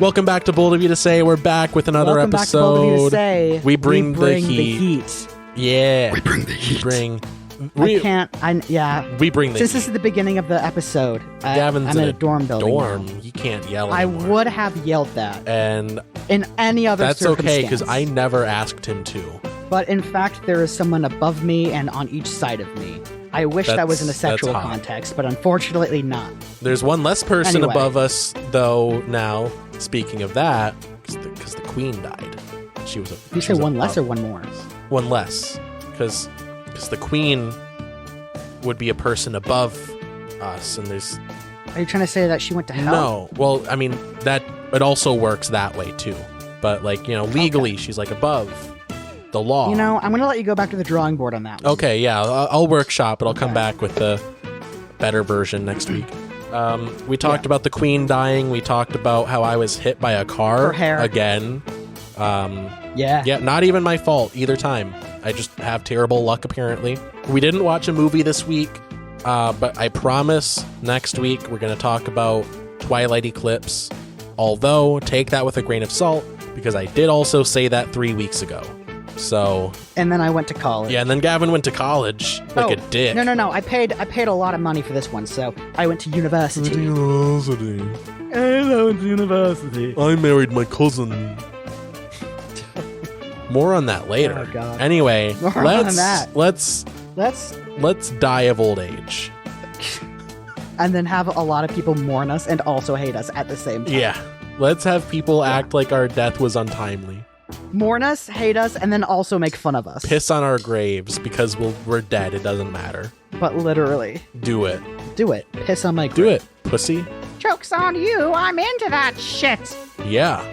Welcome back to Bold of You to Say. We're back with another Welcome episode. Back to Bold of You to Say. We bring the heat. Yeah. We bring the heat. We bring the Since heat. this is the beginning of the episode, Gavin's I'm in a dorm building. Dorm. You can't yell I anymore. would have yelled that And in any other that's circumstance. okay, because I never asked him to. But in fact, there is someone above me and on each side of me. I wish that was in a sexual hot. context, but unfortunately not. There's one less person Anyway. above us, though, now. Speaking of that, because the queen died. She was a... You say one less or one more? One less. Because the queen would be a person above us, and there's... Are you trying to say that she went to hell? No. Well, I mean, that it also works that way, too. But, like, you know, legally, she's, like, above the law. You know, I'm going to let you go back to the drawing board on that one. Okay, yeah, I'll workshop it. I'll come back with the better version next week. We talked about the queen dying. We talked about how I was hit by a car Her hair. again. Yeah. Not even my fault either time. I just have terrible luck, apparently. We didn't watch a movie this week, but I promise next week we're going to talk about Twilight Eclipse. Although, take that with a grain of salt, because I did also say that 3 weeks ago. So... And then I went to college. Yeah, and then Gavin went to college like a dick. No. I paid a lot of money for this one, so I went to university. I went to university. I married my cousin. More on that later. Oh, God. Anyway, More on that. let's die of old age. And then have a lot of people mourn us and also hate us at the same time. Yeah. Let's have people act like our death was untimely. Mourn us, hate us, and then also make fun of us. Piss on our graves because we're dead. It doesn't matter. But literally. Do it. Do it. Piss on my grave. Do it, pussy. Joke's on you. I'm into that shit. Yeah.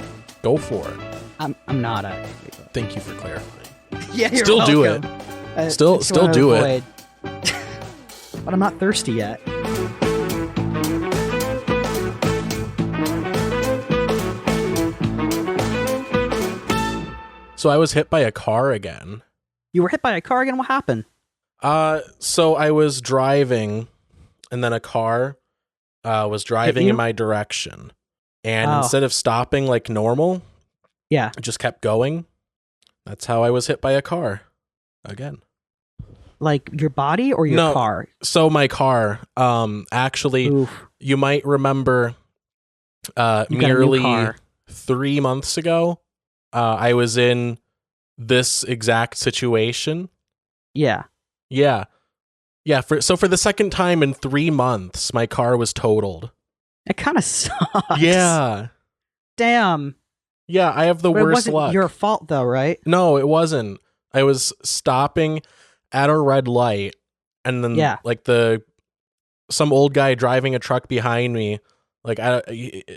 Go for it. I'm not actually. Thank you for clarifying. Yeah, you're Still do welcome. Still just wanna do it. avoid. But I'm not thirsty yet. So I was hit by a car again. You were hit by a car again? What happened? So I was driving, and then a car was driving in my direction. And instead of stopping like normal, Yeah. it just kept going. That's how I was hit by a car again. Like your body or your car? So my car, actually, Oof. you might remember You got a new merely car. 3 months ago, I was in this exact situation. Yeah. Yeah. Yeah. For the second time in 3 months, my car was totaled. It kind of sucks. Yeah. Damn. Yeah. I have the But it worst wasn't luck. your fault though, right? No, it wasn't. I was stopping at a red light, and then like some old guy driving a truck behind me. Like I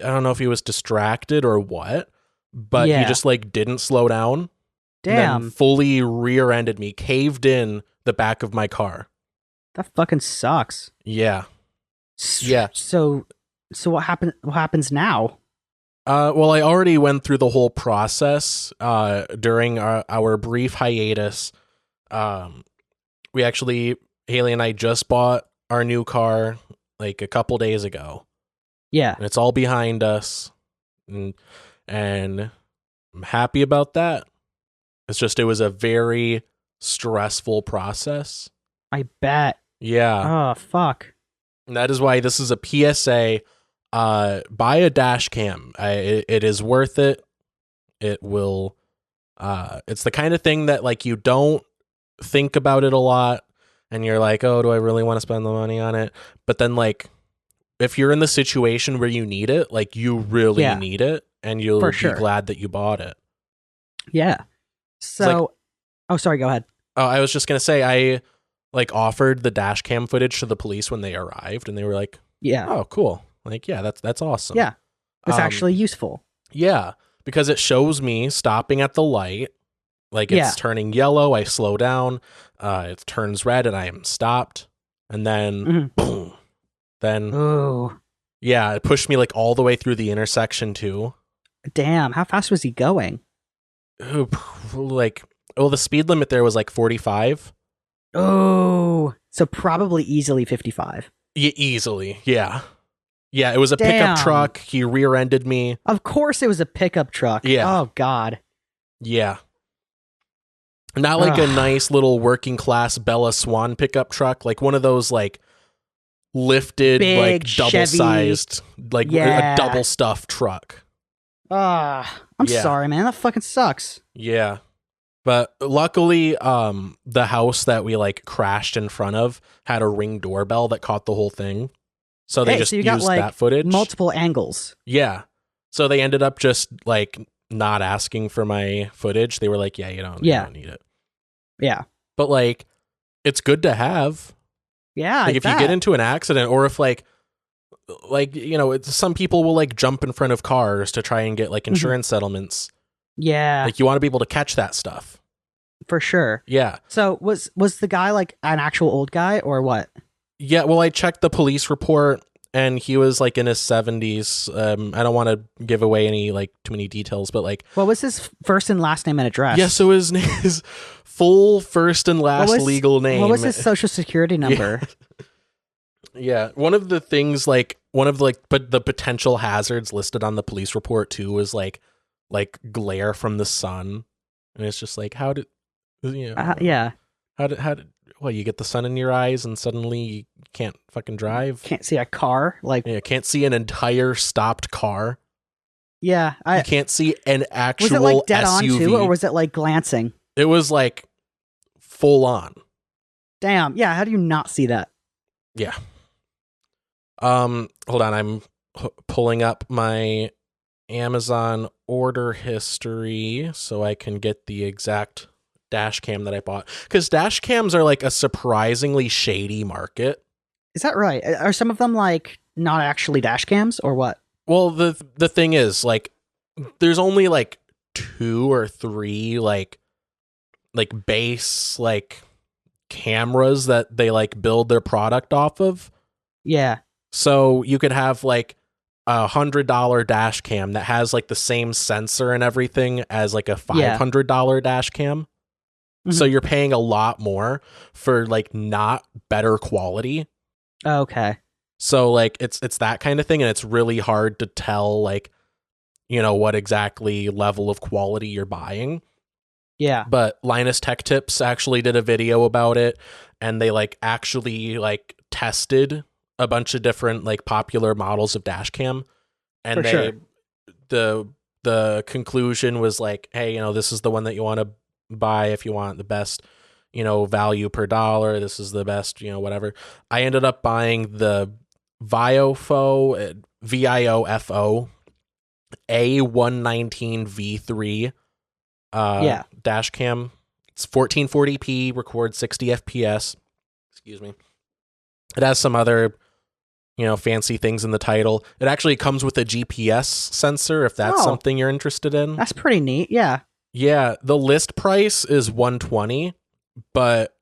don't know if he was distracted or what, but he just like didn't slow down. Damn. And then fully rear-ended me, caved in the back of my car. That fucking sucks. Yeah. Yeah. So what happens now? Well, I already went through the whole process during our brief hiatus. Haley and I just bought our new car like a couple days ago. Yeah. And it's all behind us. And I'm happy about that. It's just, it was a very stressful process. I bet. Yeah. Oh, fuck. And that is why this is a PSA. Buy a dash cam. It is worth it. It will, it's the kind of thing that like you don't think about it a lot and you're like, oh, do I really want to spend the money on it? But then like, if you're in the situation where you need it, like you really need it, and you'll be glad that you bought it. Yeah. So, sorry, go ahead. Oh, I was just going to say, I like offered the dash cam footage to the police when they arrived, and they were like, yeah. Oh, cool. Like, yeah, that's awesome. Yeah. It's actually useful. Yeah, because it shows me stopping at the light. Like it's turning yellow, I slow down, it turns red and I am stopped. And then boom. Then yeah, it pushed me like all the way through the intersection too. Damn, how fast was he going? Like, well, the speed limit there was like 45. Oh, so probably easily 55. Yeah, easily, yeah. Yeah, it was a Damn. pickup truck. He rear-ended me. Of course it was a pickup truck. Yeah. Oh, God. Yeah. Not like a nice little working class Bella Swan pickup truck, like one of those like lifted, Big like double sized, like a double stuffed truck. I'm sorry, man. That fucking sucks. Yeah. But luckily, the house that we like crashed in front of had a Ring doorbell that caught the whole thing. So they just so you used got, like, that footage. Multiple angles. Yeah. So they ended up just like not asking for my footage. They were like, yeah, you don't need it. Yeah. But like, it's good to have. Yeah. Like if you get into an accident, or if like, some people will like jump in front of cars to try and get like insurance settlements. Yeah. Like you want to be able to catch that stuff. For sure. Yeah. So was the guy like an actual old guy or what? Yeah, well, I checked the police report, and he was like in his 70s. I don't want to give away any like too many details, but like, what was his first and last name and address? Yeah, so his full first and last legal name. What was his social security number? Yeah, one of the things but the potential hazards listed on the police report too was like glare from the sun, and it's just like, how did you get the sun in your eyes and suddenly you can't fucking drive? Can't see a car? Can't see an entire stopped car. Yeah. You can't see an actual SUV. Was it like dead on too, or was it like glancing? It was like full on. Damn. Yeah. How do you not see that? Yeah. Hold on. I'm pulling up my Amazon order history so I can get the exact dash cam that I bought, because dash cams are like a surprisingly shady market. Is that right? Are some of them like not actually dash cams or what? Well, the thing is, like, there's only like 2 or 3 like base like cameras that they like build their product off of. Yeah. So you could have like $100 dash cam that has like the same sensor and everything as like a $500 dash cam. So you're paying a lot more for like not better quality. Okay. So like it's that kind of thing, and it's really hard to tell like, what exactly level of quality you're buying. Yeah. But Linus Tech Tips actually did a video about it, and they like actually like tested a bunch of different like popular models of dash cam, and the conclusion was like, hey, this is the one that you want to buy if you want the best, value per dollar. This is the best, whatever. I ended up buying the Viofo A119 V3 dash cam. It's 1440p, records 60 FPS. Excuse me. It has some other fancy things in the title. It actually comes with a GPS sensor if that's something you're interested in. That's pretty neat. Yeah. Yeah, the list price is $120, but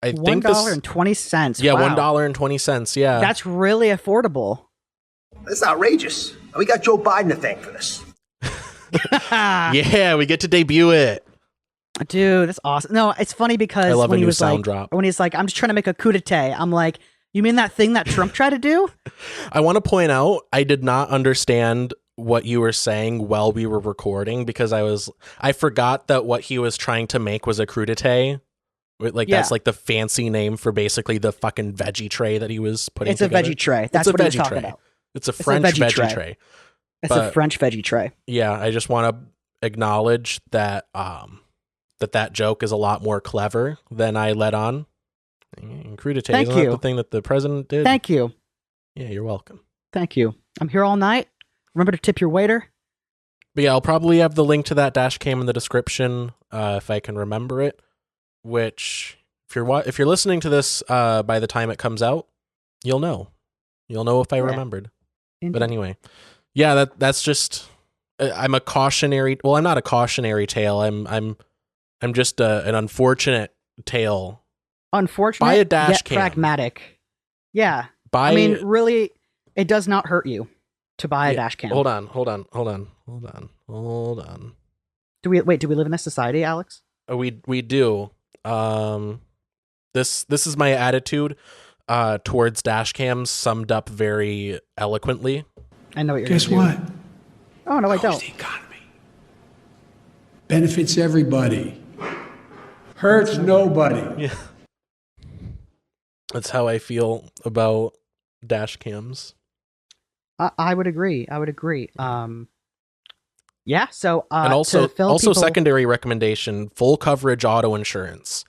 I think $1.20. Yeah, wow. $1.20. Yeah, that's really affordable. That's outrageous. We got Joe Biden to thank for this. Yeah, we get to debut it. Dude, that's awesome. No, it's funny because I love when a he new was sound like, drop. when he's like, I'm just trying to make a coup d'etat. I'm like, you mean that thing that Trump tried to do? I want to point out, I did not understand what you were saying while we were recording, because I forgot that what he was trying to make was a crudité. Like that's like the fancy name for basically the fucking veggie tray that he was putting together. It's a veggie tray. That's what he's talking about. It's a French veggie tray. It's a French veggie tray. Yeah, I just want to acknowledge that that joke is a lot more clever than I let on. Crudité isn't that the thing that the president did? Thank you. Yeah, you're welcome. Thank you. I'm here all night. Remember to tip your waiter. But yeah, I'll probably have the link to that dash cam in the description if I can remember it. Which, if you're listening to this by the time it comes out, you'll know if I remembered. Indeed. But anyway, yeah, that's just. I'm a cautionary. Well, I'm not a cautionary tale. I'm just an unfortunate tale. Unfortunate. Buy a dash cam. Pragmatic. Yeah. I mean, really, it does not hurt you to buy a dash cam. Hold on. Do we live in this society, Alex? We do. This is my attitude. towards dash cams summed up very eloquently. I know what you're Guess gonna what? do. Oh, no, I Grows don't. the economy. Benefits everybody. Hurts nobody. Yeah. That's how I feel about dash cams. I would agree. Yeah, so And also to fill people... secondary recommendation, full coverage auto insurance.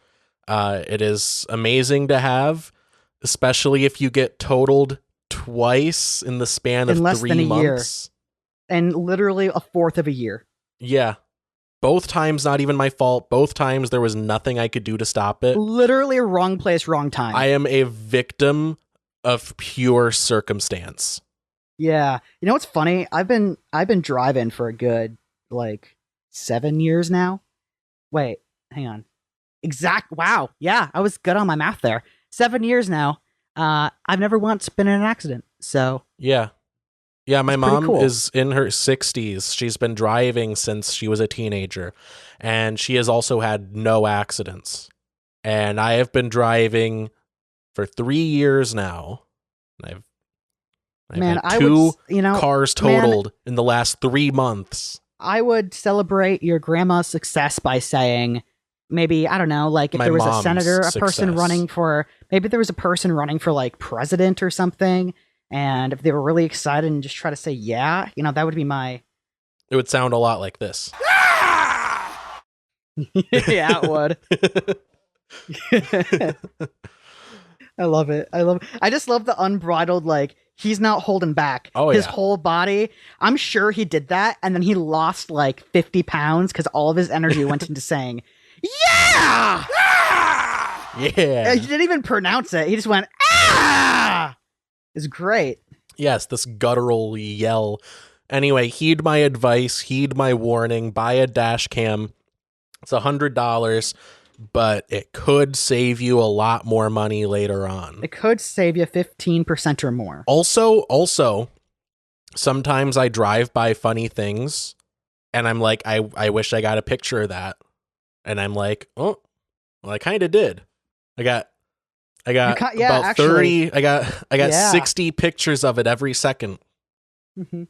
It is amazing to have, especially if you get totaled twice in the span of less 3 than a months. Year. And literally a fourth of a year. Yeah. Both times, not even my fault. Both times, there was nothing I could do to stop it. Literally wrong place, wrong time. I am a victim of pure circumstance. Yeah. You know what's funny? I've been driving for a good, 7 years now. Wait, hang on. Wow. Yeah, I was good on my math there. 7 years now. I've never once been in an accident, so... Yeah. Yeah, my mom cool. is in her 60s. She's been driving since she was a teenager, and she has also had no accidents. And I have been driving for 3 years now. I've had 2 cars totaled in the last 3 months. I would celebrate your grandma's success by saying, maybe, I don't know, if there was a senator, a person running for, maybe there was a person running for president or something. And if they were really excited and just try to say, yeah, that would be my... It would sound a lot like this. Yeah, it would. I love it. I just love the unbridled, he's not holding back. Oh, his yeah. whole body. I'm sure he did that. And then he lost 50 pounds because all of his energy went into saying, yeah! Yeah. He didn't even pronounce it. He just went, ah! It's great. Yes, this guttural yell. Anyway, heed my advice, heed my warning, buy a dash cam. It's $100, but it could save you a lot more money later on. It could save you 15% or more. Also, sometimes I drive by funny things and I'm like, I wish I got a picture of that. And I'm like, oh, well, I kind of did. I got about 30. I got 60 pictures of it every second. Mm-hmm.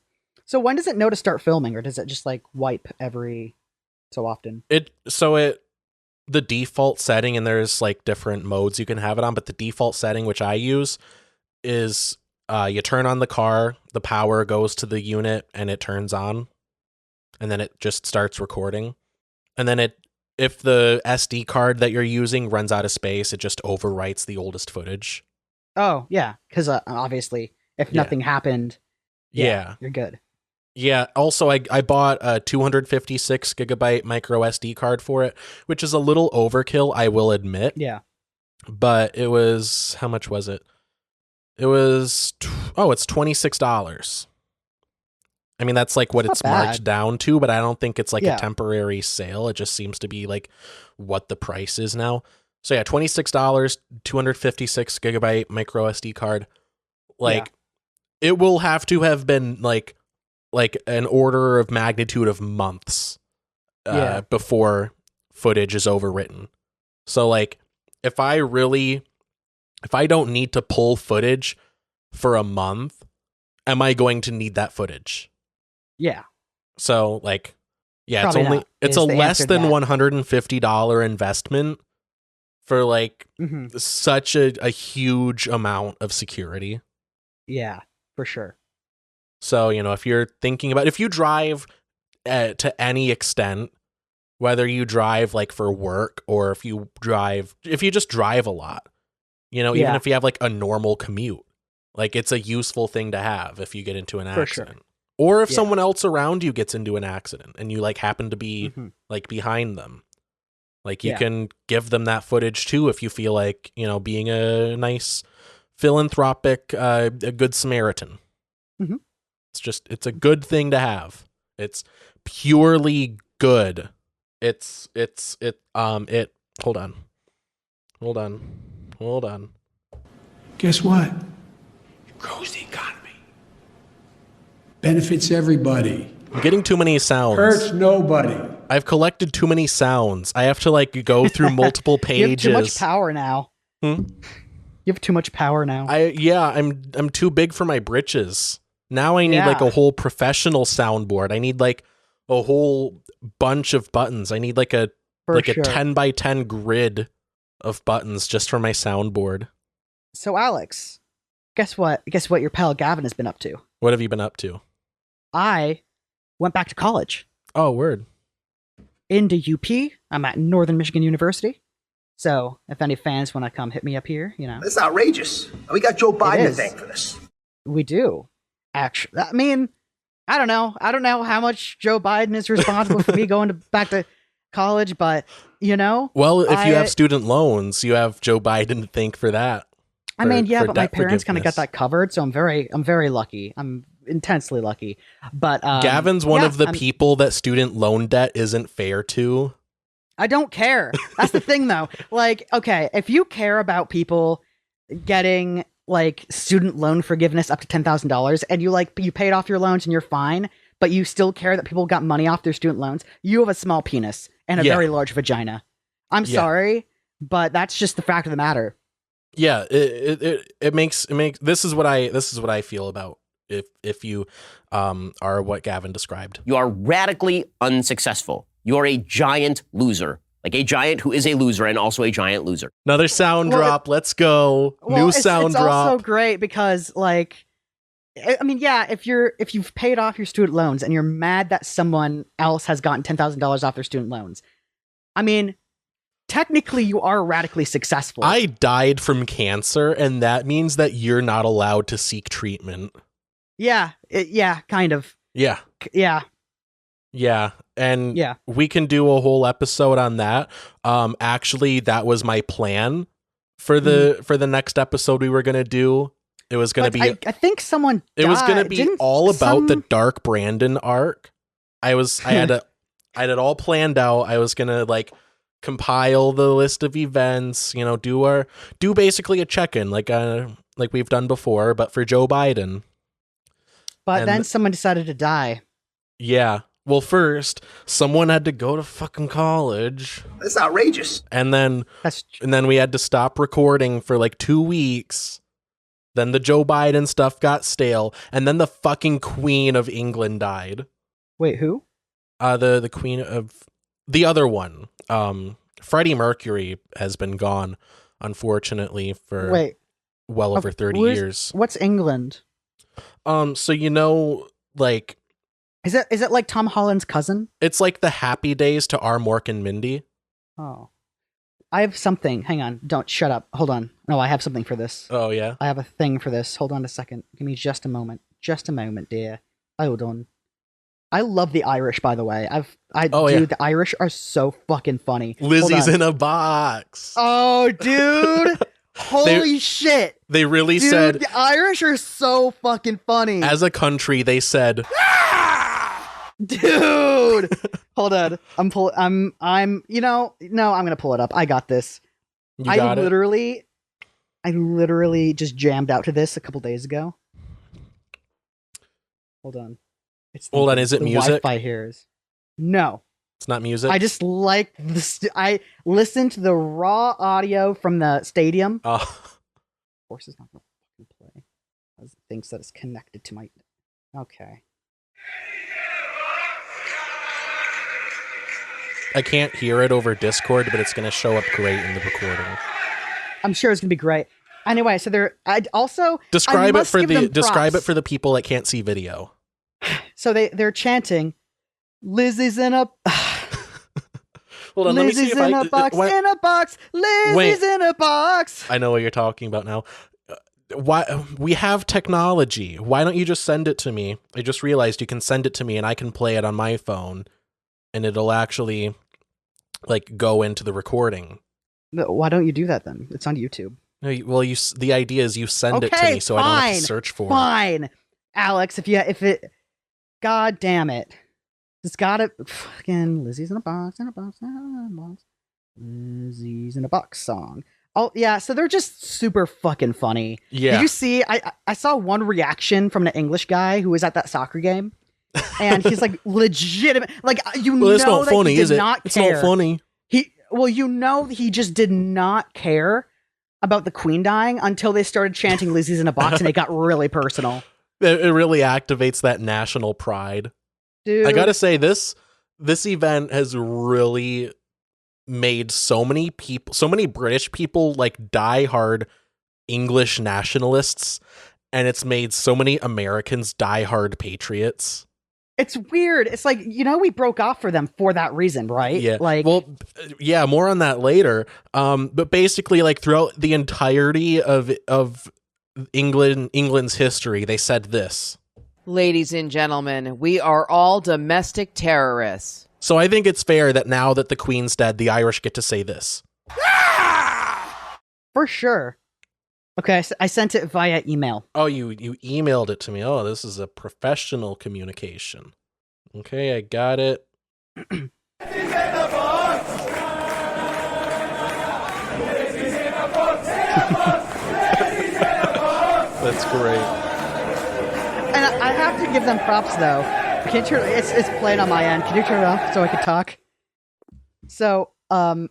So when does it know to start filming, or does it just wipe every so often? The default setting, and there's different modes you can have it on, but the default setting, which I use, is you turn on the car, the power goes to the unit, and it turns on, and then it just starts recording, and then if the SD card that you're using runs out of space, it just overwrites the oldest footage. Oh, yeah, because obviously, if nothing happened, you're good. Yeah, also, I bought a 256 gigabyte micro SD card for it, which is a little overkill, I will admit. Yeah. But it was, how much was it? It was, it's $26. I mean, that's what it's marked down to, but I don't think it's a temporary sale. It just seems to be what the price is now. So yeah, $26, 256 gigabyte micro SD card. It will have to have been an order of magnitude of months before footage is overwritten. So if I don't need to pull footage for a month, am I going to need that footage? Yeah. So Probably it's a less than $150 investment for such a huge amount of security. Yeah, for sure. So, if you're thinking about, if you drive to any extent, whether you drive for work or if you just drive a lot, even if you have a normal commute, it's a useful thing to have if you get into an accident. Sure. Or if someone else around you gets into an accident and you happen to be behind them, you can give them that footage too if you feel being a nice philanthropic, a good Samaritan. Mm-hmm. It's a good thing to have. It's purely good. Hold on. Guess what? It grows the economy. Benefits everybody. I'm getting too many sounds. Hurts nobody. I've collected too many sounds. I have to go through multiple pages. You have too much power now. You have too much power now. I'm too big for my britches. Now I need like a whole professional soundboard. I need like a whole bunch of buttons. I need like a a 10 by 10 grid of buttons just for my soundboard. So Alex, guess what? Guess what your pal Gavin has been up to? What have you been up to? I went back to college. Oh, word. Into UP. I'm at Northern Michigan University. So if any fans want to come hit me up here, you know. That's outrageous. We got Joe Biden to thank for this. We do. Actually, I mean, I don't know. I don't know how much Joe Biden is responsible for me going back to college, but you know. Well, if you have student loans, you have Joe Biden to thank for that. I mean, yeah, but my parents kind of got that covered, so I'm very lucky. I'm intensely lucky. But Gavin's one of the people that student loan debt isn't fair to. I don't care. That's the thing, though. Like, okay, if you care about people getting like student loan forgiveness up to $10,000, and you paid off your loans and you're fine, but you still care that people got money off their student loans, you have a small penis and a very large vagina. I'm sorry, but that's just the fact of the matter. Yeah, it makes this is what I feel about if you are what Gavin described. You are radically unsuccessful. You're a giant loser. Like a giant who is a loser and also a giant loser. Another sound drop. Let's go. New sound drop. It's also great because, like, I mean, yeah, if you've paid off your student loans and you're mad that someone else has gotten $10,000 off their student loans, I mean, technically you are radically successful. I died from cancer, and that means that you're not allowed to seek treatment. Yeah, kind of. Yeah. Yeah, and we can do a whole episode on that. Actually, that was my plan for the next episode we were gonna do. It was gonna be. I think someone. It was gonna be all about the Dark Brandon arc. I had it all planned out. I was gonna like compile the list of events. You know, do basically a check-in like we've done before, but for Joe Biden. But then someone decided to die. Yeah. Well, first, someone had to go to fucking college. That's outrageous. And then we had to stop recording for like 2 weeks. Then the Joe Biden stuff got stale. And then the fucking Queen of England died. Wait, who? The Queen of... The other one. Freddie Mercury has been gone, unfortunately, for over 30 years. What's England? So you know, like... Is it like Tom Holland's cousin? It's like the Happy Days to our Mork and Mindy. Oh. I have something. Hang on. Don't shut up. Hold on. No, I have something for this. Oh, yeah? I have a thing for this. Hold on a second. Give me just a moment. Just a moment, dear. Hold on. I love the Irish, by the way. The Irish are so fucking funny. Lizzie's in a box. Oh, dude. Holy shit. They really said... The Irish are so fucking funny. As a country, they said... Dude, hold on. I'm gonna pull it up. I got this. I literally just jammed out to this a couple days ago. Hold on. Is it music? Wi-Fi here is. No. It's not music? I just like this. I listened to the raw audio from the stadium. Oh. Of course it's not gonna fucking play. It thinks that it's connected to my... Okay. I can't hear it over Discord, but it's going to show up great in the recording. I'm sure it's going to be great. Anyway, so describe it for the people that can't see video. So they're chanting, Lizzie's in a... Hold on, Lizzie's in a box, in a box, Lizzie's in a box. I know what you're talking about now. Why we have technology. Why don't you just send it to me? I just realized you can send it to me and I can play it on my phone and it'll actually like go into the recording. No, why don't you do that then? It's on YouTube. No, well, the idea is you send it to me so I don't have to search for it. Fine, Alex. God damn it, it's got it. Fucking Lizzie's in a box, in a box, in a box. Lizzie's in a box song. Oh yeah, so they're just super fucking funny. Yeah. Did you see? I saw one reaction from an English guy who was at that soccer game. And he's like legitimate, like it's not funny, is it? It's not funny. He just did not care about the Queen dying until they started chanting Lizzie's in a box and it got really personal. It really activates that national pride. Dude. I gotta say, this event has really made so many British people like diehard English nationalists, and it's made so many Americans diehard patriots. It's weird. It's like, we broke off for them for that reason, right? Yeah. Like, well, yeah, more on that later. But basically, like throughout the entirety of England's history, they said this. Ladies and gentlemen, we are all domestic terrorists. So I think it's fair that now that the Queen's dead, the Irish get to say this. for sure. Okay, I sent it via email. Oh, you emailed it to me. Oh, this is a professional communication. Okay, I got it. That's great. And I have to give them props, though. Can you turn? It's playing on my end. Can you turn it off so I can talk? So, I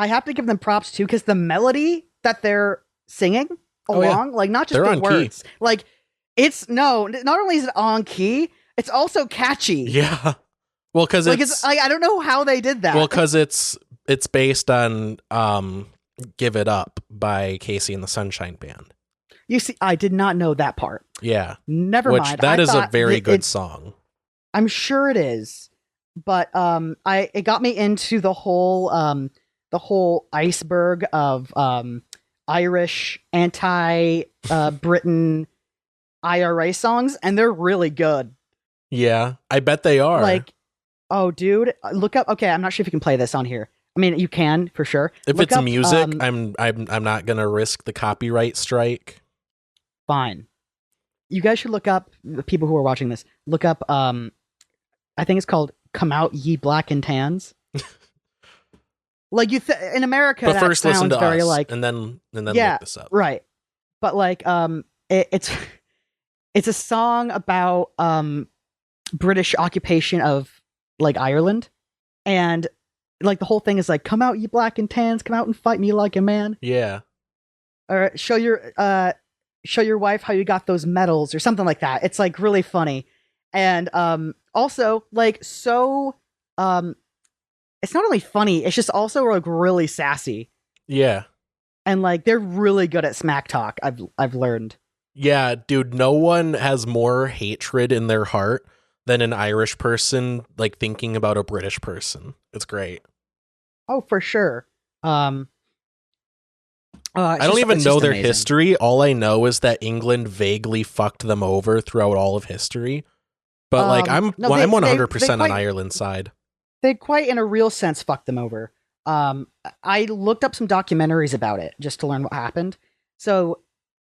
have to give them props too, because the melody that they're singing along, like not just They're the on words, key. like not only is it on key, it's also catchy. Yeah. Well, because Like I don't know how they did that. well, because it's based on "Give It Up" by Casey and the Sunshine Band. You see, I did not know that part. Yeah. Never Which mind. that I is a thought very good song. I'm sure it is, but it got me into the whole iceberg of Irish anti Britain IRA songs, and they're really good. Yeah, I bet they are. Like, oh, dude, look up. Okay, I'm not sure if you can play this on here. I mean, you can for sure. If Look it's up, music, I'm not gonna risk the copyright strike. Fine. You guys should look up, the people who are watching this. Look up. I think it's called "Come Out Ye Black and Tans." Like in America, But that first, sounds listen to very us, like and then yeah, look this up. right. But like it's a song about British occupation of like Ireland, and like the whole thing is like, "Come out, ye black and tans, come out and fight me like a man." Yeah. Or show your wife how you got those medals, or something like that. It's like really funny, and also like so it's not only funny, it's just also like really sassy. Yeah. And like they're really good at smack talk. I've learned. Yeah, dude, no one has more hatred in their heart than an Irish person like thinking about a British person. It's great. Oh, for sure. I don't even know their history. All I know is that England vaguely fucked them over throughout all of history. But like I'm 100% on Ireland's side. They quite in a real sense fucked them over. I looked up some documentaries about it just to learn what happened. So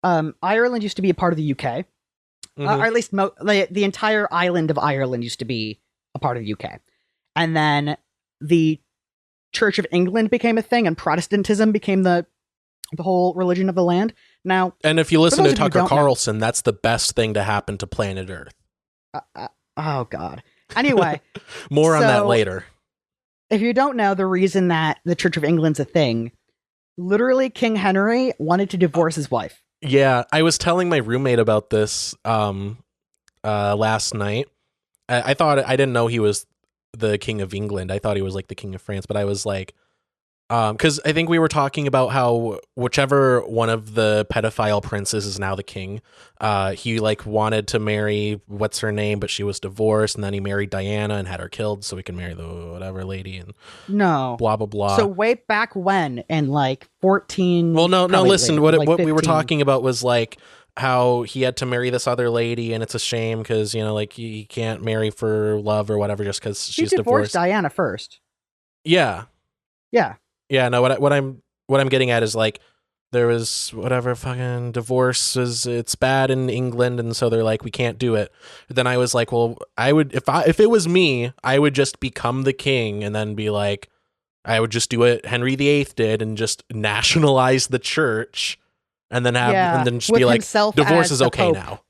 Ireland used to be a part of the UK. Or at least the entire island of Ireland used to be a part of the UK. And then the Church of England became a thing, and Protestantism became the whole religion of the land. Now, and if you listen to Tucker Carlson, that's the best thing to happen to planet Earth. Oh, God. Anyway. More on that later. If you don't know, the reason that the Church of England's a thing, literally King Henry wanted to divorce his wife. Yeah, I was telling my roommate about this last night. I thought, I didn't know he was the King of England. I thought he was like the King of France, but I was like, because I think we were talking about how whichever one of the pedophile princes is now the king, he like wanted to marry what's her name, but she was divorced, and then he married Diana and had her killed so he could marry the whatever lady, and blah blah blah. So way back when, in like 14. Well, no. Listen, later, what we were talking about was like how he had to marry this other lady, and it's a shame because like he can't marry for love or whatever just because she's divorced. Diana first. Yeah. Yeah, no, what I'm getting at is like there was whatever fucking divorce it's bad in England, and so they're like, we can't do it. But then I was like, well, I would if it was me, I would just become the king and then be like, I would just do what Henry VIII did and just nationalize the church and then and then just be like, divorce is okay now.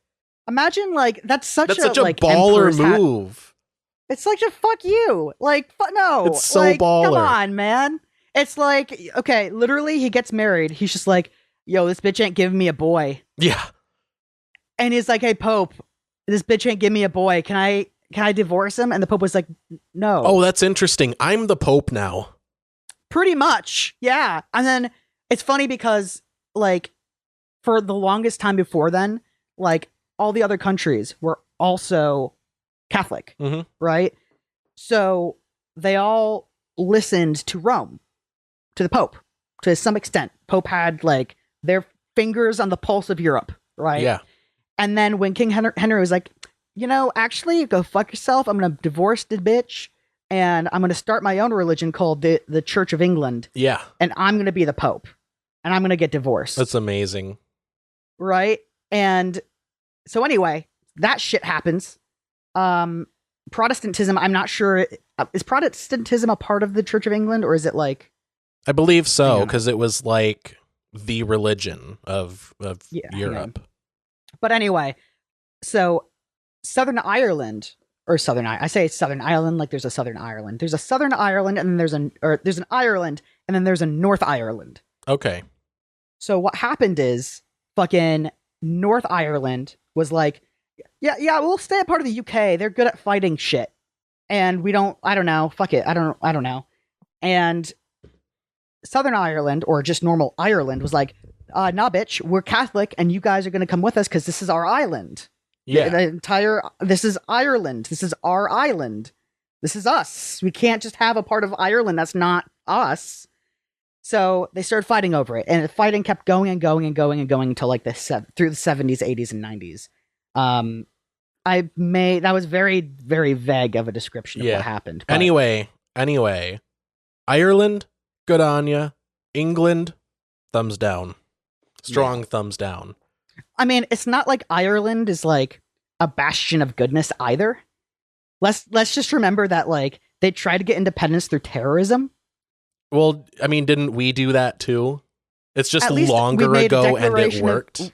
Imagine like that's such a baller move. It's such a fuck you. Like no. It's so like, baller. Come on, man. It's like, okay, literally he gets married. He's just like, yo, this bitch ain't giving me a boy. Yeah. And he's like, hey, Pope, this bitch ain't giving me a boy. Can I divorce him? And the Pope was like, no. Oh, that's interesting. I'm the Pope now. Pretty much. Yeah. And then it's funny because, like, for the longest time before then, like, all the other countries were also Catholic, right? So they all listened to Rome, to the Pope, to some extent. Pope had, like, their fingers on the pulse of Europe, right? Yeah. And then when King Henry was like, you know, actually, go fuck yourself. I'm going to divorce the bitch, and I'm going to start my own religion called the Church of England. Yeah. And I'm going to be the Pope, and I'm going to get divorced. That's amazing. Right? And so anyway, that shit happens. Protestantism, I'm not sure. Is Protestantism a part of the Church of England, or is it like... I believe so, because it was like the religion of Europe. But anyway, so Southern Ireland, or I say Southern Ireland like there's a Southern Ireland. There's a Southern Ireland, and then there's an Ireland, and then there's a North Ireland. Okay. So what happened is fucking North Ireland was like, yeah, we'll stay a part of the UK. They're good at fighting shit. And I don't know. Fuck it. I don't know. And Southern Ireland, or just normal Ireland, was like, nah, bitch, we're Catholic, and you guys are going to come with us because this is our island. Yeah. This is Ireland. This is our island. This is us. We can't just have a part of Ireland that's not us. So they started fighting over it, and the fighting kept going and going and going and going until like through the 70s, 80s, and 90s. That was very, very vague of a description of what happened. But Anyway, Ireland, good on ya. England, thumbs down. Strong thumbs down. I mean, it's not like Ireland is like a bastion of goodness either. Let's just remember that, like, they tried to get independence through terrorism. Well, I mean, didn't we do that too? It's just At least longer we made a ago and it declaration worked.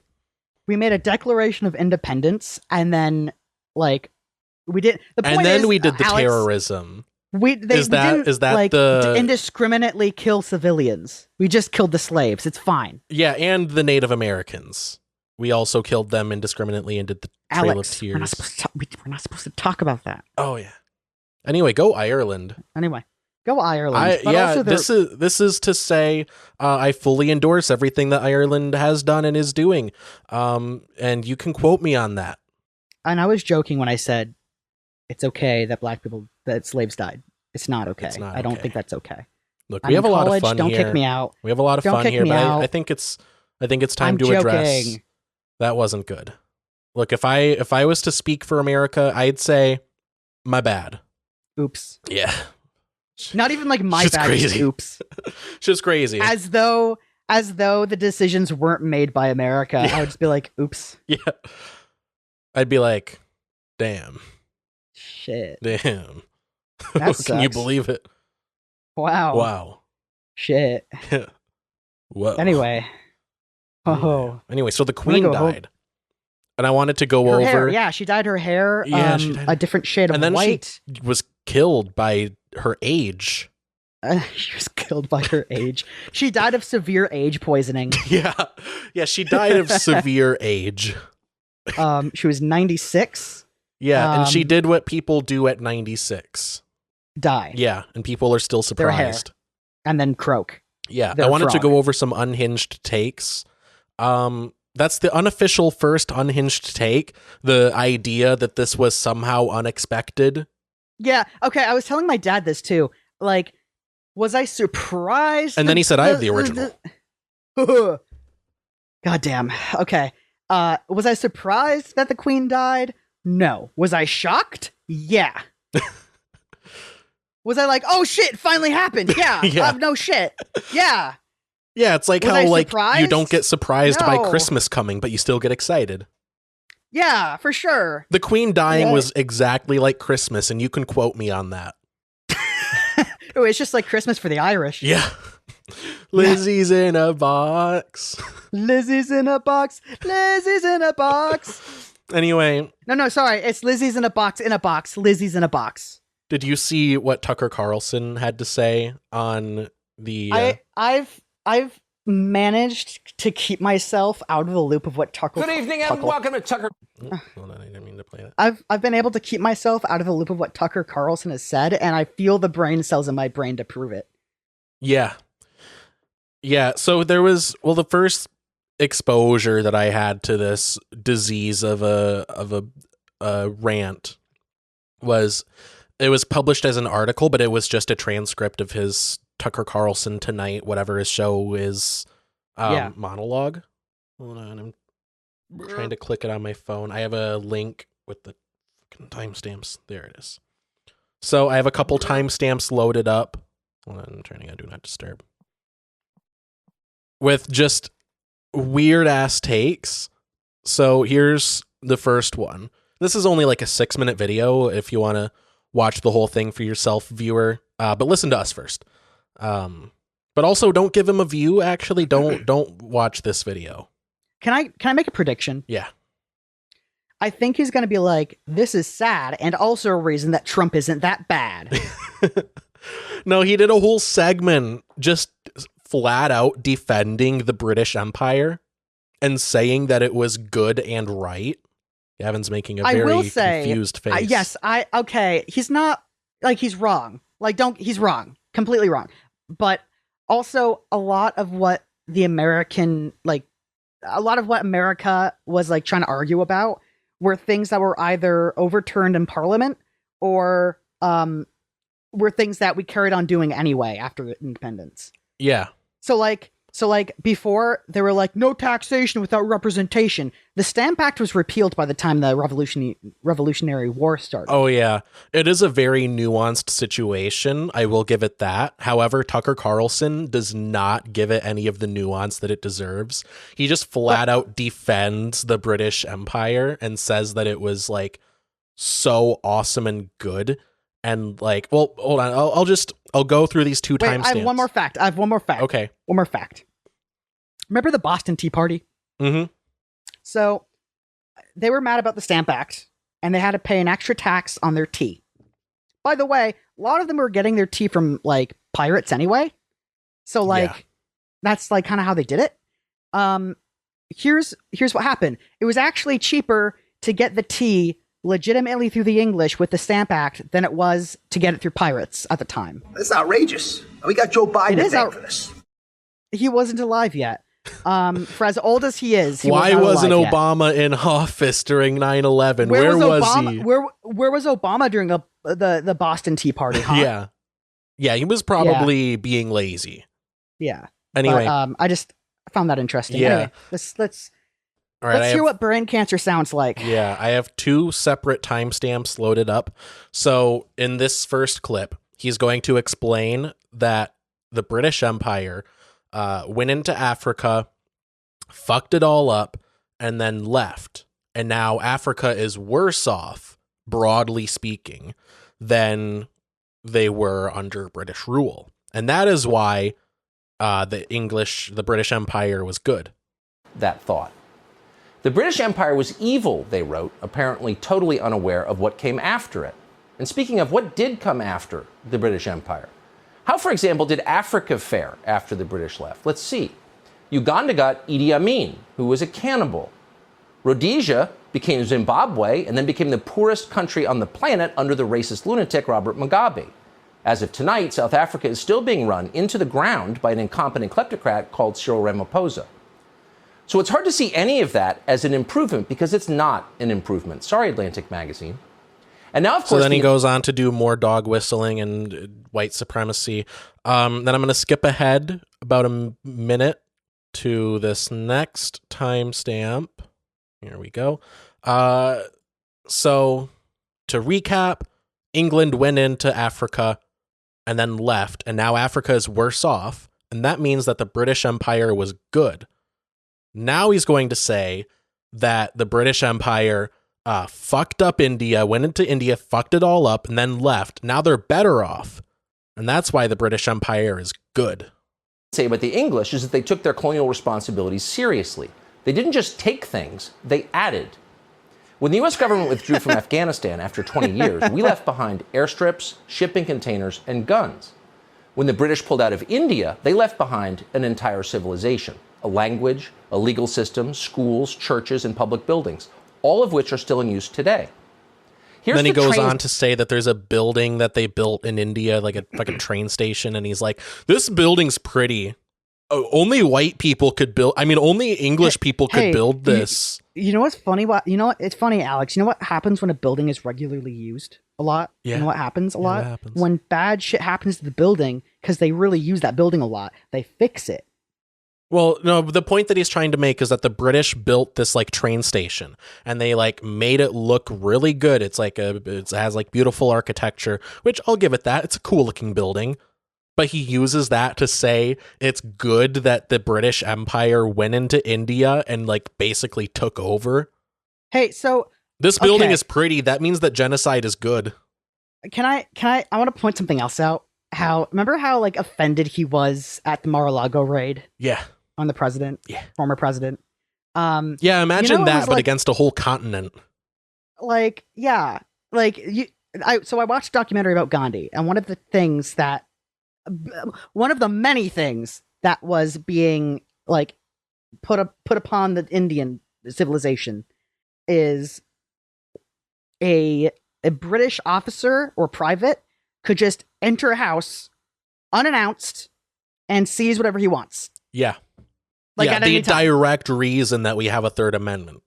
We made a declaration of independence, and then, like, we did. The point And then is, we did the Alex, terrorism. We didn't, like, indiscriminately kill civilians. We just killed the slaves. It's fine. Yeah, and the Native Americans. We also killed them indiscriminately and did the Trail of Alex, Tears. we're not supposed to talk about that. Oh yeah. Anyway, go Ireland. Anyway, go Ireland. This is to say, I fully endorse everything that Ireland has done and is doing. And you can quote me on that. And I was joking when I said it's okay that slaves died. It's not okay. I don't think that's okay. Look, we have a lot of fun don't here. Don't kick me out. We have a lot of fun here, but I think it's time to address. That wasn't good. Look, if I was to speak for America, I'd say my bad. Oops. Yeah. Not even like my bad. Crazy. Oops. Just crazy. As though the decisions weren't made by America. Yeah. I would just be like, oops. Yeah. I'd be like, damn. Shit. Damn. That Can you believe it? Wow. Shit. Whoa. Anyway. Oh. Anyway, so the queen died. And I wanted to go over. Hair. Yeah, she dyed her hair she dyed a different shade of white. She was killed by her age. She was killed by her age. She died of severe age poisoning. Yeah, she died of severe age. She was 96. Yeah, and she did what people do at 96. Die. Yeah, and people are still surprised. And then croak. Yeah, I wanted to go over some unhinged takes. That's the unofficial first unhinged take. The idea that this was somehow unexpected. Yeah. Okay. I was telling my dad this too. Like, was I surprised? And then he said, I have the original. God damn. Okay. Was I surprised that the queen died? No. Was I shocked? Yeah. Was I like, oh shit, it finally happened? Yeah. No shit. Yeah. Yeah, it's like how like you don't get surprised by Christmas coming, but you still get excited. Yeah, for sure. The queen dying was exactly like Christmas, and you can quote me on that. Oh, it's just like Christmas for the Irish. Yeah. Lizzie's in a box. Lizzie's in a box. Lizzie's in a box. Anyway. No, sorry. It's Lizzie's in a box, Lizzie's in a box. Did you see what Tucker Carlson had to say on the... I've managed to keep myself out of the loop of what Tucker. Good evening and welcome to Tucker. Hold on, I didn't mean to play that. I've been able to keep myself out of the loop of what Tucker Carlson has said, and I feel the brain cells in my brain to prove it. Yeah. So there was the first exposure that I had to this disease of a rant was it was published as an article, but it was just a transcript of his Tucker Carlson Tonight, whatever his show is, monologue. Hold on, I'm trying to click it on my phone. I have a link with the fucking timestamps. There it is. So I have a couple timestamps loaded up. Hold on, I'm turning on Do Not Disturb. With just weird ass takes. So here's the first one. This is only like a 6-minute video if you want to watch the whole thing for yourself, viewer. But listen to us first. But also don't give him a view. Actually, don't watch this video. Can I make a prediction? Yeah. I think he's going to be like, this is sad, and also a reason that Trump isn't that bad. No, he did a whole segment just flat out defending the British Empire and saying that it was good and right. Gavin's making a very confused face. Okay. He's not, like, he's wrong. Like, he's wrong. Completely wrong. But also a lot of what America was, like, trying to argue about were things that were either overturned in Parliament or were things that we carried on doing anyway after independence. Yeah. So before they were like, no taxation without representation. The Stamp Act was repealed by the time the Revolutionary War started. Oh yeah. It is a very nuanced situation. I will give it that. However, Tucker Carlson does not give it any of the nuance that it deserves. He just flat out defends the British Empire and says that it was like so awesome and good. And like, well, hold on. I'll go through these two timestamps. I have one more fact. Okay. One more fact. Remember the Boston Tea Party? Mm-hmm. So they were mad about the Stamp Act, and they had to pay an extra tax on their tea. By the way, a lot of them were getting their tea from, like, pirates anyway. So, like, that's, like, kind of how they did it. Here's what happened. It was actually cheaper to get the tea legitimately through the English with the Stamp Act than it was to get it through pirates at the time. That's outrageous. And we got Joe Biden to thank for this. He wasn't alive yet. For as old as he is, why wasn't Obama in office during 9/11? Where was he? Where was Obama during the Boston Tea Party? Huh? Yeah, he was probably being lazy. Yeah. Anyway, but, I just found that interesting. Yeah. Anyway, let's hear what brain cancer sounds like. Yeah, I have 2 separate timestamps loaded up. So in this first clip, he's going to explain that the British Empire went into Africa, fucked it all up, and then left. And now Africa is worse off, broadly speaking, than they were under British rule. And that is why the British Empire was good. That thought. The British Empire was evil, they wrote, apparently totally unaware of what came after it. And speaking of what did come after the British Empire, how, for example, did Africa fare after the British left? Let's see. Uganda got Idi Amin, who was a cannibal. Rhodesia became Zimbabwe and then became the poorest country on the planet under the racist lunatic Robert Mugabe. As of tonight, South Africa is still being run into the ground by an incompetent kleptocrat called Cyril Ramaphosa. So it's hard to see any of that as an improvement because it's not an improvement. Sorry, Atlantic Magazine. And now, of course, so then he goes on to do more dog whistling and white supremacy. Then I'm going to skip ahead about a minute to this next timestamp. Here we go. So to recap, England went into Africa and then left, and now Africa is worse off, and that means that the British Empire was good. Now he's going to say that the British Empire fucked up India, went into India, fucked it all up, and then left. Now they're better off. And that's why the British Empire is good. Say about the English is that they took their colonial responsibilities seriously. They didn't just take things, they added. When the U.S. government withdrew from Afghanistan after 20 years, we left behind airstrips, shipping containers, and guns. When the British pulled out of India, they left behind an entire civilization, a language, a legal system, schools, churches, and public buildings, all of which are still in use today. Then he goes on to say that there's a building that they built in India, like a fucking train station, and he's like, this building's pretty. Only white people could build. I mean, only English people could build this. You know what's funny? It's funny, Alex. You know what happens when a building is regularly used a lot? Yeah. You know what happens a lot? What happens? When bad shit happens to the building, because they really use that building a lot, they fix it. Well, no, the point that he's trying to make is that the British built this like train station and they like made it look really good. It's like it has like beautiful architecture, which I'll give it that. It's a cool looking building. But he uses that to say it's good that the British Empire went into India and like basically took over. Hey, so this building is pretty. That means that genocide is good. I want to point something else out. Remember how like offended he was at the Mar-a-Lago raid? Yeah. On the president? Yeah. Former president. Yeah, imagine that, but against a whole continent. Like, yeah. Like so I watched a documentary about Gandhi, and one of the many things that was being like put upon the Indian civilization is a British officer or private could just enter a house unannounced and seize whatever he wants. Yeah. Like yeah, at any the time. direct reason that we have a Third Amendment.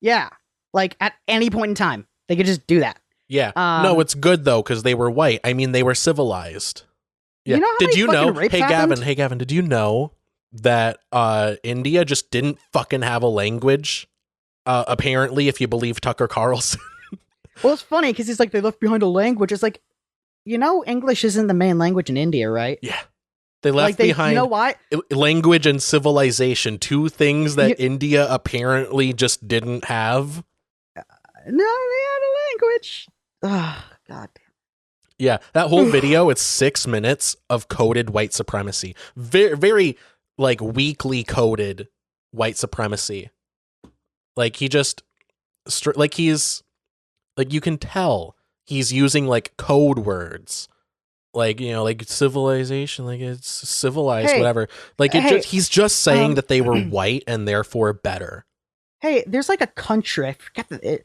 Yeah. Like at any point in time, they could just do that. Yeah. No, it's good though, because they were white. I mean, they were civilized. Yeah. You know how did many you fucking know? rapes Hey, happened? Gavin, did you know that India just didn't fucking have a language? Apparently, if you believe Tucker Carlson. Well, it's funny because he's like, they left behind a language. It's like, English isn't the main language in India, right? Yeah. They left behind you know why? Language and civilization, two things that India apparently just didn't have. No, they had a language. Oh, God damn. Yeah, that whole video, it's 6 minutes of coded white supremacy. Very, very, like, weakly coded white supremacy. Like, he just, you can tell he's using, like, code words. Like, like civilization, like it's civilized, whatever. Like, he's just saying that they were white and therefore better. Hey, there's like a country, I forget the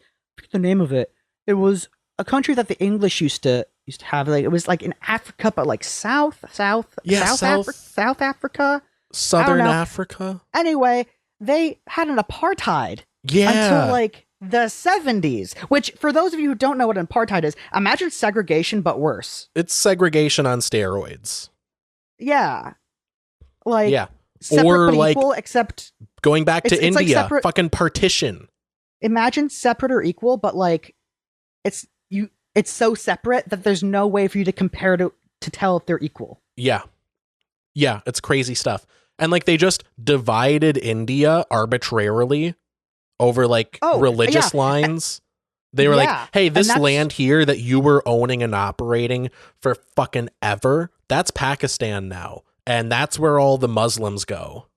name of it. It was a country that the English used to have. Like, it was like in Africa, but like South Africa, Southern Africa. Anyway, they had an apartheid. Yeah. Until like the 70s, which for those of you who don't know what apartheid is, imagine segregation but worse. It's segregation on steroids. Yeah. Like, yeah. Separate or but like equal, except going back to India, like fucking partition. Imagine separate or equal, but like it's so separate that there's no way for you to compare to tell if they're equal. Yeah. Yeah, it's crazy stuff. And like they just divided India arbitrarily over like religious lines. They were like, hey, this land here that you were owning and operating for fucking ever, that's Pakistan now. And that's where all the Muslims go.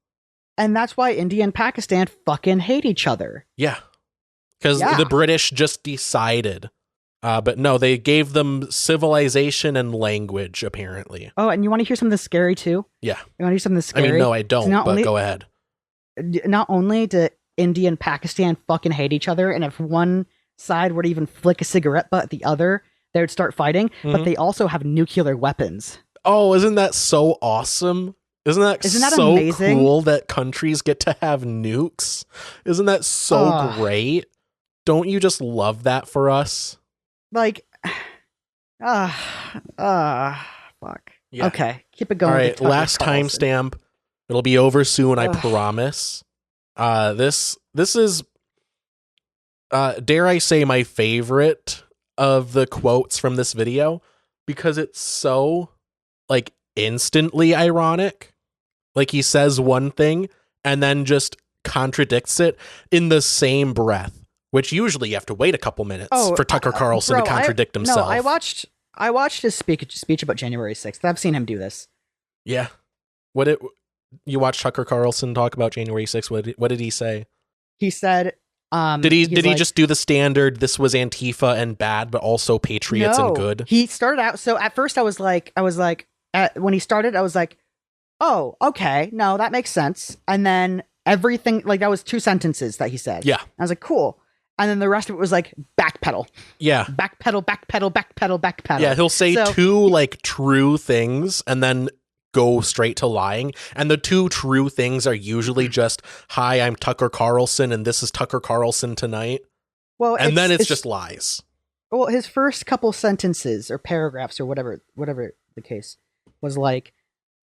And that's why India and Pakistan fucking hate each other. Yeah. Because the British just decided. But no, they gave them civilization and language, apparently. Oh, and you want to hear something scary too? Yeah. You want to hear something scary? I mean, no, I don't, but go ahead. Not only do India and Pakistan fucking hate each other, and if one side were to even flick a cigarette butt at the other, they would start fighting, but they also have nuclear weapons. Oh, isn't that so awesome? Isn't that so amazing? Cool that countries get to have nukes? Isn't that so great? Don't you just love that for us? Like, fuck. Yeah. Okay, keep it going. All right, last timestamp. It'll be over soon, I promise. This is, dare I say, my favorite of the quotes from this video because it's so, like, instantly ironic. Like, he says one thing and then just contradicts it in the same breath, which usually you have to wait a couple minutes for Tucker Carlson to contradict himself. No, I watched his speech about January 6th. I've seen him do this. Yeah. You watched Tucker Carlson talk about January 6th? What did he say? He said, did he just do the standard, this was Antifa and bad, but also patriots and good? He started out, so at first I was like, when he started, I was like, oh, okay, no, that makes sense. And then everything, like, that was 2 sentences that he said. Yeah. I was like, cool. And then the rest of it was like backpedal. Yeah. Backpedal, backpedal, backpedal, backpedal. Yeah, he'll say 2 like true things and then go straight to lying. And the 2 true things are usually just, hi, I'm Tucker Carlson and this is Tucker Carlson tonight. Well, and then it's just lies. Well, his first couple sentences or paragraphs or whatever the case was like,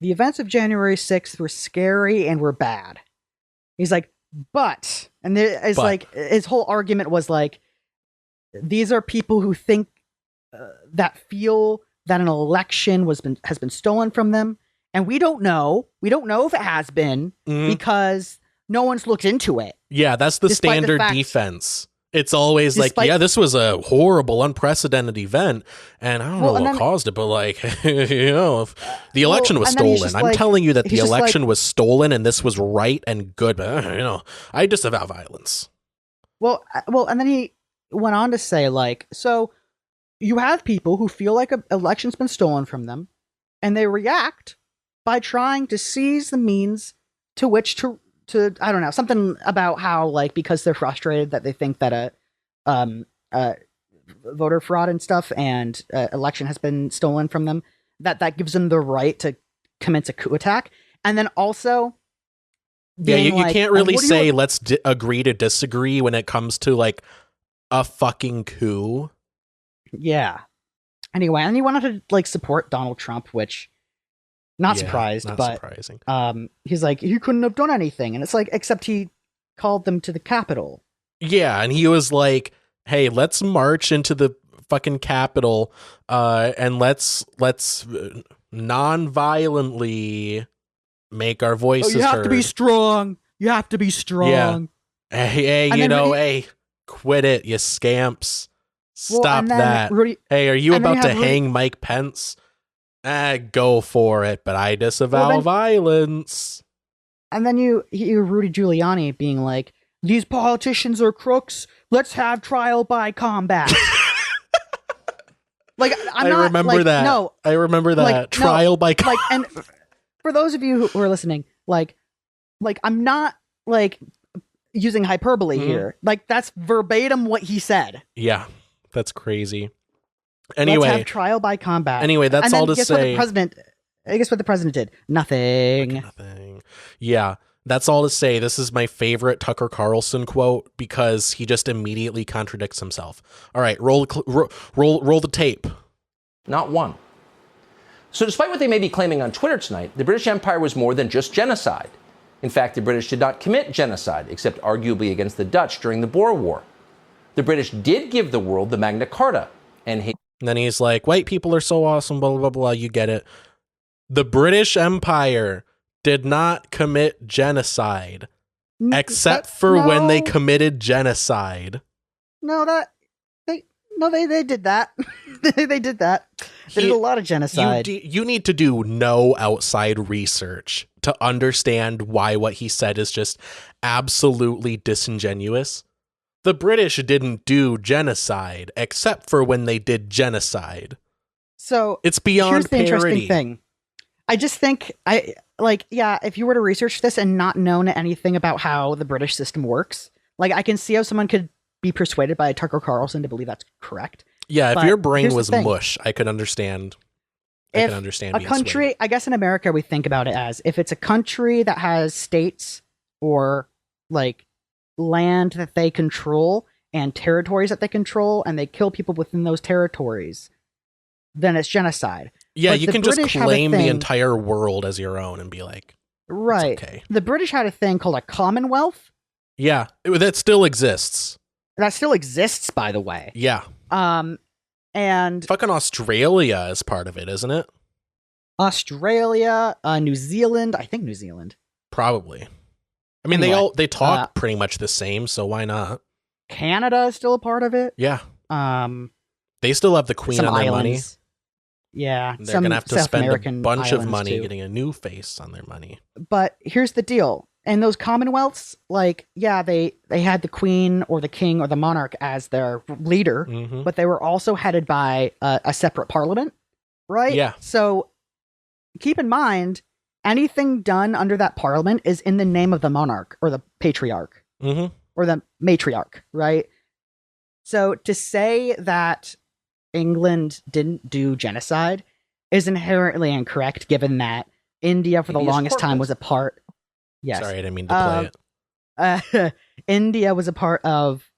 the events of January 6th were scary and were bad. He's like, but, and it's like, his whole argument was like, these are people who think that feel that an election has been stolen from them. And we don't know if it has been because no one's looked into it. Yeah, that's the standard defense. It's always like, yeah, this was a horrible, unprecedented event, and I don't know what caused it, but like, you know, if the election was stolen. I'm telling you that the election was stolen, and this was right and good, but you know, I disavow violence. Well, and then he went on to say, like, so you have people who feel like an election's been stolen from them, and they react by trying to seize the means to which to I don't know, something about how, like, because they're frustrated that they think that voter fraud and stuff and election has been stolen from them, that gives them the right to commence a coup attack. And then also, yeah, you can't really say let's agree to disagree when it comes to like a fucking coup. Yeah. Anyway, and he wanted to like support Donald Trump, which not surprising. He's like, he couldn't have done anything, and it's like, except he called them to the Capitol. Yeah, and he was like, hey, let's march into the fucking Capitol, and let's non-violently make our voices heard. You have to be strong. You have to be strong. Yeah. Hey, you know, hey, quit it, you scamps. Stop that. Hey, are you about to hang Mike Pence? Go for it, but I disavow violence. And then you hear Rudy Giuliani being like, these politicians are crooks. Let's have trial by combat. Like, I remember that. No, I remember that. Like, trial by combat. Like, and for those of you who are listening, like I'm not like using hyperbole here. Like, that's verbatim what he said. Yeah, that's crazy. Anyway, let's have trial by combat. Anyway, that's all to say. Guess what the president did? Nothing. Yeah, that's all to say. This is my favorite Tucker Carlson quote because he just immediately contradicts himself. All right, roll the tape. Not one. So despite what they may be claiming on Twitter tonight, the British Empire was more than just genocide. In fact, the British did not commit genocide, except arguably against the Dutch during the Boer War. The British did give the world the Magna Carta, and then he's like, white people are so awesome, blah, blah, blah, you get it. The British Empire did not commit genocide, except for when they committed genocide. They did that. They did that. They did a lot of genocide. You need to do no outside research to understand why what he said is just absolutely disingenuous. The British didn't do genocide, except for when they did genocide. So it's beyond here's the parody. Interesting thing. I just think if you were to research this and not know anything about how the British system works, like, I can see how someone could be persuaded by Tucker Carlson to believe that's correct. Yeah, if your brain was mush, I could understand. I guess in America we think about it as if it's a country that has states or like land that they control and territories that they control, and they kill people within those territories, then it's genocide. Yeah, you can just claim the entire world as your own and be like, right. Okay. The British had a thing called a Commonwealth. Yeah, that still exists. That still exists, by the way. Yeah. And fucking Australia is part of it, isn't it? Australia, New Zealand. I think New Zealand. Probably. I mean, anyway, they talk pretty much the same, so why not? Canada is still a part of it. Yeah. They still have the Queen on their money. Yeah. They're going to have to spend a bunch of money getting a new face on their money. But here's the deal. In those Commonwealths, like, yeah, they had the Queen or the King or the monarch as their leader, but they were also headed by a separate parliament, right? Yeah. So keep in mind, anything done under that parliament is in the name of the monarch or the patriarch or the matriarch, right? So to say that England didn't do genocide is inherently incorrect, given that India for the longest time was a part. Yes. Sorry, I didn't mean to play it. India was a part of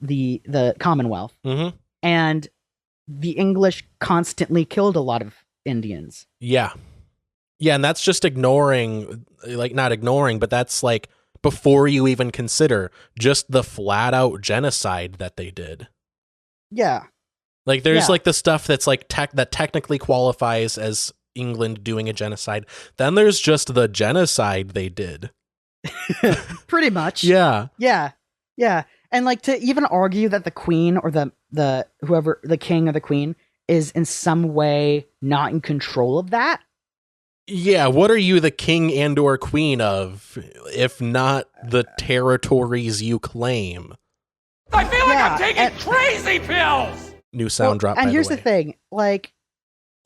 the Commonwealth, and the English constantly killed a lot of Indians. Yeah, and that's just ignoring, like, not ignoring, but that's like before you even consider just the flat out genocide that they did. Yeah. Like, there's like the stuff that's like that technically qualifies as England doing a genocide. Then there's just the genocide they did. Pretty much. Yeah. And like, to even argue that the queen or the whoever, the king or the queen, is in some way not in control of that. Yeah, what are you the king and or queen of, if not the territories you claim? I feel like I'm taking crazy pills! New sound drop, and by here's the the way. thing, like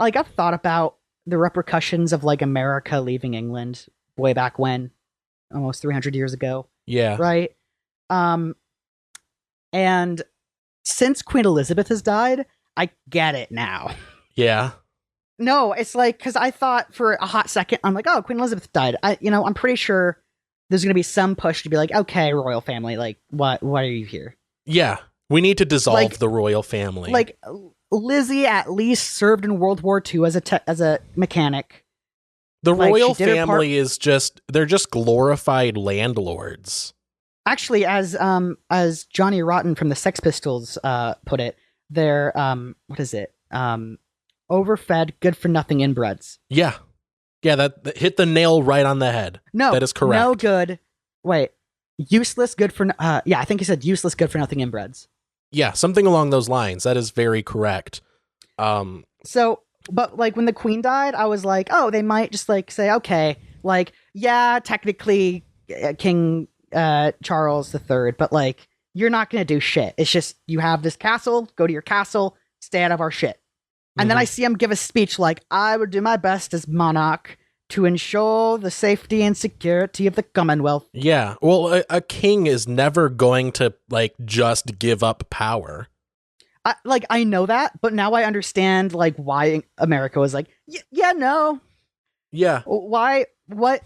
I've thought about the repercussions of like America leaving England way back when, almost 300 years ago. Yeah. Right? And since Queen Elizabeth has died, I get it now. Yeah. No, it's like, because I thought for a hot second, I'm like, oh, Queen Elizabeth died. I'm pretty sure there's going to be some push to be like, okay, royal family, like, why are you here? Yeah. We need to dissolve Like, the royal family. Like, Lizzie at least served in World War II as a mechanic. The like, royal she did her part- family is just, they're just glorified landlords. Actually, as Johnny Rotten from the Sex Pistols put it, they're what is it? Overfed, good for nothing inbreds. Yeah, that hit the nail right on the head. No, that is correct. No good. Wait, useless, good for yeah. I think he said useless, good for nothing inbreds. Yeah, something along those lines. That is very correct. So, but like when the queen died, I was like, oh, they might just like say, okay, like, yeah, technically, King Charles III, but like, you're not gonna do shit. It's just, you have this castle, go to your castle, stay out of our shit. And then I see him give a speech like, I would do my best as monarch to ensure the safety and security of the Commonwealth. Yeah, well, a king is never going to like just give up power. I know that, but now I understand like why America was like, yeah, no. Yeah. Why? What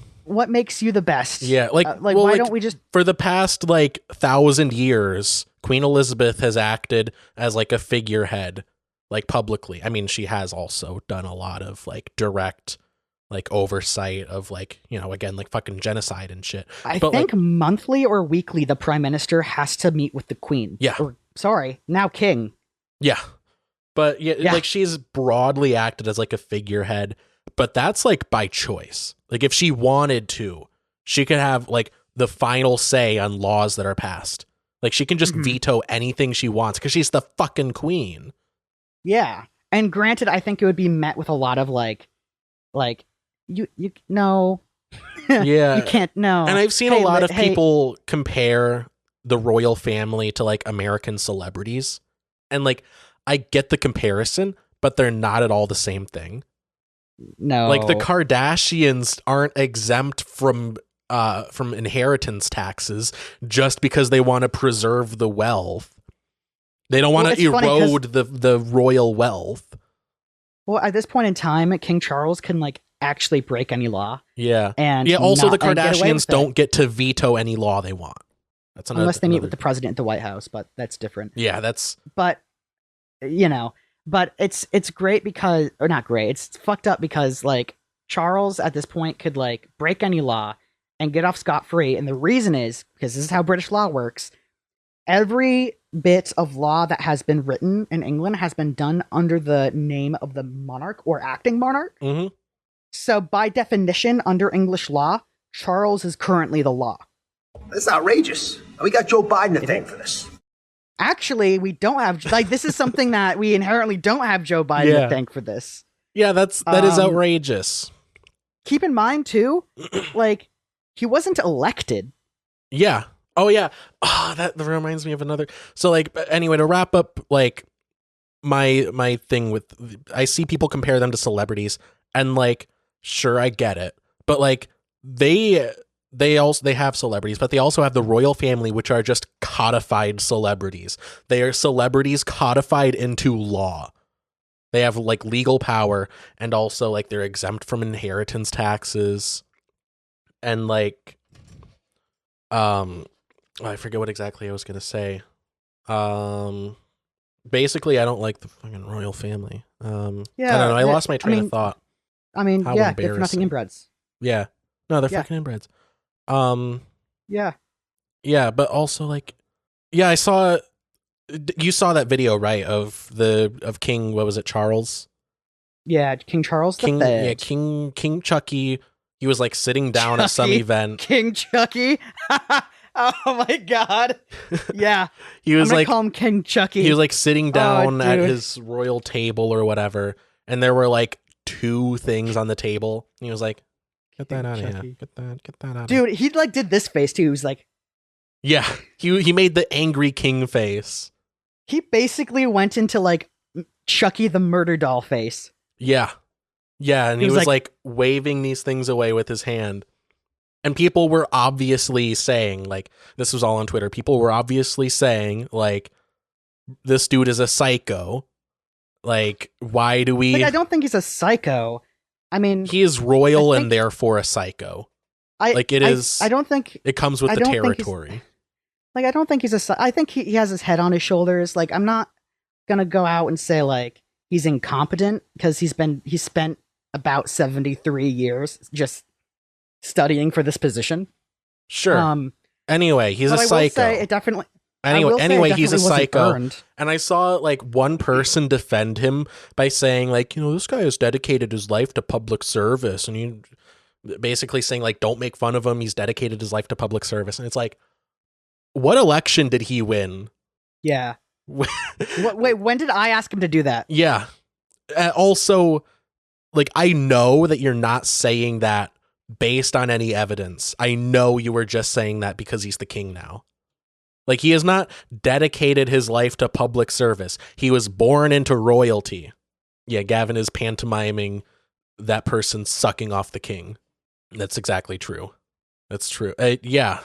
makes you the best? Yeah, why don't we just... For the past, 1,000 years, Queen Elizabeth has acted as, a figurehead, publicly. I mean, she has also done a lot of, direct, oversight of, again, fucking genocide and shit. I think monthly or weekly, the prime minister has to meet with the queen. Yeah. Now king. Yeah. But, she's broadly acted as, a figurehead, but that's, by choice. If she wanted to, she could have the final say on laws that are passed. She can just veto anything she wants because she's the fucking queen. Yeah. And granted, I think it would be met with a lot of you no. Yeah. You can't know. And I've seen a lot of people compare the royal family to American celebrities. And I get the comparison, but they're not at all the same thing. No. The Kardashians aren't exempt from inheritance taxes just because they want to preserve the wealth. They don't want to erode the royal wealth. Well, at this point in time, King Charles can actually break any law. Yeah. And also the Kardashians don't get to veto any law they want. That's unless they meet with the president at the White House, but that's different. Yeah, that's... But, but it's great because, or not great, it's fucked up because, Charles at this point could, break any law and get off scot-free. And the reason is, because this is how British law works, every bit of law that has been written in England has been done under the name of the monarch or acting monarch. Mm-hmm. So by definition, under English law, Charles is currently the law. That's outrageous. And we got Joe Biden to thank for this. Actually, we don't have, this is something that we inherently don't have Joe Biden to thank for this. Yeah, that is outrageous. Keep in mind, too, he wasn't elected. Yeah. Oh, yeah. Oh, that reminds me of another. So, anyway, to wrap up, my thing with, I see people compare them to celebrities, and, Sure, I get it. But like they have celebrities, but they also have the royal family, which are just codified celebrities. They are celebrities codified into law. They have like legal power, and also like they're exempt from inheritance taxes. And like I forget what exactly I was gonna say. Basically I don't like the fucking royal family. I don't know, I lost my train of thought. I mean, How yeah, good for nothing embarrassing. inbreds. Yeah. No, they're Yeah. fucking inbreds. Yeah. Yeah, but also like, yeah, you saw that video, right? Of King, what was it, Charles? Yeah, King Charles the King, Third. yeah, King Chucky. He was like sitting down at some Chucky? event. King Chucky. Oh my god. Yeah. He was I'm gonna like, call him King Chucky. he was like sitting down at dude. his royal table or whatever, and there were like 2 things on the table. And he was like, "Get that out of here! Chucky. Get that out!" Dude, Dude, he like did this face too. He was like, yeah, he made the angry king face. he basically went into like Chucky the murder doll face. Yeah. Yeah, and he was was like- like waving these things away with his hand. And people were obviously saying, like, this was all on Twitter. People were obviously saying, like, this dude is a psycho. Like, why do we... Like, I don't think he's a psycho. I mean, He is royal I and think- therefore a psycho. I like, it is- I don't think. It comes with I the don't think he's- territory. Like, I don't think he's a. I think he has his head on his shoulders. Like, I'm not gonna go out and say like he's incompetent because he's spent about 73 years just studying for this position. Sure. Anyway, he's a but I will psycho. say it definitely. I will say it Anyway, he's a definitely wasn't psycho. earned. And I saw like one person defend him by saying like, you know, this guy has dedicated his life to public service, and you basically saying like, don't make fun of him. He's dedicated his life to public service. And it's like, what election did he win? Yeah. Wait, when did I ask him to do that? Yeah. Also, like, I know that you're not saying that based on any evidence. I know you were just saying that because he's the king now. Like, he has not dedicated his life to public service. He was born into royalty. Yeah, Gavin is pantomiming that person sucking off the king. That's exactly true. That's true. Yeah.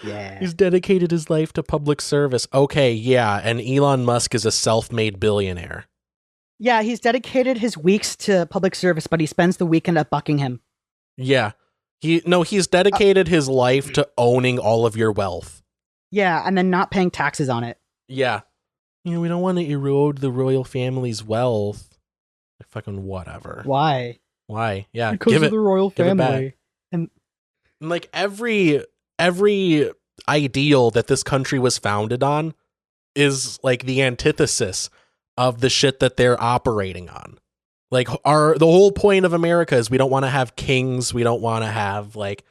Yeah. He's dedicated his life to public service. Okay, yeah, and Elon Musk is a self-made billionaire. Yeah, he's dedicated his weeks to public service, but he spends the weekend at Buckingham. Yeah. He's dedicated his life to owning all of your wealth. Yeah, and then not paying taxes on it. Yeah. You know, we don't want to erode the royal family's wealth. Like, fucking whatever. Why? Why? Yeah, Because give of it. the royal give it back. family. And And like every ideal that this country was founded on is like the antithesis of the shit that they're operating on. Like the whole point of America is we don't want to have kings. We don't want to have like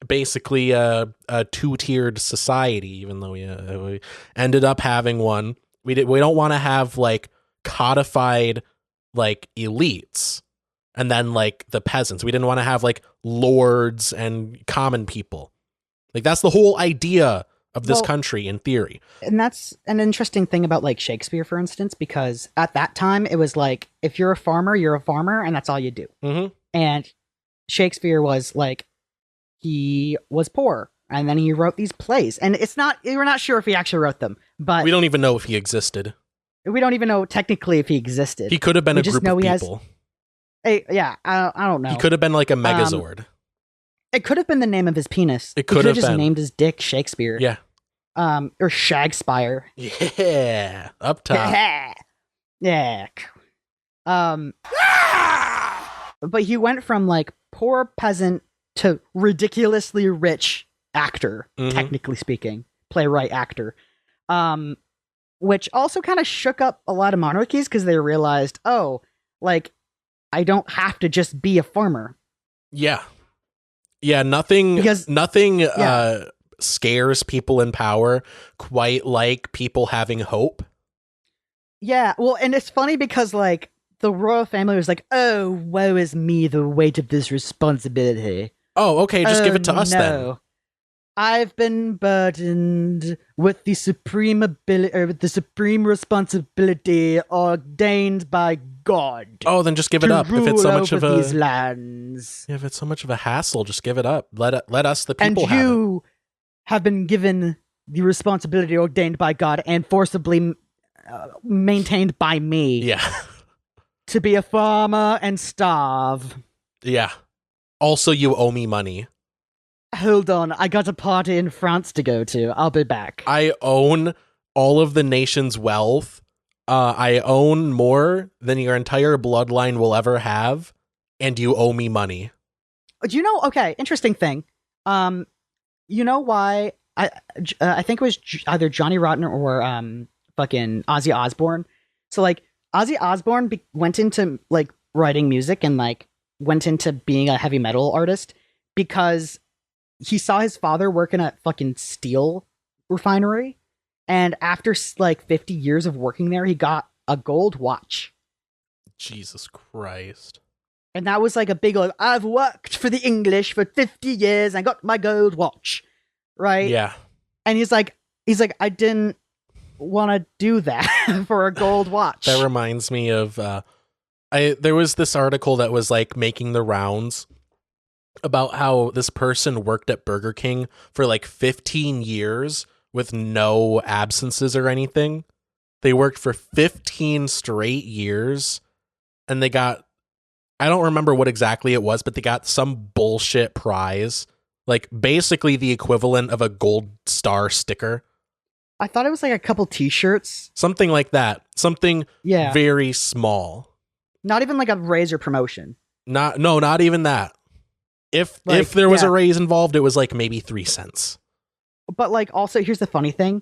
basically a 2-tiered society, even though we ended up having one. We don't want to have like codified like elites and then like the peasants. We didn't want to have like lords and common people. Like that's the whole idea of this country in theory. And that's an interesting thing about like Shakespeare, for instance, because at that time it was like, if you're a farmer, you're a farmer, and that's all you do. Mm-hmm. And Shakespeare was like, he was poor, and then he wrote these plays. And we're not sure if he actually wrote them, but We don't even know if he existed. we don't even know technically if he existed. He could have been We a just group know of he has- people. Yeah, I don't know. He could have been like a Megazord. It could have been the name of his penis. It could He could have just been. named his dick Shakespeare. Yeah. Or Shagspire. Yeah. Up top. Yeah. But he went from like poor peasant to ridiculously rich actor, Mhm. technically speaking, playwright actor. Which also kind of shook up a lot of monarchies because they realized, oh, like I don't have to just be a farmer. Yeah. Yeah, nothing Because- scares people in power quite like people having hope. Yeah, well, and it's funny because like the royal family was like, "Oh, woe is me, the weight of this responsibility." Oh, okay, just give Oh, it to us then. no. I've been burdened with the supreme ability, or with the supreme responsibility ordained by God. Oh, then just give it to up. If it's so rule much of over a these lands. if it's so much of a hassle, just give it up. Let us the And people have it. you have been given the responsibility ordained by God and forcibly maintained by me Yeah. to be a farmer and starve. Yeah. Also, you owe me money. Hold on, I got a party in France to go to. I'll be back. I own all of the nation's wealth. I own more than your entire bloodline will ever have, and you owe me money. Do you know? Okay, interesting thing. You know why? I think it was either Johnny Rotten or fucking Ozzy Osbourne. So like Ozzy Osbourne went into like writing music and like went into being a heavy metal artist because he saw his father work in a fucking steel refinery, and after like 50 years of working there, he got a gold watch. Jesus Christ. And that was like a big, like, I've worked for the English for 50 years and I got my gold watch. Right? Yeah. And he's like, I didn't want to do that for a gold watch. That reminds me of, there was this article that was like making the rounds about how this person worked at Burger King for like 15 years with no absences or anything. They worked for 15 straight years and they got, I don't remember what exactly it was, but they got some bullshit prize. Like basically the equivalent of a gold star sticker. I thought it was like a couple t-shirts. Something like that. Something very small. Not even like a raise or promotion. Not even that. If there was a raise involved, it was like maybe 3 cents. But like also here's the funny thing.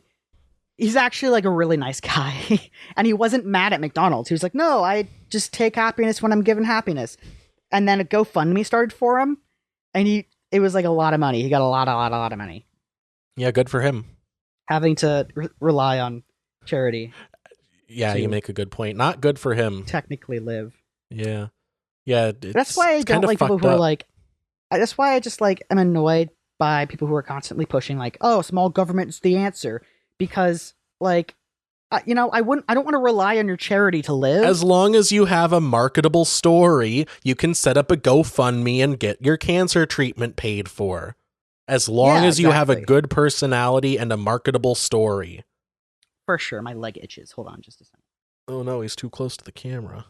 He's actually like a really nice guy. And he wasn't mad at McDonald's. He was like, no, I just take happiness when I'm given happiness. And then a GoFundMe started for him. And it was like a lot of money. He got a lot of money. Yeah, good for him. Having to rely on charity. Yeah, you make a good point. Not good for him. Technically live. Yeah. Yeah. That's why I don't like people who are like, that's why I just like am annoyed by people who are constantly pushing like, oh, small government is the answer. Because like, I don't want to rely on your charity to live. As long as you have a marketable story, you can set up a GoFundMe and get your cancer treatment paid for. As long as you have a good personality and a marketable story. For sure. My leg itches. Hold on just a second. Oh no, he's too close to the camera.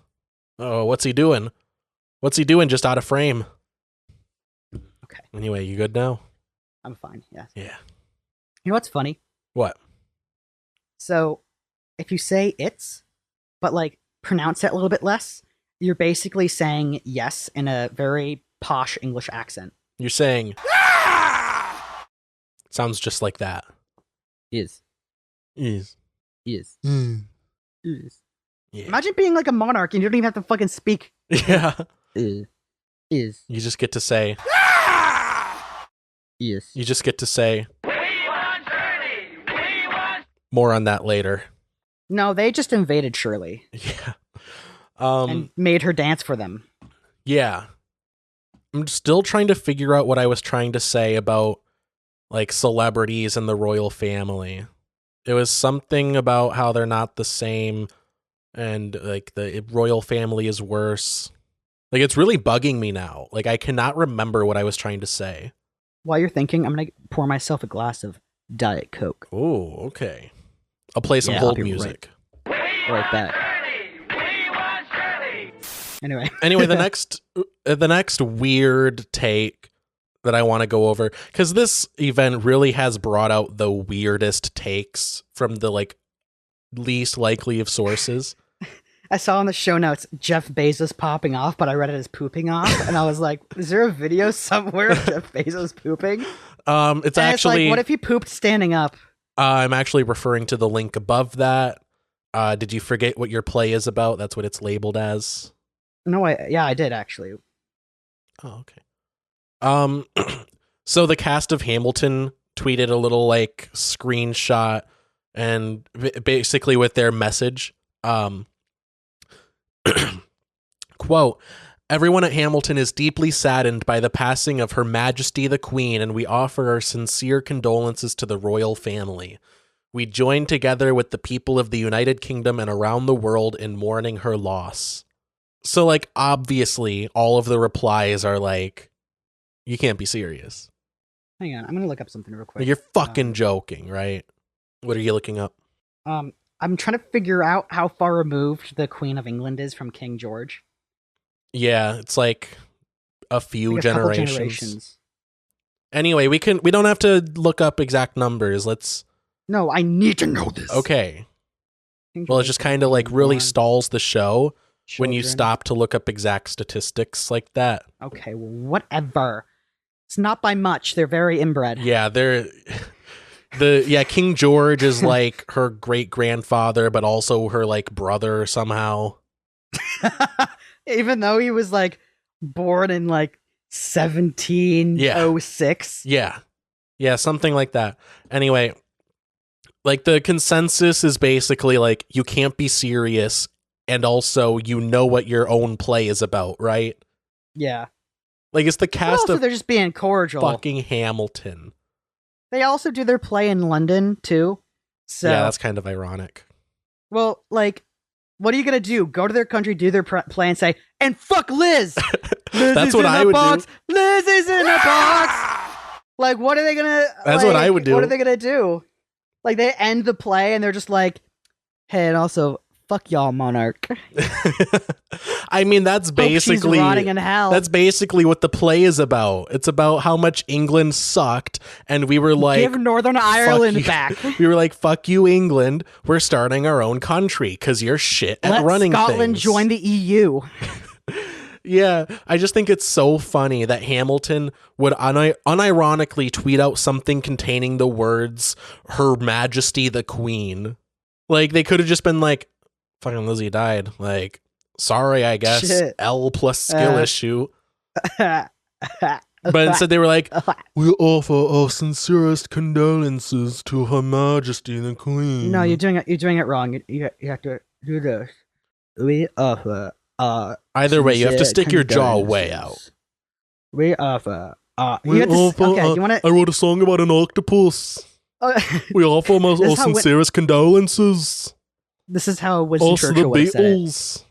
Oh, what's he doing? What's he doing just out of frame? Okay. Anyway, you good now? I'm fine, yes. Yeah. You know what's funny? What? So, if you say it's, but like pronounce it a little bit less, you're basically saying yes in a very posh English accent. You're saying sounds just like that. Is. Is. Is. Is. Yeah. Imagine being like a monarch and you don't even have to fucking speak. Yeah. Is. You just get to say. Is. You just get to say. We want Shirley! We want... More on that later. No, they just invaded Shirley. Yeah. And made her dance for them. Yeah. I'm still trying to figure out what I was trying to say about like celebrities and the royal family. It was something about how they're not the same and like the royal family is worse. Like it's really bugging me now. Like I cannot remember what I was trying to say. While you're thinking, I'm going to pour myself a glass of Diet Coke. Oh, okay. I'll play some hold music. Right back. Anyway, the next weird take that I want to go over, because this event really has brought out the weirdest takes from the like least likely of sources. I saw in the show notes Jeff Bezos popping off, but I read it as pooping off, and I was like, "Is there a video somewhere of Jeff Bezos pooping?" It's actually like, what if he pooped standing up? I'm actually referring to the link above that. Did you forget what your play is about? That's what it's labeled as. No, I did actually. Oh, okay. So the cast of Hamilton tweeted a little like screenshot and basically with their message, quote, "Everyone at Hamilton is deeply saddened by the passing of Her Majesty the Queen, and we offer our sincere condolences to the royal family. We join together with the people of the United Kingdom and around the world in mourning her loss." So, like, obviously, all of the replies are like, you can't be serious. Hang on, I'm gonna look up something real quick. You're fucking joking, right? What are you looking up? I'm trying to figure out how far removed the Queen of England is from King George. Yeah, it's like a few Like a couple generations. Anyway, we don't have to look up exact numbers. Let's. No, I need to know this. Okay. King Well, it George just kind of like really born stalls the show when you children. stop to look up exact statistics like that. Okay, well, whatever. It's not by much. They're very inbred. Yeah, King George is like her great grandfather, but also her like brother somehow. Even though he was like born in like 1706. Yeah. Yeah, something like that. Anyway, like the consensus is basically like you can't be serious and also you know what your own play is about, right? Yeah. Like it's the But cast also, of they're just being cordial. fucking Hamilton. They also do their play in London too. So Yeah, that's kind of ironic. well, like, what are you gonna do? Go to their country, do their play, and say, "And fuck Liz." That's what I would box. do. Liz is in a box. Like, what are they gonna? That's what I would do. What are they gonna do? Like, they end the play and they're just like, "Hey, and also, fuck y'all, monarch." I mean, that's basically She's rotting in hell. That's basically what the play is about. It's about how much England sucked, and we were like, give Northern "Fuck Ireland you." back. We were like, "Fuck you, England. We're starting our own country because you're shit at Let running Scotland things." join the EU. Yeah, I just think it's so funny that Hamilton would unironically tweet out something containing the words "Her Majesty the Queen." Like they could have just been like, "Fucking Lizzie died." Like, sorry, I guess. Shit. L plus skill issue. But But instead they were like, "We offer our sincerest condolences to Her Majesty the Queen." no, you're doing it wrong. You have to do this. We offer Either way, you have to sincere stick your jaw way condolences. out. We offer We you have to, offer, okay, you want I wrote a song about an octopus. to We offer our This is how sincerest condolences. this is how Winston Also the Churchill would have said it. Beatles.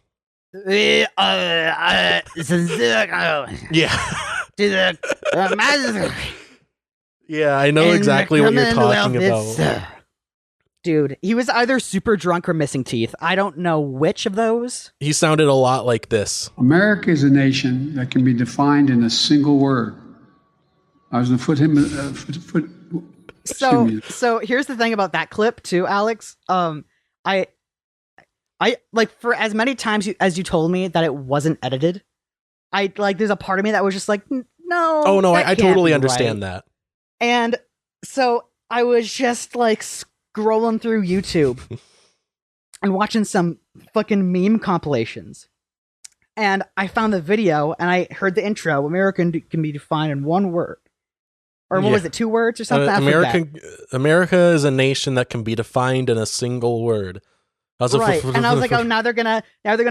We sincere Yeah. to the majesty. Yeah, I know and exactly what you're talking Commonwealth, about. sir. Dude, he was either super drunk or missing teeth. I don't know which of those. He sounded a lot like this. America is a nation that can be defined in a single word. I was going to put him. So here's the thing about that clip too, Alex. I like for as many times as you told me that it wasn't edited. I like there's a part of me that was just like, no. Oh no, that I can't totally be understand right." that. And so I was just like scrolling through YouTube and watching some fucking meme compilations. And I found the video and I heard the intro. American can be defined in one word. Or what Yeah. was it, 2 words or something? I forget. America is a nation that can be defined in a single word. Right. And I was like, oh, now they're gonna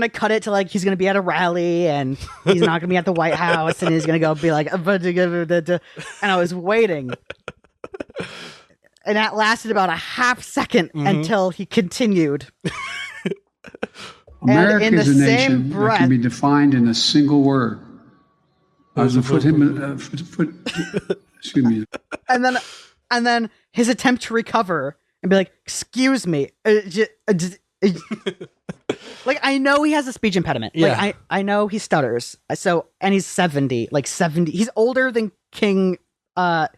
cut it to like he's gonna be at a rally and he's not gonna be at the White House and he's gonna go be like, and I was waiting. And that lasted about a half second until he continued. America in the is a same nation that breath- can be defined in a single word. I was going to put him. Excuse me. And then his attempt to recover and be like, "Excuse me." Like I know he has a speech impediment. Yeah. Like I know he stutters. So and he's 70, like 70. He's older than the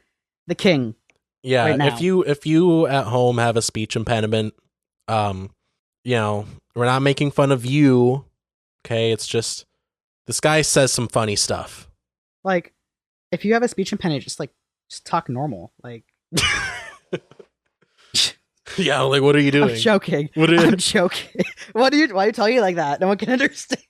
king. Yeah, right now. if you at home have a speech impediment, you know, we're not making fun of you. Okay, it's just this guy says some funny stuff. Like if you have a speech impediment, just talk normal. Like Yeah, like what are you doing? I'm joking. What are you- I'm joking. Why do you tell you like that? No one can understand.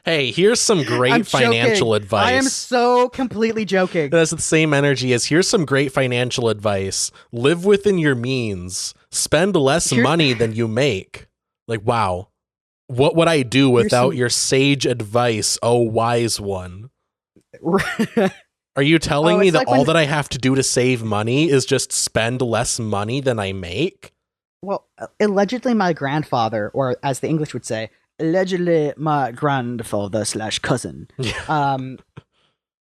Hey, here's some great I'm financial joking. advice. I am so completely joking. That's the same energy as here's some great financial advice. Live within your means. Spend less money than you make. Like, wow. What would I do without your sage advice, oh wise one? Are you telling me it's that like all when- that I have to do to save money is just spend less money than I make? Well, allegedly my grandfather, or as the English would say, allegedly my grandfather / cousin.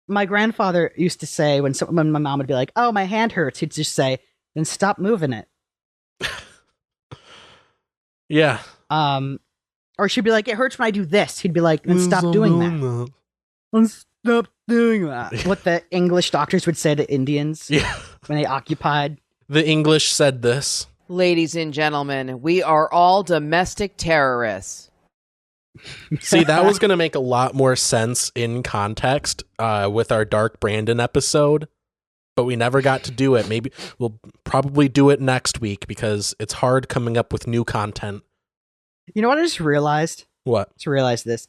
My grandfather used to say when my mom would be like, "Oh, my hand hurts," he'd just say, "Then stop moving it." Yeah. Or she'd be like, "It hurts when I do this." He'd be like, "Then stop doing that." Then stop doing that. What the English doctors would say to Indians when they occupied. The English said this. Ladies and gentlemen, we are all domestic terrorists. See, that was going to make a lot more sense in context with our Dark Brandon episode, but we never got to do it. Maybe we'll probably do it next week because it's hard coming up with new content. You know what I just realized? What? Just realized this.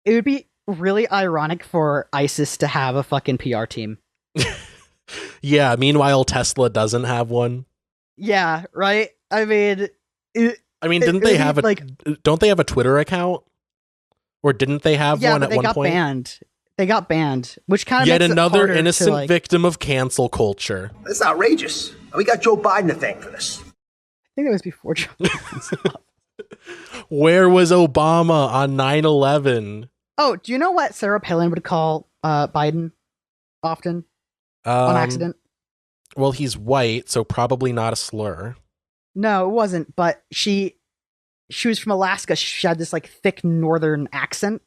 It would be really ironic for ISIS to have a fucking PR team. Yeah, meanwhile, Tesla doesn't have one. Yeah, right? I mean, didn't they have don't they have a Twitter account? Or didn't they have one at one point? Banned. They got banned, which kind of yet makes another it innocent to, victim of cancel culture. That's outrageous. And we got Joe Biden to thank for this. I think it was before Joe. Where was Obama on 9/11? Oh, do you know what Sarah Palin would call Biden often on accident? Well, he's white, so probably not a slur. No, it wasn't. But she was from Alaska. She had this like thick northern accent,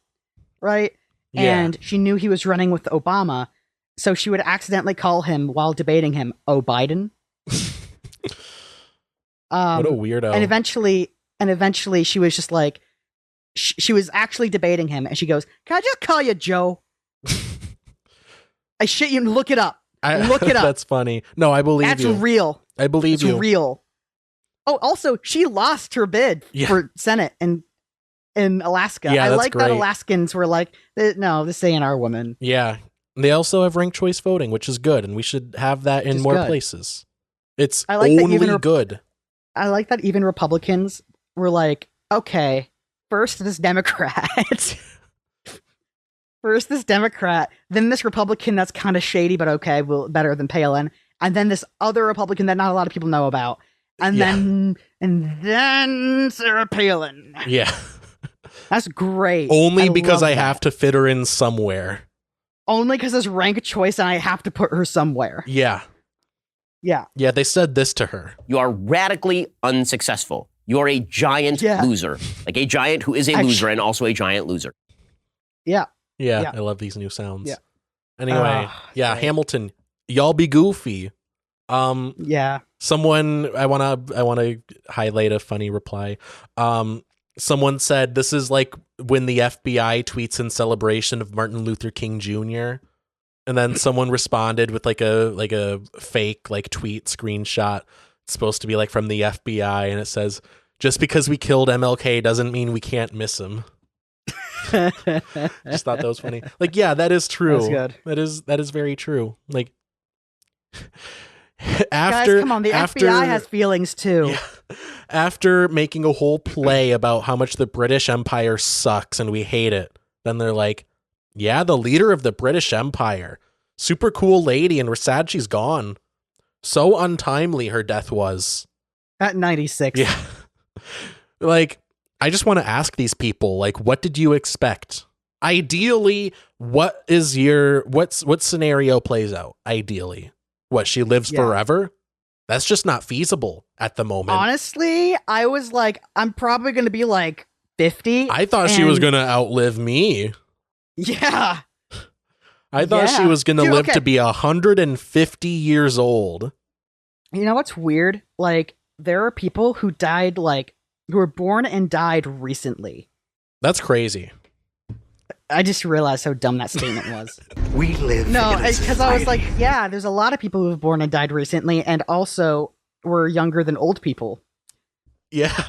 right? Yeah. And she knew he was running with Obama, so she would accidentally call him while debating him, "Oh, Biden." What a weirdo! And eventually, she was just like, she was actually debating him, and she goes, "Can I just call you Joe?" I shit you. Look it up. Look it up. That's funny. No, I believe That's you. real. I believe you. It's real. Oh, also, she lost her bid for Senate in Alaska. Yeah, I that's like great. that Alaskans were like, "No, this ain't our woman." Yeah. They also have ranked choice voting, which is good, and we should have that in more good. places. It's I like that only even good. I like that even Republicans were like, "Okay, first this Democrat, then this Republican that's kind of shady, but okay, well, better than Palin, and then this other Republican that not a lot of people know about, and then Sarah Palin." Yeah. That's great. Only because I love have to fit her in somewhere. Only because it's ranked choice and I have to put her somewhere. Yeah. Yeah. Yeah, they said this to her. You are radically unsuccessful. You're a giant loser. Like a giant who is a loser and also a giant loser. Yeah. Yeah, I love these new sounds. Yeah. Anyway, right. Hamilton, y'all be goofy. Yeah. Someone, I wanna highlight a funny reply. Someone said this is like when the FBI tweets in celebration of Martin Luther King Jr. And then someone responded with like a fake like tweet screenshot. It's supposed to be like from the FBI, and it says, "Just because we killed MLK doesn't mean we can't miss him." Just thought that was funny. Like, yeah, that is true. That's good. That is very true. Like, guys, come on, the FBI has feelings too. Yeah, after making a whole play about how much the British Empire sucks and we hate it, then they're like, "Yeah, the leader of the British Empire, super cool lady, and we're sad she's gone. So untimely her death was." At 96. Yeah. Like, I just want to ask these people, like, what did you expect? Ideally, what scenario plays out? Ideally, what, she lives forever? That's just not feasible at the moment. Honestly, I was like, I'm probably going to be like 50. I thought she was going to outlive me. Yeah. I thought she was going to live to be 150 years old. You know what's weird? Like, there are people who died, like, who were born and died recently. That's crazy. I just realized how dumb that statement was. We live because I was like, yeah, there's a lot of people who were born and died recently and also were younger than old people. Yeah.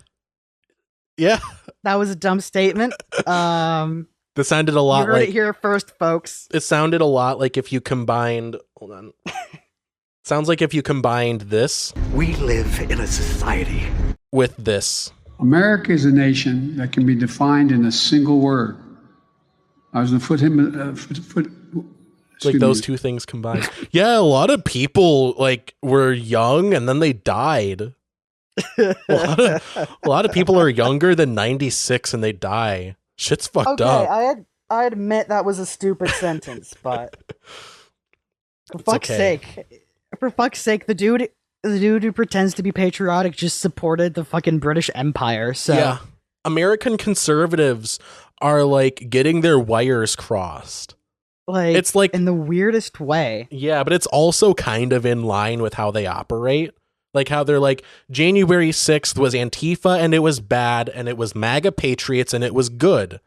Yeah. That was a dumb statement. That sounded a lot you heard it here first, folks. It sounded a lot like if you combined... Hold on. Sounds like if you combined this... We live in a society... with this. America is a nation that can be defined in a single word. I was going to put him... like those two things combined. Yeah, a lot of people like were young and then they died. A lot of people are younger than 96 and they die. Shit's fucked up. I admit that was a stupid sentence, but for fuck's sake, the dude who pretends to be patriotic just supported the fucking British Empire. So yeah, American conservatives are like getting their wires crossed. Like, it's like in the weirdest way. Yeah, but it's also kind of in line with how they operate. Like how they're like, January 6th was Antifa and it was bad, and it was MAGA patriots and it was good.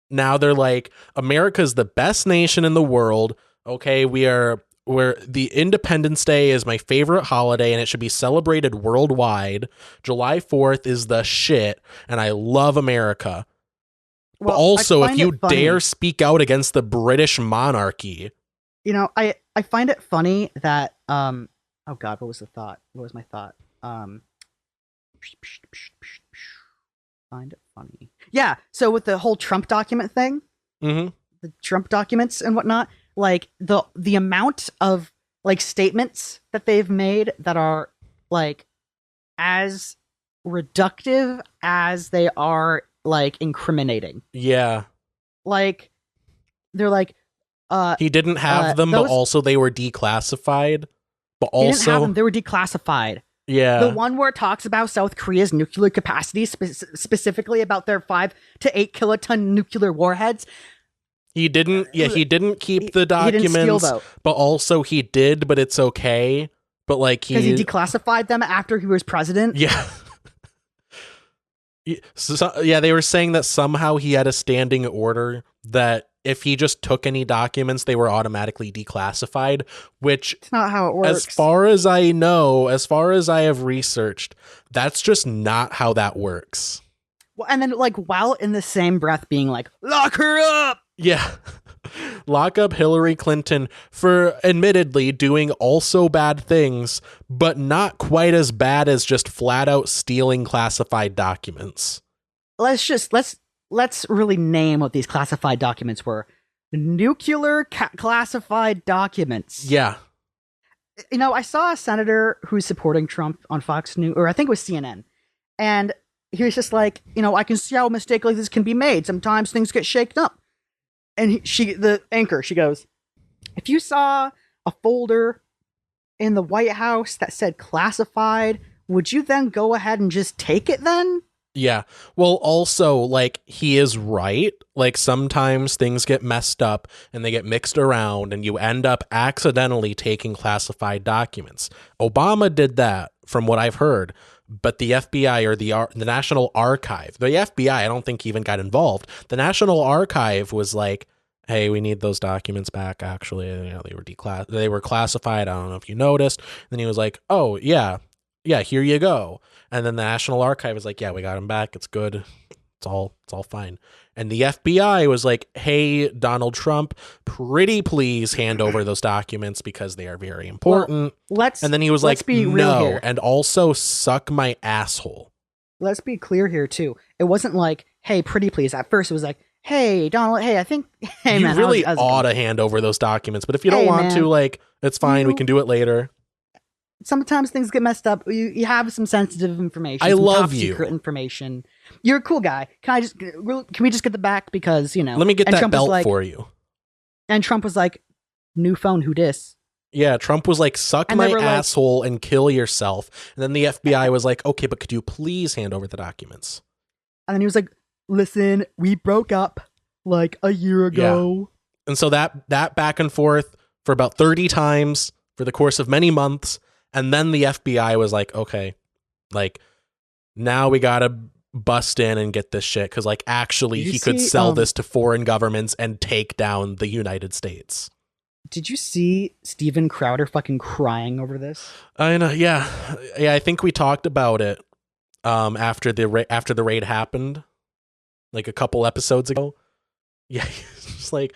Now they're like, America's the best nation in the world. Okay, where the Independence Day is my favorite holiday and it should be celebrated worldwide. July 4th is the shit and I love America. Well, but also, if you dare speak out against the British monarchy. You know, I find it funny that oh God, what was the thought? What was my thought? Find it funny. Yeah, so with the whole Trump document thing, the Trump documents and whatnot, like the amount of like statements that they've made that are like as reductive as they are like incriminating. Yeah. Like they're like he didn't have them, but also they were declassified. But also, he didn't have them, they were declassified. Yeah. The one where it talks about South Korea's nuclear capacity, specifically about their 5 to 8 kiloton nuclear warheads. He didn't keep the documents, he didn't steal, but also he did, but it's okay. But like because he declassified them after he was president. Yeah. They were saying that somehow he had a standing order that if he just took any documents, they were automatically declassified, which it's not how it works. As far as I know, as far as I have researched, that's just not how that works. Well, and then like while in the same breath being like, lock her up. Yeah. Lock up Hillary Clinton for admittedly doing also bad things, but not quite as bad as just flat out stealing classified documents. Let's really name what these classified documents were. Nuclear classified documents. Yeah. You know, I saw a senator who's supporting Trump on Fox News, or I think it was CNN, and he was just like, you know, I can see how a mistake like this can be made. Sometimes things get shaken up. And the anchor, she goes, if you saw a folder in the White House that said classified, would you then go ahead and just take it then? Yeah. Well, also, like, he is right. Like, sometimes things get messed up and they get mixed around and you end up accidentally taking classified documents. Obama did that, from what I've heard. But the FBI or the National Archive, the FBI, I don't think even got involved. The National Archive was like, hey, we need those documents back. Actually, you know, they were classified. I don't know if you noticed. And then he was like, oh, yeah, here you go. And then the National Archive was like, yeah, we got them back. It's good. It's all fine. And the FBI was like, hey, Donald Trump, pretty please hand over those documents because they are very important. Well, and then he was like, no, and also suck my asshole. Let's be clear here, too. It wasn't like, hey, pretty please. At first, it was like, hey, Donald, hey, I think, hey, man. You really ought to hand over those documents. But if you don't want to, like, it's fine. We can do it later. Sometimes things get messed up. You have some sensitive information. I love you. Secret information. You're a cool guy. Can we just get the back? Because, you know. Let me get that belt for you. And Trump was like, new phone, who dis? Yeah, Trump was like, suck my asshole and kill yourself. And then the FBI was like, okay, but could you please hand over the documents? And then he was like, listen, we broke up like a year ago. Yeah. And so that back and forth for about 30 times for the course of many months. And then the FBI was like, okay, like, now we got to bust in and get this shit. Because, like, actually, he could sell this to foreign governments and take down the United States. Did you see Steven Crowder fucking crying over this? I know, yeah. Yeah, I think we talked about it after the raid happened, like a couple episodes ago. Yeah, it's like,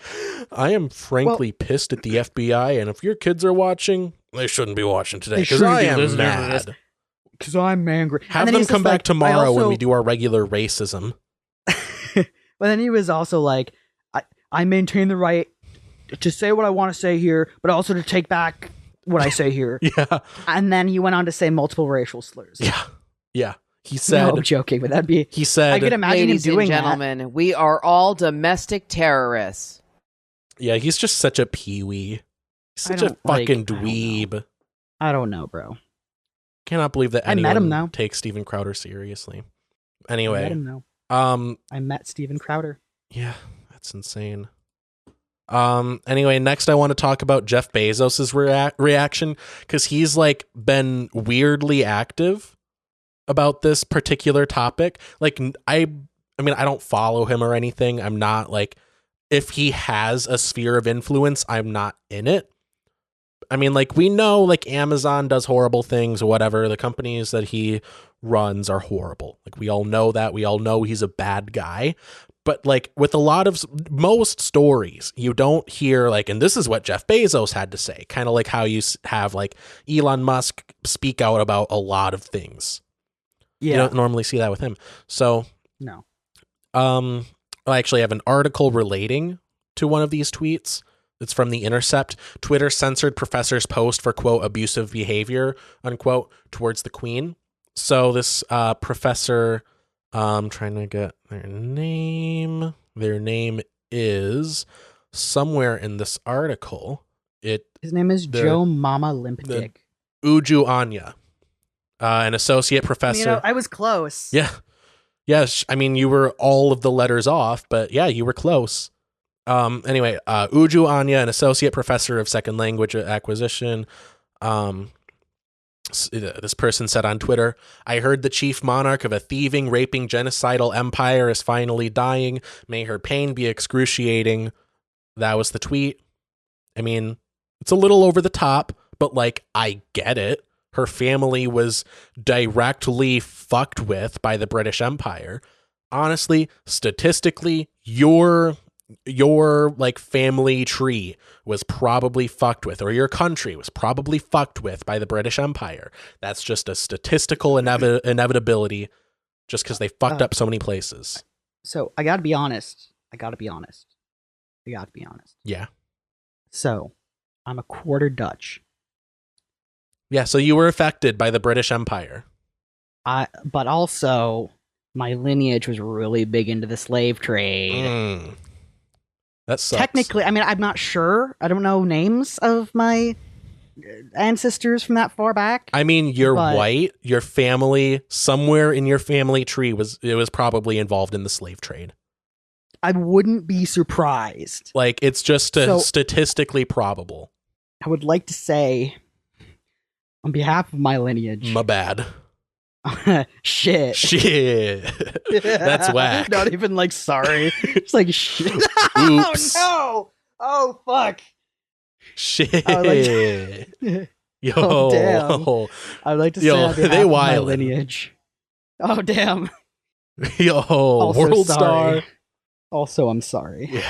I am frankly pissed at the FBI, and if your kids are watching, they shouldn't be watching today because I am mad. Because I'm angry. Have them come back tomorrow when we do our regular racism. But then he was also like, I maintain the right to say what I want to say here, but also to take back what I say here. Yeah. And then he went on to say multiple racial slurs. Yeah. Yeah. He said, no, I'm joking, but that'd be. he said, I could imagine Ladies him doing and gentlemen, we are all domestic terrorists. yeah, he's just such a peewee. He's such a fucking dweeb. I don't know, bro. Cannot believe that I met him, anyone though. takes Steven Crowder seriously. I Anyway, met him, though. I met Steven Crowder. Yeah, that's insane. Anyway, next I want to talk about Jeff Bezos's reaction, because he's like been weirdly active about this particular topic. Like, I mean, I don't follow him or anything. I'm not like, if he has a sphere of influence, I'm not in it. I mean, like, we know like Amazon does horrible things or whatever. The companies that he runs are horrible. Like, we all know that. We all know he's a bad guy. But like with a lot of most stories, you don't hear like, and this is what Jeff Bezos had to say, kind of like how you have like Elon Musk speak out about a lot of things. Yeah. You don't normally see that with him. So, No. I actually have an article relating to one of these tweets. It's from The Intercept. Twitter censored professor's post for, quote, abusive behavior, unquote, towards the Queen. So this professor, I'm trying to get their name. Their name is somewhere in this article. His name is Joe Mama Limp Dick. Uju Anya, an associate professor. You know, I was close. Yeah. Yes. I mean, you were all of the letters off, but yeah, you were close. Anyway, Uju Anya, an associate professor of second language acquisition. This person said on Twitter, I heard the chief monarch of a thieving, raping, genocidal empire is finally dying. May her pain be excruciating. That was the tweet. I mean, it's a little over the top, but like, I get it. Her family was directly fucked with by the British Empire. Honestly, statistically, your like family tree was probably fucked with, or your country was probably fucked with by the British Empire. That's just a statistical inevitability, just because they fucked up so many places. So I gotta be honest. Yeah. So I'm a quarter Dutch. Yeah, so you were affected by the British Empire. But also my lineage was really big into the slave trade. That sucks. Technically, I mean, I'm not sure. I don't know names of my ancestors from that far back. I mean, you're white. Your family, somewhere in your family tree, was probably involved in the slave trade. I wouldn't be surprised. Like, it's just statistically probable. I would like to say, on behalf of my lineage, my bad. Shit. That's whack. Not even like sorry. It's like shit. Oops. Oh no. Oh fuck. Shit. Yo. Oh, damn. I'd like to say on behalf of my lineage. Oh damn. Yo. Also World sorry. Star. Also, I'm sorry.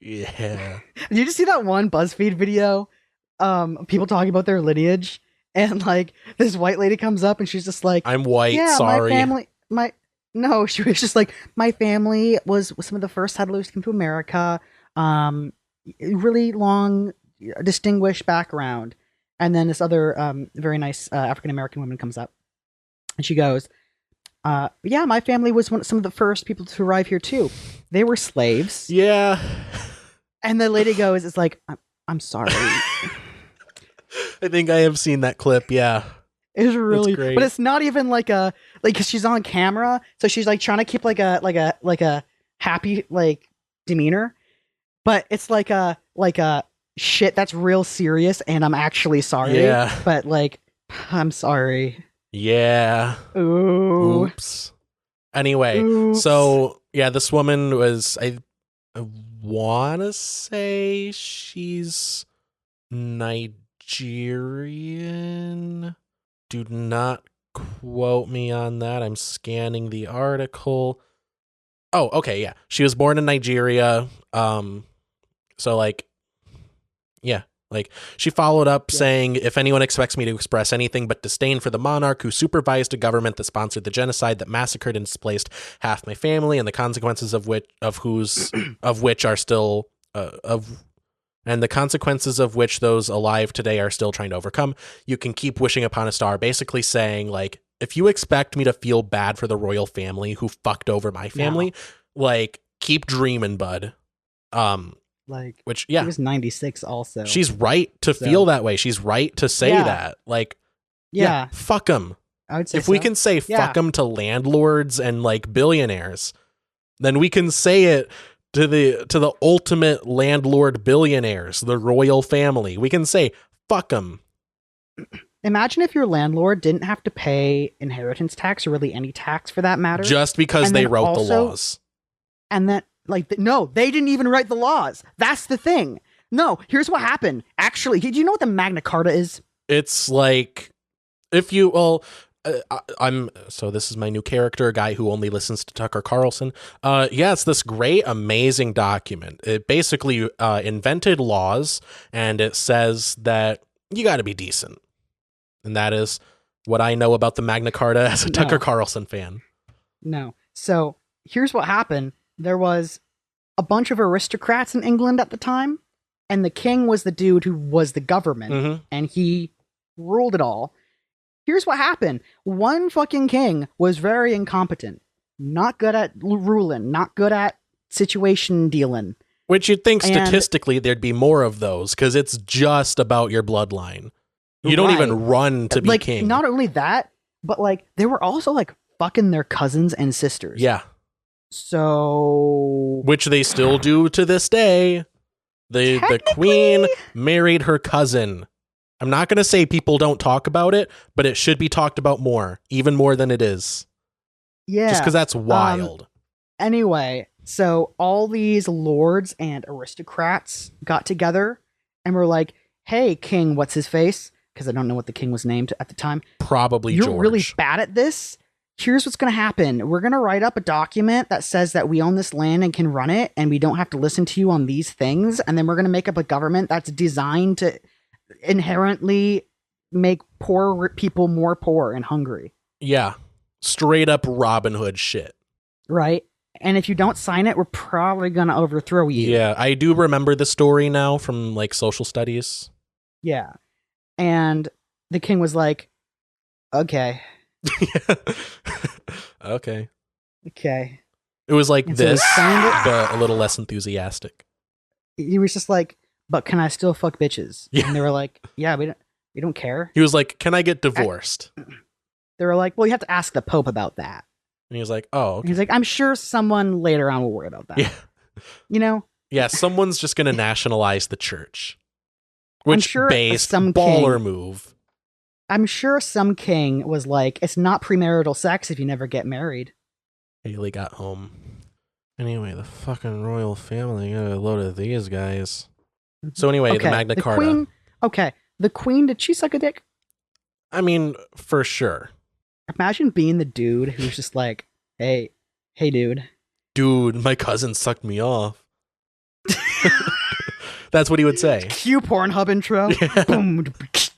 Yeah. Did you just see that one BuzzFeed video? People talking about their lineage. And like this white lady comes up and she's just like, I'm white, yeah, sorry. No, she was just like, my family was some of the first settlers to come to America. Really long, distinguished background. And then this other very nice African American woman comes up and she goes, yeah, my family was some of the first people to arrive here too. They were slaves. Yeah. And the lady goes, it's like, I'm sorry. I think I have seen that clip. Yeah. It's really great. But it's not even like cause she's on camera. So she's like trying to keep like a happy like demeanor. But it's like a shit, that's real serious. And I'm actually sorry. Yeah. But like, I'm sorry. Yeah. Ooh. Oops. Anyway, Oops. so yeah, this woman was, I want to say she's Nigerian. Do not quote me on that. I'm scanning the article. Oh, okay, yeah. She was born in Nigeria. So like, yeah. Like, she followed up saying, if anyone expects me to express anything but disdain for the monarch who supervised a government that sponsored the genocide that massacred and displaced half my family, and the consequences of which are still and the consequences of which those alive today are still trying to overcome, you can keep wishing upon a star. Basically saying, like, if you expect me to feel bad for the royal family who fucked over my family, like, keep dreaming, bud. Like, Which, he was 96 also. she's right to feel that way. She's right to say that. Like, fuck them. I would say If we can say fuck them to landlords and like billionaires, then we can say it to the ultimate landlord billionaires, the royal family. We can say fuck them. Imagine if your landlord didn't have to pay inheritance tax or really any tax for that matter. Just because they wrote the laws. And then, like, no, they didn't even write the laws. That's the thing. No, here's what happened. Actually, do you know what the Magna Carta is? It's like, if you, well, so this is my new character, a guy who only listens to Tucker Carlson. It's this great, amazing document. It basically invented laws, and it says that you got to be decent. And that is what I know about the Magna Carta as a Tucker Carlson fan. No. So here's what happened. There was a bunch of aristocrats in England at the time, and the king was the dude who was the government, and he ruled it all. Here's what happened. One fucking king was very incompetent. Not good at ruling. Not good at situation dealing. Which you'd think statistically there'd be more of those, because it's just about your bloodline. You don't even run to be king. Not only that, but like they were also like fucking their cousins and sisters. Yeah. So... Which they still do to this day. The queen married her cousin. I'm not going to say people don't talk about it, but it should be talked about more, even more than it is. Yeah. Just because that's wild. Anyway, so all these lords and aristocrats got together and were like, hey, king, what's his face? Because I don't know what the king was named at the time. Probably You're George. really bad at this. Here's what's going to happen. We're going to write up a document that says that we own this land and can run it, and we don't have to listen to you on these things. And then we're going to make up a government that's designed to inherently make poor people more poor and hungry. Yeah. Straight up Robin Hood shit. Right? And if you don't sign it, we're probably going to overthrow you. Yeah, I do remember the story now from like social studies. Yeah. And the king was like, okay. Okay. Okay. It was like And so this, he signed it. but a little less enthusiastic. He was just like, but can I still fuck bitches? Yeah. And they were like, yeah, we don't care. He was like, can I get divorced? They were like, well, you have to ask the Pope about that. And he was like, oh, And okay. he's like, I'm sure someone later on will worry about that. Yeah. You know? Yeah, someone's just going to nationalize the church. Which sure based some baller king- move. I'm sure some king was like, it's not premarital sex if you never get married. Haley got home. Anyway, the fucking royal family got a load of these guys. So anyway, the Magna Carta. Queen, the queen, did she suck a dick? I mean, for sure. Imagine being the dude who's just like, hey dude. Dude, my cousin sucked me off. That's what he would say. Cue Pornhub intro. Yeah. Boom,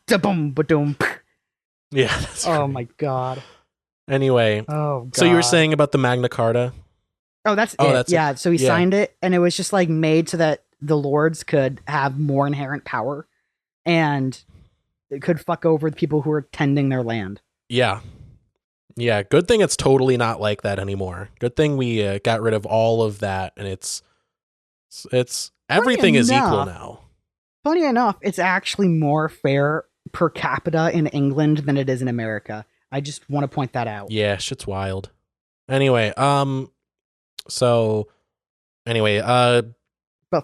da boom, ba-doom. Yeah. That's Oh right. my god. Anyway, Oh god. so you were saying about the Magna Carta? Oh, that's Oh, it. that's yeah. it. So he Yeah. signed it, and it was just like made so that the lords could have more inherent power, and it could fuck over the people who are tending their land. Yeah. Yeah, good thing it's totally not like that anymore. Good thing we got rid of all of that, and it's everything is equal now. Funny enough, it's actually more fair per capita in England than it is in America. I just want to point that out. Yeah, shit's wild. Anyway, But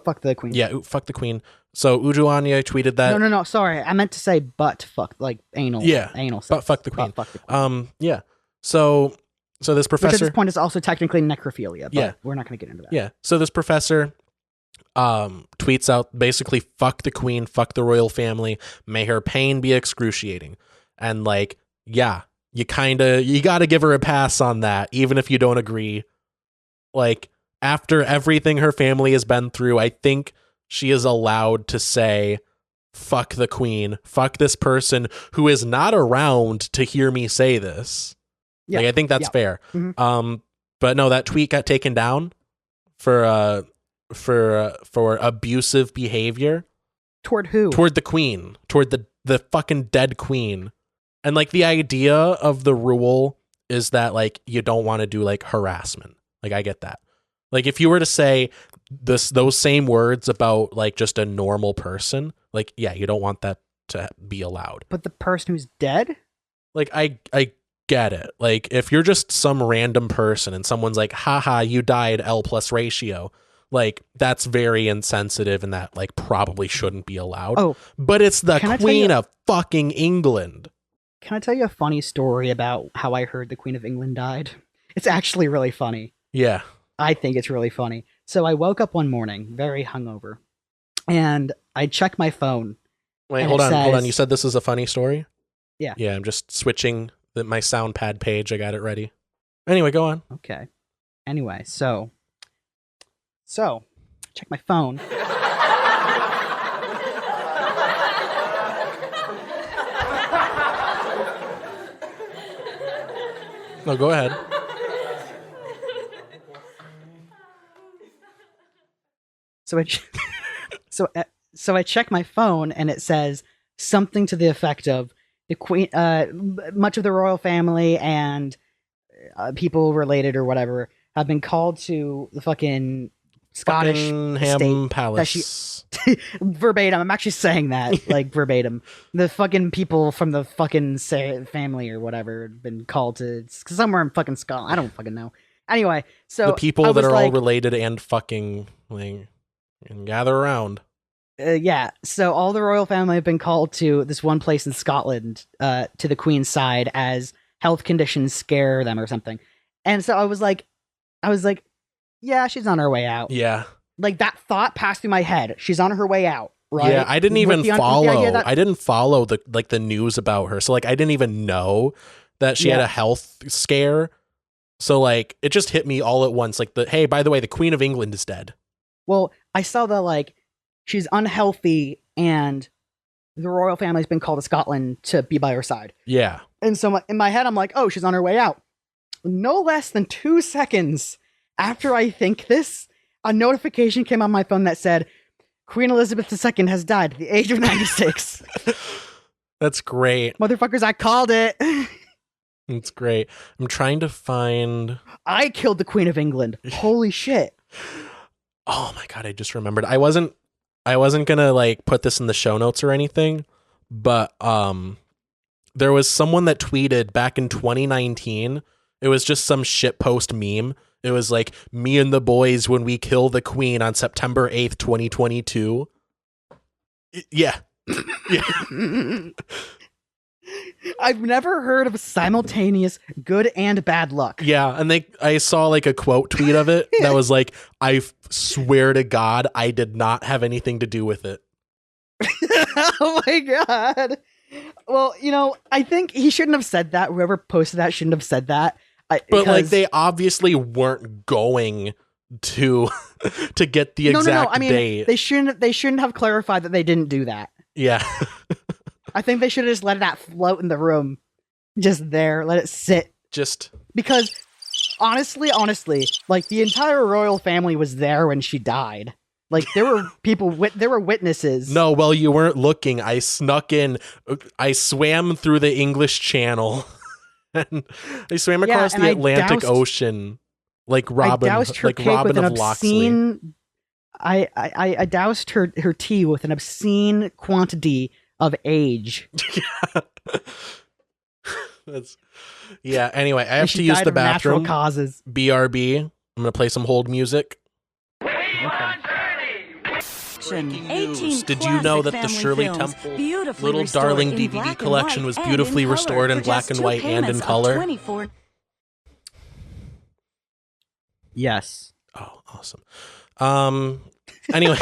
fuck the queen. yeah, fuck the queen. So Ujuanya tweeted that. No. Sorry, I meant to say but fuck, like anal. Yeah, anal. but fuck the queen. But fuck the queen. Yeah. So this Which at professor. this point is also technically necrophilia. But Yeah. we're not going to get into that. Yeah. So this professor tweets out basically fuck the queen, fuck the royal family, may her pain be excruciating. And like, yeah, you got to give her a pass on that even if you don't agree. Like after everything her family has been through, I think she is allowed to say fuck the queen, fuck this person who is not around to hear me say this. Yeah. Like I think that's fair. Mhm. But no, that tweet got taken down for abusive behavior Toward who? toward the queen, toward the fucking dead queen. And like the idea of the rule is that like you don't want to do like harassment. Like I get that. Like if you were to say those same words about like just a normal person, like yeah, you don't want that to be allowed. But the person who's dead? Like I get it. Like if you're just some random person and someone's like, haha, you died L plus ratio, like that's very insensitive and that like probably shouldn't be allowed. Oh, but it's the Queen of fucking England. Can I tell you a funny story about how I heard the Queen of England died? It's actually really funny. Yeah. I think it's really funny. So I woke up one morning, very hungover, and I checked my phone. Wait, hold on. You said this is a funny story? Yeah. Yeah, I'm just switching my sound pad page. I got it ready. Anyway, go on. Okay. Anyway, so check my phone. No, go ahead. So I check my phone and it says something to the effect of the Queen, much of the royal family and people related or whatever have been called to the fucking Scottish Buckingham Palace. Verbatim. I'm actually saying that like verbatim. The fucking people from the fucking family or whatever have been called to somewhere in fucking Scotland. I don't fucking know. Anyway, so the people that are all related and fucking like and gather around. Yeah, so all the royal family have been called to this one place in Scotland, to the Queen's side as health conditions scare them or something. And so I was like, yeah, she's on her way out. Yeah. Like that thought passed through my head. She's on her way out, right? Yeah, I didn't even follow. I didn't follow the news about her. So like I didn't even know that she had a health scare. So like it just hit me all at once. Like hey, by the way, the Queen of England is dead. Well, I saw the like she's unhealthy and the royal family's been called to Scotland to be by her side. Yeah. And so in my head, I'm like, oh, she's on her way out. No less than 2 seconds after I think this, a notification came on my phone that said, Queen Elizabeth II has died at the age of 96. That's great. Motherfuckers, I called it. That's great. I'm trying to find... I killed the Queen of England. Holy shit. Oh my God, I just remembered. I wasn't gonna like put this in the show notes or anything, but there was someone that tweeted back in 2019. It was just some shitpost meme. It was like me and the boys when we kill the Queen on September 8th, 2022. Yeah. Yeah. I've never heard of simultaneous good and bad luck. Yeah, and I saw like a quote tweet of it that was like, I swear to God, I did not have anything to do with it. Oh my God. Well, I think he shouldn't have said that. Whoever posted that shouldn't have said that. But like they obviously weren't going to get the exact date. They shouldn't have clarified that they didn't do that. Yeah. I think they should have just let that float in the room. Just there, let it sit. Because honestly, like the entire royal family was there when she died. Like there were people, there were witnesses. No, well, you weren't looking. I snuck in. I swam through the English Channel. And I swam across the Atlantic Ocean like Robin, I doused her like cake Robin with an of Locksley. I doused her tea with an obscene quantity of age. Anyway, I have to use the bathroom. Natural causes. BRB. I'm gonna play some hold music. Did you know that the Shirley Temple Little Darling DVD collection was beautifully restored in black and white and in color? Yes. Oh, awesome. Anyway.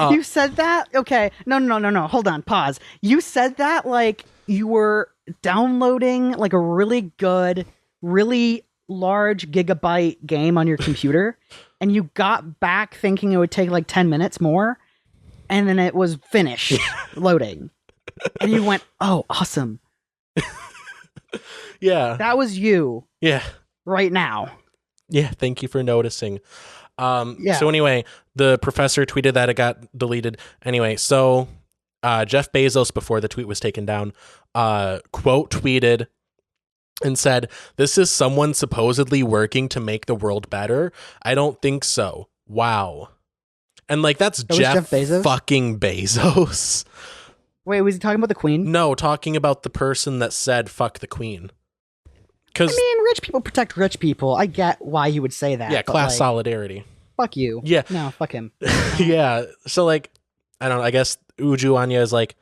You said that? Okay. No. Hold on. Pause. You said that like you were downloading like a really good, really large gigabyte game on your computer and you got back thinking it would take like 10 minutes more and then it was finished loading. And you went, oh, awesome. Yeah. That was you. Yeah. Right now. Yeah. Thank you for noticing. So anyway, the professor tweeted that it got deleted. Anyway, so Jeff Bezos, before the tweet was taken down, quote tweeted and said, "This is someone supposedly working to make the world better? I don't think so. Wow." And like, that's Jeff Bezos? fucking Bezos. Wait, was he talking about the Queen? No, talking about the person that said fuck the Queen. I mean, rich people protect rich people. I get why he would say that. Yeah, class solidarity. Fuck you. Yeah. No, fuck him. Yeah. So like, I don't know, I guess Uju Anya is like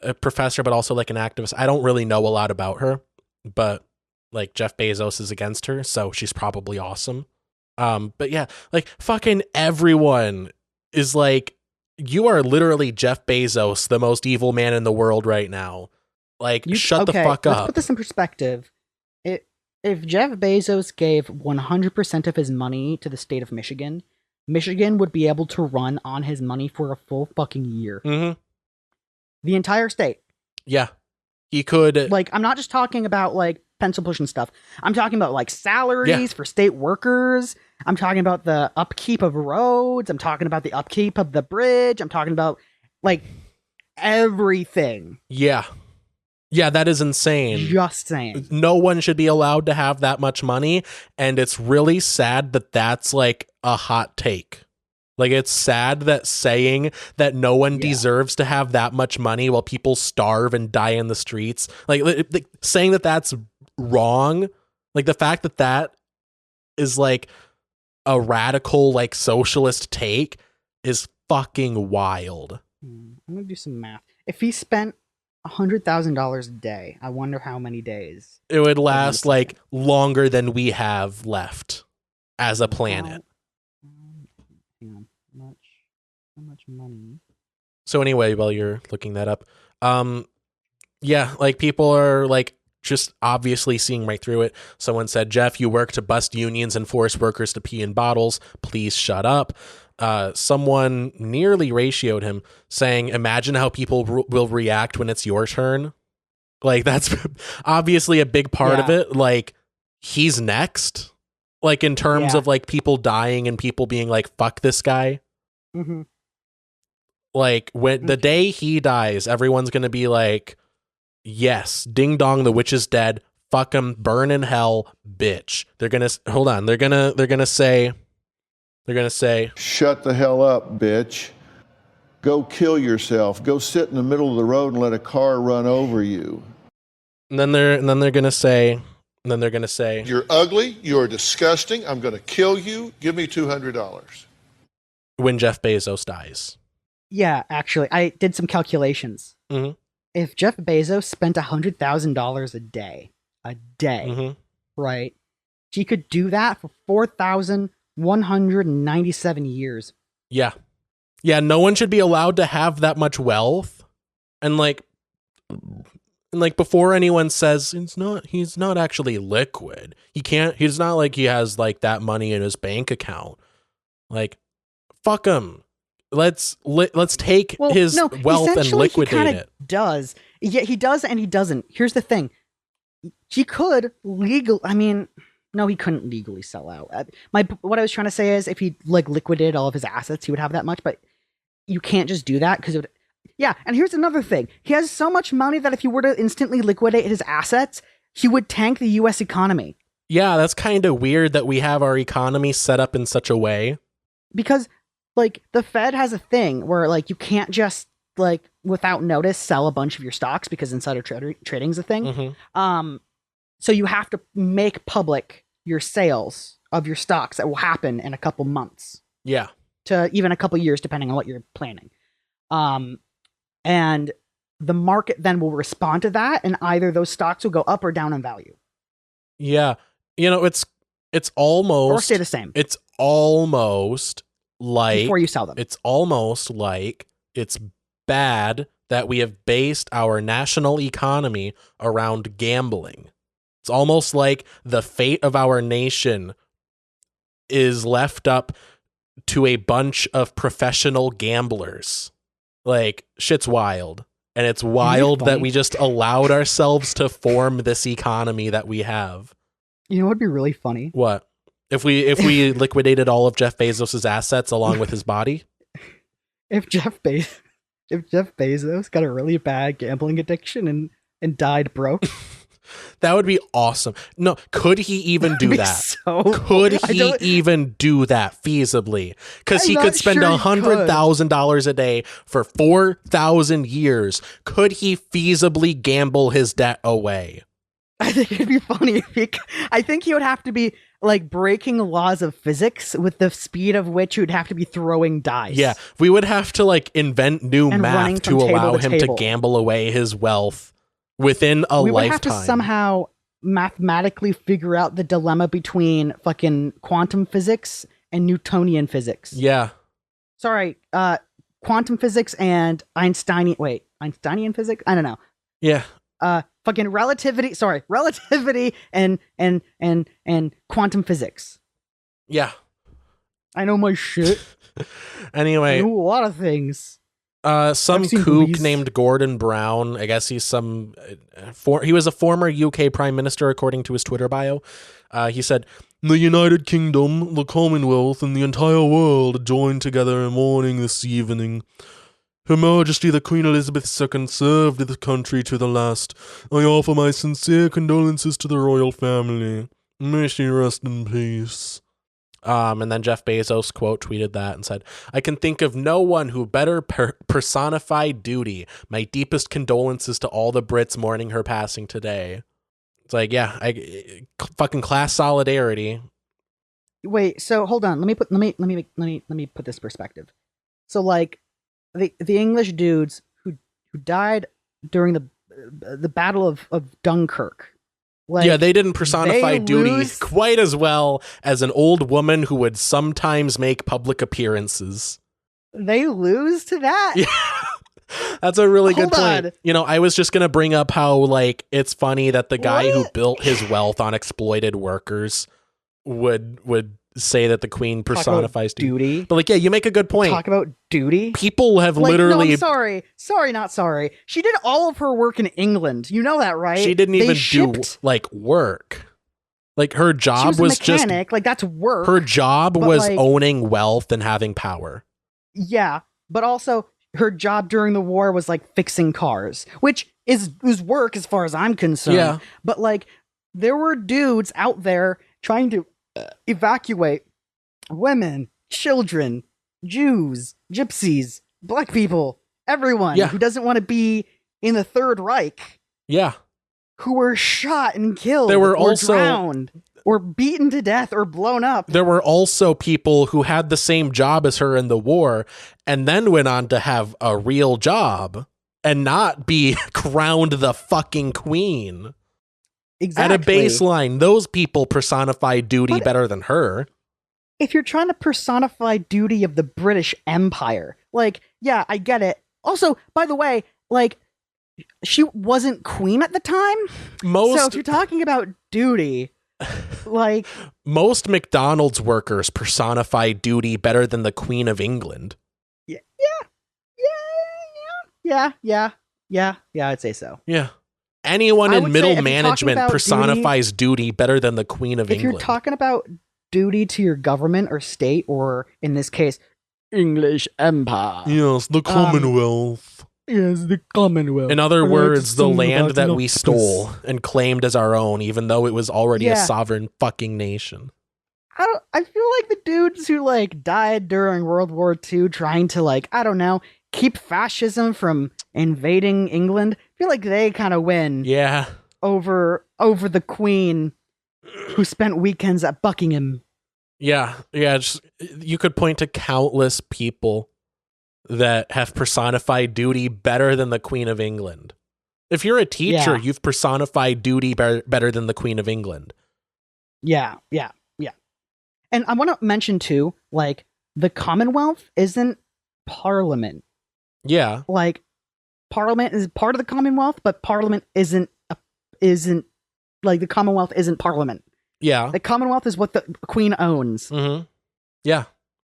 a professor, but also like an activist. I don't really know a lot about her, but like Jeff Bezos is against her, so she's probably awesome. But yeah, like fucking everyone is like, you are literally Jeff Bezos, the most evil man in the world right now. Like, shut the fuck up. Let's put this in perspective. If Jeff Bezos gave 100% of his money to the state of Michigan, Michigan would be able to run on his money for a full fucking year. Mm-hmm. The entire state. Yeah. He could. Like, I'm not just talking about like pencil pushing stuff. I'm talking about like salaries for state workers. I'm talking about the upkeep of roads. I'm talking about the upkeep of the bridge. I'm talking about like everything. Yeah. Yeah, that is insane. Just saying. No one should be allowed to have that much money. And it's really sad that that's like a hot take. Like, it's sad that saying that no one deserves to have that much money while people starve and die in the streets, like saying that that's wrong. Like, the fact that that is like a radical, like, socialist take is fucking wild. I'm gonna do some math. If he spent $100,000 a day, I wonder how many days it would last, like, longer than we have left as a planet. Hang on, how much money? So anyway, while you're looking that up, yeah, like, people are like just obviously seeing right through it. Someone said, "Jeff, you work to bust unions and force workers to pee in bottles. Please shut up." Someone nearly ratioed him, saying, "Imagine how people will react when it's your turn." Like, that's obviously a big part of it. Like, he's next. Like, in terms of like people dying and people being like, "Fuck this guy." Mm-hmm. Like, when the day he dies, everyone's gonna be like, "Yes, ding dong, the witch is dead. Fuck him, burn in hell, bitch." They're gonna hold on. They're gonna say, "Shut the hell up, bitch. Go kill yourself. Go sit in the middle of the road and let a car run over you." And then they're gonna say, "You're ugly. You're disgusting. I'm gonna kill you. Give me $200." When Jeff Bezos dies. Yeah, actually, I did some calculations. Mm-hmm. If Jeff Bezos spent $100,000 a day, right? He could do that for 4,197 years. Yeah. Yeah, no one should be allowed to have that much wealth. And like before anyone says he's not actually liquid. He's not like he has like that money in his bank account. Like, fuck him. Let's take his wealth and liquidate it. Does. Yeah, he does and he doesn't. Here's the thing. He could no, he couldn't legally sell out. What I was trying to say is, if he like liquidated all of his assets, he would have that much, but you can't just do that because it would. Yeah, and here's another thing. He has so much money that if he were to instantly liquidate his assets, he would tank the US economy. Yeah, that's kind of weird that we have our economy set up in such a way. Because like the Fed has a thing where like you can't just like without notice sell a bunch of your stocks because insider trading is a thing. Mm-hmm. So you have to make public your sales of your stocks that will happen in a couple months. Yeah. To even a couple years, depending on what you're planning. And the market then will respond to that, and either those stocks will go up or down in value. Yeah. You know, it's almost... Or stay the same. It's almost like... Before you sell them. It's almost like it's bad that we have based our national economy around gambling. It's almost like the fate of our nation is left up to a bunch of professional gamblers. Like, shit's wild. And it's wild that we just allowed ourselves to form this economy that we have. You know what would be really funny? What? If we liquidated all of Jeff Bezos' assets along with his body? If Jeff Bezos... if Jeff Bezos got a really bad gambling addiction and died broke? That would be awesome. No, could he even do that? Could he even do that feasibly? Because he could spend $100,000 a day for 4,000 years. Could he feasibly gamble his debt away? I think it'd be funny I think he would have to be like breaking laws of physics with the speed of which he would have to be throwing dice. Yeah, we would have to like invent new math to allow him to gamble away his wealth within a lifetime. We would have to somehow mathematically figure out the dilemma between fucking quantum physics and Newtonian physics. Yeah. Sorry, quantum physics and Einsteinian physics? I don't know. Yeah. Fucking relativity and quantum physics. Yeah. I know my shit. Anyway. I know a lot of things. Some kook named Gordon Brown. I guess he's he was a former UK Prime Minister, according to his Twitter bio. He said, "The United Kingdom, the Commonwealth, and the entire world joined together in mourning this evening. Her Majesty the Queen Elizabeth II served the country to the last. I offer my sincere condolences to the royal family. May she rest in peace." And then Jeff Bezos quote tweeted that and said, "I can think of no one who better personified duty. My deepest condolences to all the Brits mourning her passing today." It's like, yeah, fucking class solidarity. Wait, so hold on. Let me put this in perspective. So like the English dudes who died during the Battle of Dunkirk. Like, yeah, they didn't personify duty quite as well as an old woman who would sometimes make public appearances. They lose to that? Yeah. That's a really good point. You know, I was just going to bring up how, like, it's funny that the guy who built his wealth on exploited workers would say that the queen personifies duty. But, like, yeah, you make a good point. Talk about duty? People have literally... No, I'm sorry. Sorry, not sorry. She did all of her work in England. You know that, right? She didn't even do, like, work. Like, her job was a mechanic. Like, that's work. Her job was like, owning wealth and having power. Yeah, but also her job during the war was, like, fixing cars, which was work as far as I'm concerned. Yeah. But, like, there were dudes out there trying to evacuate women, children, Jews, gypsies, black people, everyone who doesn't want to be in the Third Reich. Yeah. Who were shot and killed, there were or also drowned, or beaten to death, or blown up. There were also people who had the same job as her in the war and then went on to have a real job and not be crowned the fucking queen. Exactly. At a baseline, those people personify duty better than her. If you're trying to personify duty of the British Empire, like, yeah, I get it. Also, by the way, like, she wasn't queen at the time. So if you're talking about duty, like... Most McDonald's workers personify duty better than the Queen of England. Yeah, I'd say so. Yeah. Anyone in middle management personifies duty better than the Queen of England. If you're talking about duty to your government or state, or in this case, English Empire. Yes, the Commonwealth. Yes, the Commonwealth. In other words, the land that we stole and claimed as our own, even though it was already a sovereign fucking nation. I feel like the dudes who, like, died during World War II trying to, like, I don't know, keep fascism from invading England, I feel like they kind of win. Yeah. Over the Queen who spent weekends at Buckingham. Yeah. You could point to countless people that have personified duty better than the Queen of England. If you're a teacher, you've personified duty better than the Queen of England. Yeah. And I want to mention too, like, the Commonwealth isn't Parliament. Yeah. Like, Parliament is part of the Commonwealth, but Parliament isn't like, the Commonwealth isn't Parliament. Yeah. The Commonwealth is what the Queen owns. Mm-hmm. Yeah.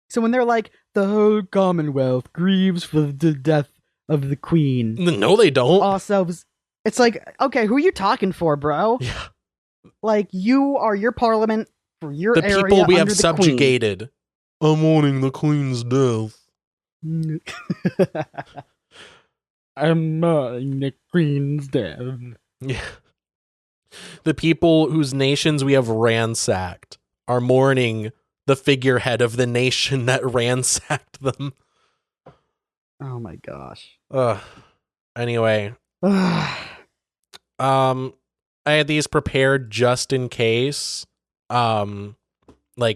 So when they're like, the whole Commonwealth grieves for the death of the Queen. No, they don't. Ourselves. It's like, okay, who are you talking for, bro? Yeah. Like, you are your Parliament for your area. The people we have the subjugated. I'm mourning the Queen's death. I'm mourning the queen's death. Yeah. The people whose nations we have ransacked are mourning the figurehead of the nation that ransacked them. Oh my gosh. Anyway. I had these prepared just in case.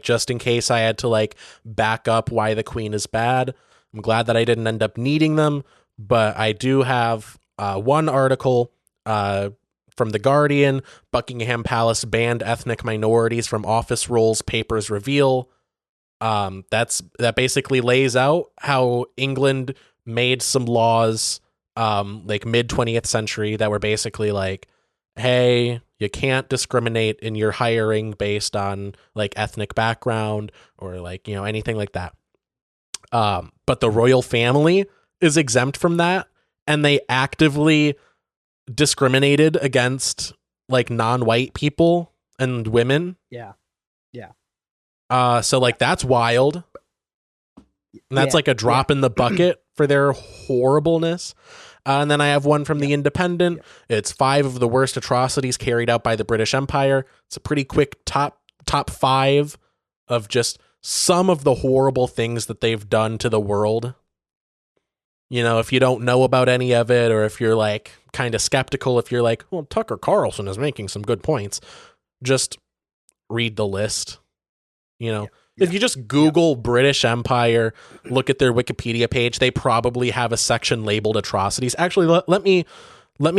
Just in case I had to like back up why the queen is bad. I'm glad that I didn't end up needing them, but I do have one article from The Guardian. Buckingham Palace banned ethnic minorities from office rolls, papers reveal. That basically lays out how England made some laws like mid 20th century that were basically like, hey, you can't discriminate in your hiring based on like ethnic background or like, you know, anything like that. But the royal family is exempt from that, and they actively discriminated against like non-white people and women. Yeah. So like that's wild. And that's like a drop in the bucket for their horribleness. And then I have one from The Independent. It's 5 of the worst atrocities carried out by the British Empire. It's a pretty quick top 5 of just some of the horrible things that they've done to the world. You know, if you don't know about any of it, or if you're like kind of skeptical, if you're like, well, Tucker Carlson is making some good points, just read the list. You know, if you just Google British Empire, look at their Wikipedia page, they probably have a section labeled atrocities. Actually, let me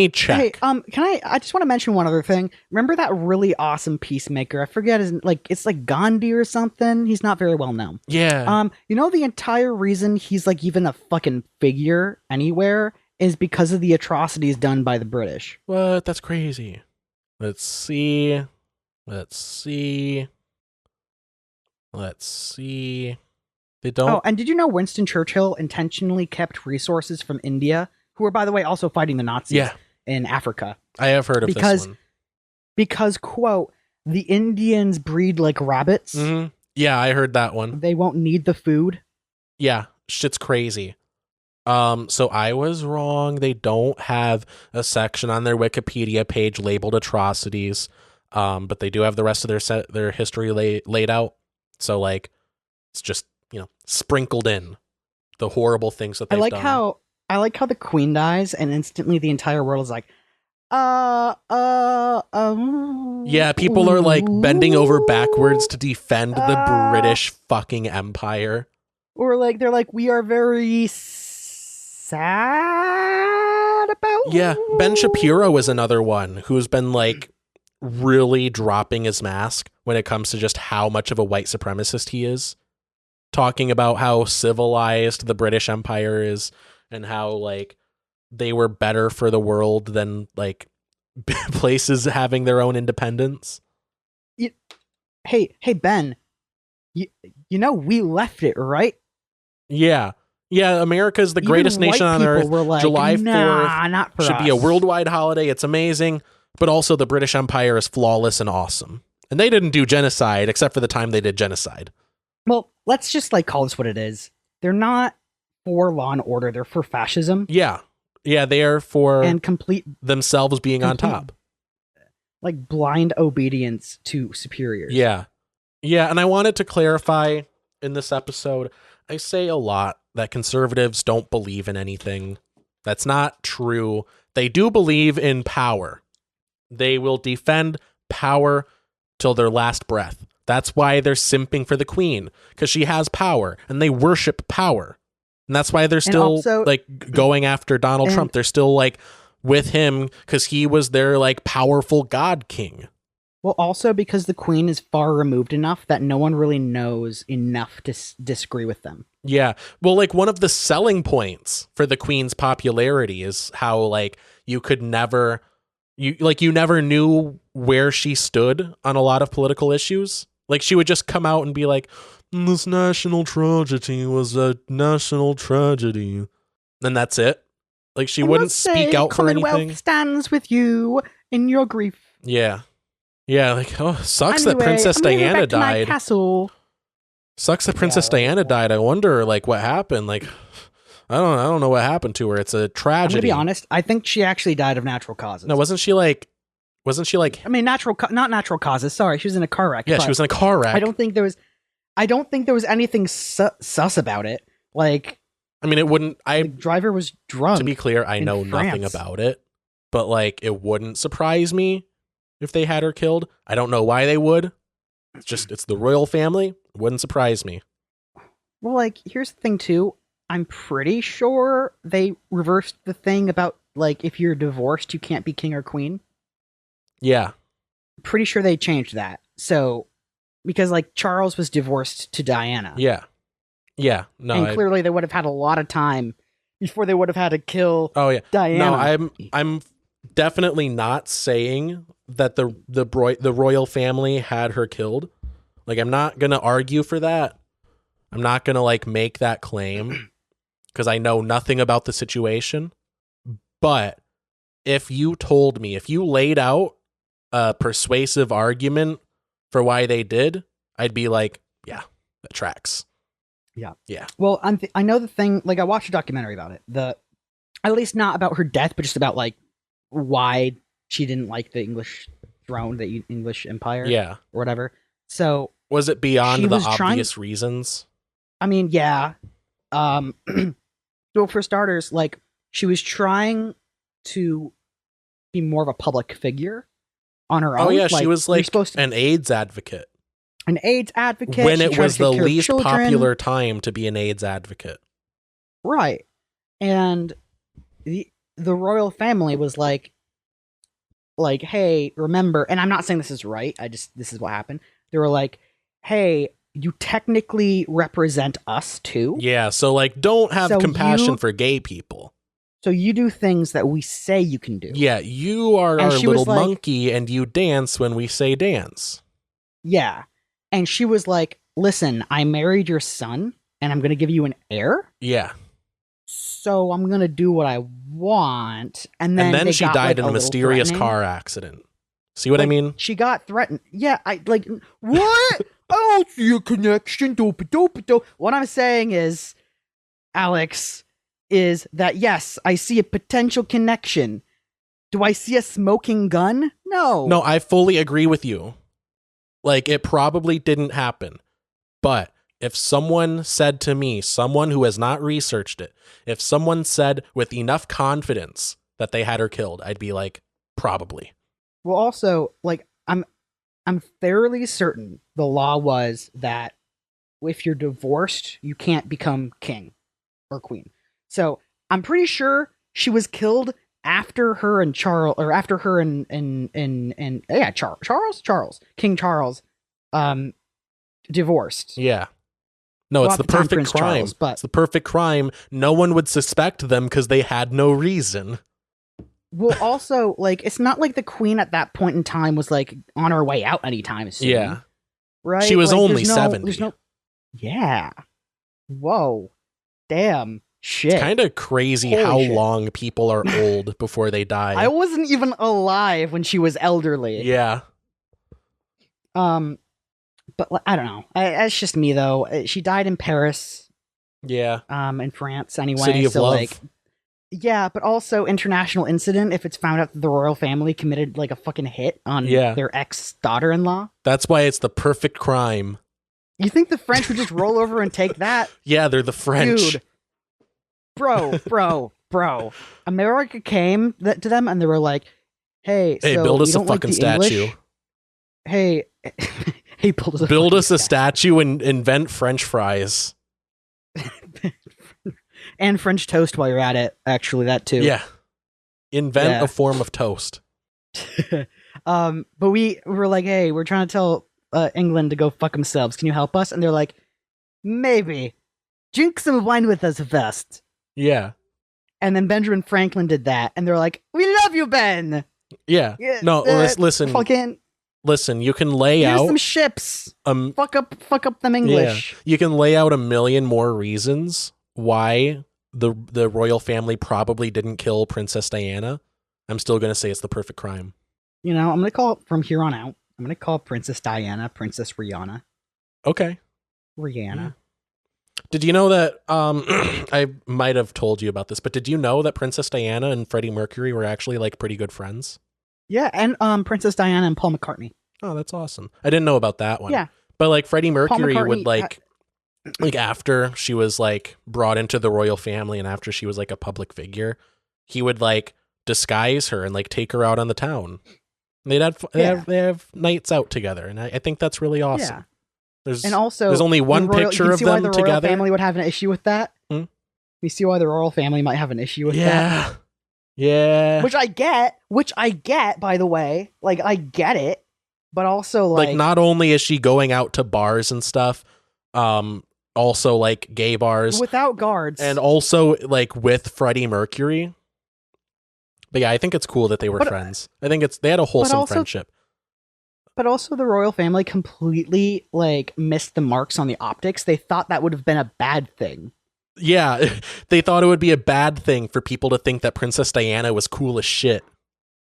check. Hey, I just want to mention one other thing. Remember that really awesome peacemaker? I forget it's like Gandhi or something. He's not very well known. Yeah. You know, the entire reason he's like even a fucking figure anywhere is because of the atrocities done by the British. What? That's crazy. Let's see. They don't. Oh, and did you know Winston Churchill intentionally kept resources from India, who are, by the way, also fighting the Nazis in Africa? I have heard of this one. Because, quote, the Indians breed like rabbits. Mm-hmm. Yeah, I heard that one. They won't need the food. Yeah, shit's crazy. So I was wrong. They don't have a section on their Wikipedia page labeled atrocities, but they do have the rest of their history laid out. So like, it's just, you know, sprinkled in the horrible things that they've done. I like how the queen dies and instantly the entire world is like, yeah, people are like bending over backwards to defend the British fucking Empire. Or like, they're like, we are very sad about. Yeah, Ben Shapiro is another one who's been like really dropping his mask when it comes to just how much of a white supremacist he is, talking about how civilized the British Empire is and how like they were better for the world than like places having their own independence. Hey Ben, you know we left it, right? Yeah, America's the greatest nation on earth. Like, July 4th should be a worldwide holiday. It's amazing. But also the British Empire is flawless and awesome. And they didn't do genocide except for the time they did genocide. Well, let's just like call this what it is. They're not for law and order. They're for fascism. Yeah, they are for and complete themselves being on top. Like blind obedience to superiors. Yeah. And I wanted to clarify in this episode, I say a lot that conservatives don't believe in anything. That's not true. They do believe in power. They will defend power till their last breath. That's why they're simping for the queen, because she has power and they worship power. And that's why they're still also, like going after Donald Trump. They're still like with him because he was their like powerful god king. Well, also because the queen is far removed enough that no one really knows enough to disagree with them. Yeah. Well, like one of the selling points for the queen's popularity is how like you never knew where she stood on a lot of political issues. Like she would just come out and be like, this national tragedy was a national tragedy. And that's it. Like she wouldn't speak out for anything. Commonwealth stands with you in your grief. Yeah. Yeah, like, oh, sucks that Princess Diana died. My castle. Sucks that Princess Diana died. I wonder, like, what happened. Like, I don't know what happened to her. It's a I'm tragedy. gonna be honest. I think she actually died of natural causes. No, wasn't she like? I mean, not natural causes. Sorry, she was in a car wreck. Yeah, she was in a car wreck. I don't think there was anything sus about it. Like, I mean, it wouldn't. the driver was drunk. To be clear, I know nothing France. about it, but like, it wouldn't surprise me if they had her killed. I don't know why they would. It's the royal family. It wouldn't surprise me. Well, like, here's the thing too. I'm pretty sure they reversed the thing about like if you're divorced, you can't be king or queen. Yeah. Pretty sure they changed that. So, because like Charles was divorced to Diana. Yeah. Yeah. No. And clearly they would have had a lot of time before they would have had to kill Diana. No, I'm definitely not saying that the royal family had her killed. Like, I'm not gonna argue for that. I'm not gonna like make that claim because I know nothing about the situation. But if you laid out a persuasive argument for why they did, I'd be like, yeah, that tracks. Yeah. Yeah. Well, I know the thing, like I watched a documentary about it. At least not about her death, but just about like why she didn't like the English throne, the English empire. Yeah. Or whatever. So was it beyond the obvious trying, reasons? I mean, yeah. So for starters, like she was trying to be more of a public figure on her own. Oh yeah, like, she was like an AIDS advocate. An AIDS advocate. When it was the least popular time to be an AIDS advocate. Right. And the royal family was like, hey, remember, and I'm not saying this is right, this is what happened. They were like, hey, you technically represent us too. Yeah, so like don't have compassion for gay people. So you do things that we say you can do. Yeah, you are our little monkey and you dance when we say dance. Yeah. And she was like, listen, I married your son and I'm going to give you an heir. Yeah. So I'm going to do what I want. And then she died in a mysterious car accident. See what I mean? She got threatened. Yeah, what? I don't see a connection. What I'm saying is, Alex, is that yes, I see a potential connection. Do I see a smoking gun? No. No, I fully agree with you. Like, it probably didn't happen. But if someone said to me, someone who has not researched it, if someone said with enough confidence that they had her killed, I'd be like, probably. Well, also, like, I'm fairly certain the law was that if you're divorced, you can't become king or queen. So I'm pretty sure she was killed after her and Charles, or after her and King Charles, divorced. Yeah. No, it's the perfect crime. But it's the perfect crime. No one would suspect them because they had no reason. Well, also, like, it's not like the queen at that point in time was like on her way out anytime soon. Yeah. Right? She was like, only 70. Yeah. Whoa. Damn. Shit. It's kind of crazy how long people are old before they die. I wasn't even alive when she was elderly. Yeah. But I don't know. It's just me though. She died in Paris. Yeah. In France anyway. City of Love. Like, yeah, but also international incident if it's found out that the royal family committed like a fucking hit on their ex-daughter-in-law. That's why it's the perfect crime. You think the French would just roll over and take that? Yeah, they're the French. Dude. Bro. America came to them and they were like, hey, so build us a fucking statue. Hey, build us a statue and invent French fries. And French toast while you're at it, actually, that too. Yeah. Invent a form of toast. But we were like, hey, we're trying to tell England to go fuck themselves. Can you help us? And they're like, maybe. Drink some wine with us first. Yeah. And then Benjamin Franklin did that. And they're like, we love you, Ben. Yeah. No, listen. Fucking... Listen, you can lay out some ships. Fuck up them English. Yeah. You can lay out a million more reasons why the royal family probably didn't kill Princess Diana. I'm still going to say it's the perfect crime. You know, I'm going to call it from here on out. I'm going to call Princess Diana Princess Rihanna. Okay. Rihanna. Did you know that, I might have told you about this, but did you know that Princess Diana and Freddie Mercury were actually like pretty good friends? Yeah, and Princess Diana and Paul McCartney. Oh, that's awesome. I didn't know about that one. Yeah. But like Freddie Mercury McCartney, would like after she was like brought into the royal family and after she was like a public figure, he would like disguise her and like take her out on the town. They'd they have nights out together, and I think that's really awesome. Yeah. There's also there's only one picture of them the together. royal family would have an issue with that. Hmm? You see why the royal family might have an issue with that. Yeah. Which I get, by the way. Like, I get it. But also, like not only is she going out to bars and stuff, also like gay bars. Without guards. And also like with Freddie Mercury. But yeah, I think it's cool that they were friends. I think they had a wholesome friendship. But also the royal family completely like missed the marks on the optics. They thought that would have been a bad thing. Yeah, they thought it would be a bad thing for people to think that Princess Diana was cool as shit.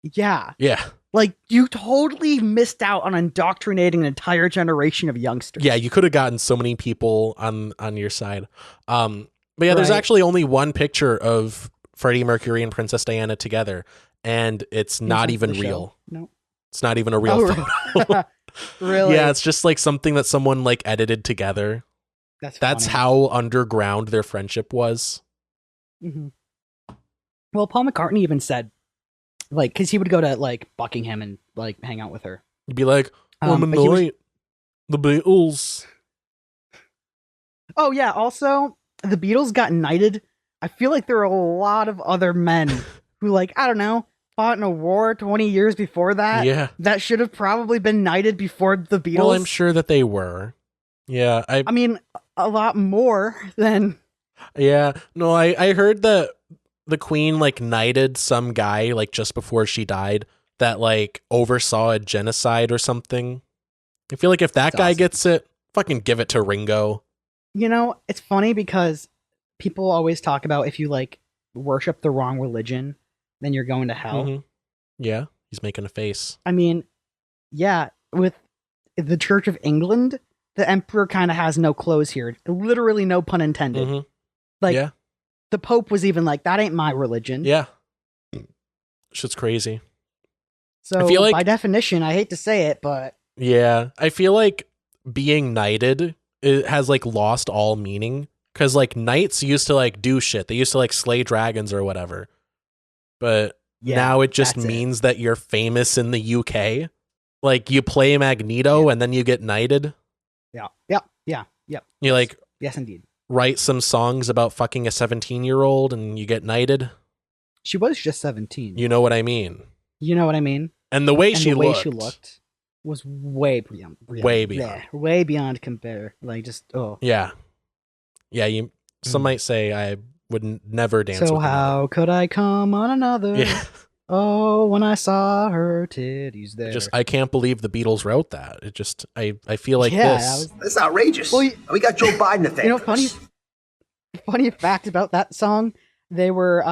Yeah. Yeah. Like, you totally missed out on indoctrinating an entire generation of youngsters. Yeah, you could have gotten so many people on your side. But yeah, there's actually only one picture of Freddie Mercury and Princess Diana together, and it's not even real. No. It's not even a real photo. Really? Yeah, it's just like something that someone like edited together. That's how underground their friendship was. Mm-hmm. Well, Paul McCartney even said, like, because he would go to like Buckingham and like hang out with her. You'd be like, "I'm annoyed. The Beatles." Oh yeah. Also, the Beatles got knighted. I feel like there are a lot of other men who, like, I don't know, fought in a war 20 years before that. Yeah. That should have probably been knighted before the Beatles. Well, I'm sure that they were. Yeah. I mean, a lot more than. Yeah. No, I heard that the Queen like knighted some guy like just before she died that like oversaw a genocide or something. I feel like if that guy gets it, fucking give it to Ringo. You know, it's funny because people always talk about if you like worship the wrong religion, then you're going to hell. Mm-hmm. Yeah, he's making a face. I mean, yeah, with the Church of England, the emperor kind of has no clothes here. Literally, no pun intended. Mm-hmm. Like, yeah. The Pope was even like, that ain't my religion. Yeah. Shit's crazy. So, I feel like, by definition, I hate to say it, but... Yeah, I feel like being knighted, it has like lost all meaning. Because like knights used to like do shit. They used to like slay dragons or whatever. But now it just means that you're famous in the UK. Like you play Magneto and then you get knighted. Yeah. Yep. Yeah. Yep. You like... Yes, indeed. Write some songs about fucking a 17-year-old and you get knighted. She was just 17. You know what I mean? You know what I mean? And the way she looked was way beyond. Way beyond. Way beyond compare. Like just Yeah. Yeah, some might say I would never dance so with how could I come on another? Yeah. Oh, when I saw her titties there. I can't believe the Beatles wrote that. It just I feel like That's outrageous. Well, we got Joe Biden to thank. You know, funny fact about that song, they were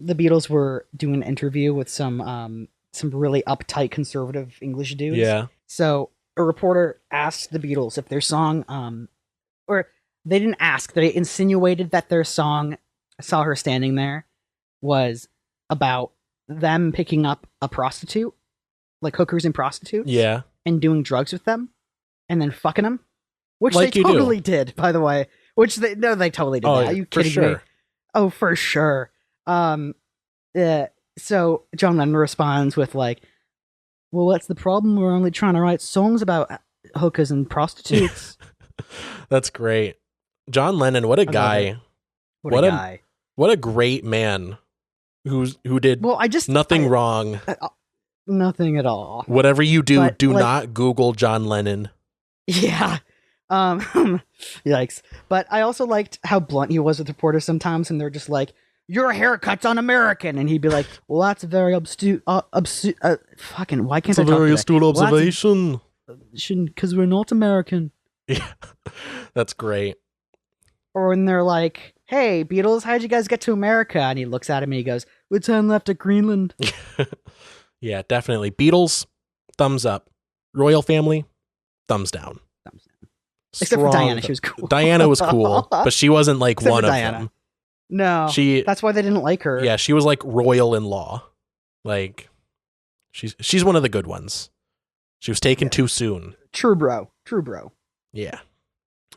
the Beatles were doing an interview with some really uptight conservative English dudes. Yeah. So a reporter asked the Beatles if their song or they didn't ask, they insinuated that their song I Saw Her Standing There was about them picking up a prostitute, like hookers and prostitutes. Yeah. And doing drugs with them and then fucking them, which like they totally did, by the way. Which they totally did. That. Are you kidding me? Oh, for sure. So John Lennon responds with like, "Well, what's the problem? We're only trying to write songs about hookers and prostitutes." That's great. John Lennon, what a guy! What a guy! What a great man who did nothing wrong. Nothing at all. Whatever you do, not Google John Lennon. Yeah. Yikes. But I also liked how blunt he was with reporters sometimes, and they're just like, "Your haircut's un-American," and he'd be like, "Well, that's a very fucking, why can't I talk today? It's a very astute observation. Because we're not American." Yeah, that's great. Or when they're like, "Hey, Beatles, how'd you guys get to America?" And he looks at him and he goes, "We turned left at Greenland." Yeah, definitely. Beatles, thumbs up. Royal family, thumbs down. Except for Diana, she was cool. Diana was cool, but she wasn't like Except one for of Diana. them. No, that's why they didn't like her. Yeah, she was like royal in law. Like she's one of the good ones. She was taken too soon. True, bro. Yeah.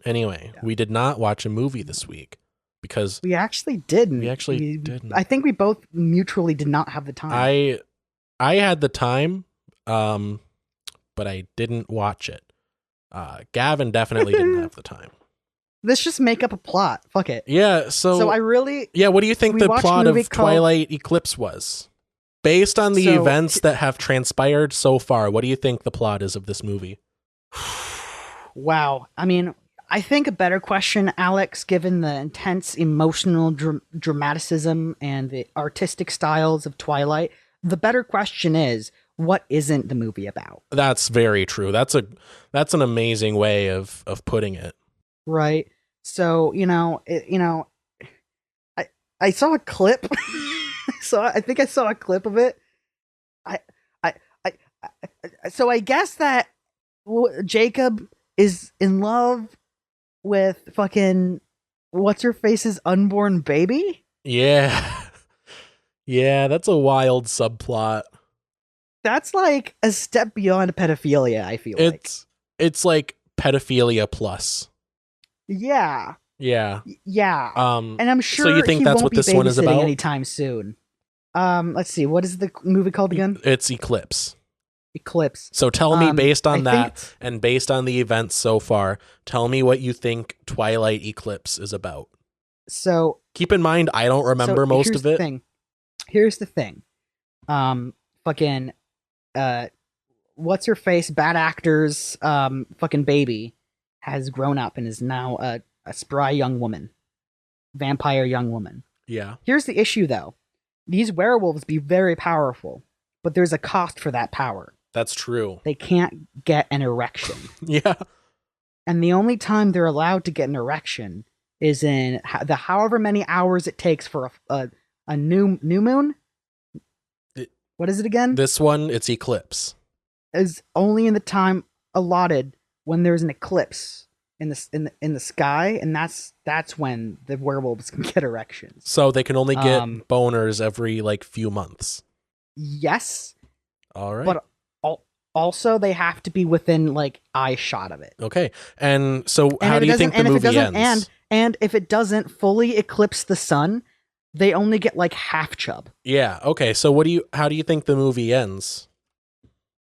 Anyway, we did not watch a movie this week because we actually didn't. Didn't. I think we both mutually did not have the time. I had the time, but I didn't watch it. Gavin definitely didn't have the time. Let's just make up a plot. Fuck it. Yeah, so I really... Yeah, what do you think the plot of Twilight Eclipse was? Based on the events that have transpired so far, what do you think the plot is of this movie? Wow. I mean, I think a better question, Alex, given the intense emotional dramaticism and the artistic styles of Twilight, the better question is, what isn't the movie about? That's very true. That's an amazing way of putting it. Right. So, I saw a clip. I think I saw a clip of it. So I guess that Jacob is in love with fucking what's her face's unborn baby. Yeah. Yeah, that's a wild subplot. That's like a step beyond pedophilia, I feel like. It's like pedophilia plus. Yeah. Yeah. Yeah. And I'm sure so you think that's what this one is about anytime soon. Let's see. What is the movie called again? It's Eclipse. So tell me, based on that and based on the events so far, tell me what you think Twilight Eclipse is about. So keep in mind, I don't remember most of it. Here's the thing. Fucking what's her face? Bad actor's fucking baby has grown up and is now a spry young woman. Vampire young woman. Yeah. Here's the issue though. These werewolves be very powerful, but there's a cost for that power. That's true. They can't get an erection. Yeah. And the only time they're allowed to get an erection is in the however many hours it takes for a new moon. What is it again? This one, it's Eclipse. Is only in the time allotted when there's an eclipse in the sky, and that's when the werewolves can get erections. So they can only get boners every like few months. Yes. All right. But also they have to be within like eye shot of it. Okay. And so how do you think the movie ends? And if it doesn't fully eclipse the sun, they only get like half chub. Yeah. Okay. So how do you think the movie ends?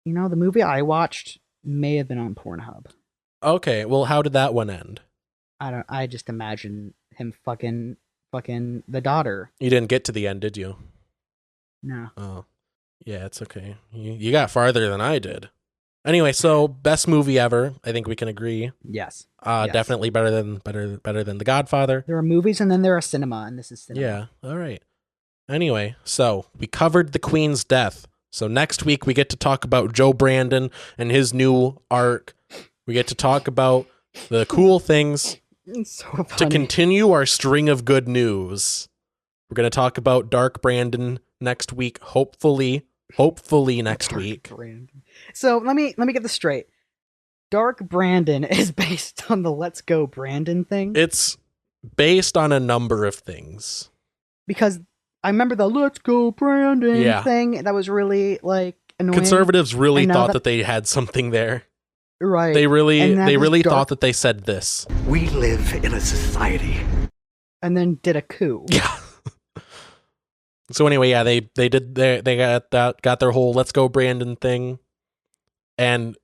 The movie I watched may have been on Pornhub. Okay. Well, how did that one end? I just imagine him fucking the daughter. You didn't get to the end, did you? No. Oh. Yeah, it's okay. You got farther than I did. Anyway, so best movie ever. I think we can agree. Yes. Definitely better than The Godfather. There are movies and then there are cinema, and this is cinema. Yeah. All right. Anyway, so we covered the Queen's death. So next week we get to talk about Joe Brandon and his new arc. We get to talk about the cool things. It's so funny. To continue our string of good news. We're going to talk about Dark Brandon next week, hopefully next week. Brandon. So let me get this straight. Dark Brandon is based on the Let's Go Brandon thing. It's based on a number of things. Because I remember the Let's Go Brandon thing. That was really like annoying. Conservatives really thought that they had something there. Right. They really thought that they said this. We live in a society. And then did a coup. Yeah. So anyway, yeah, they got their whole Let's Go Brandon thing. And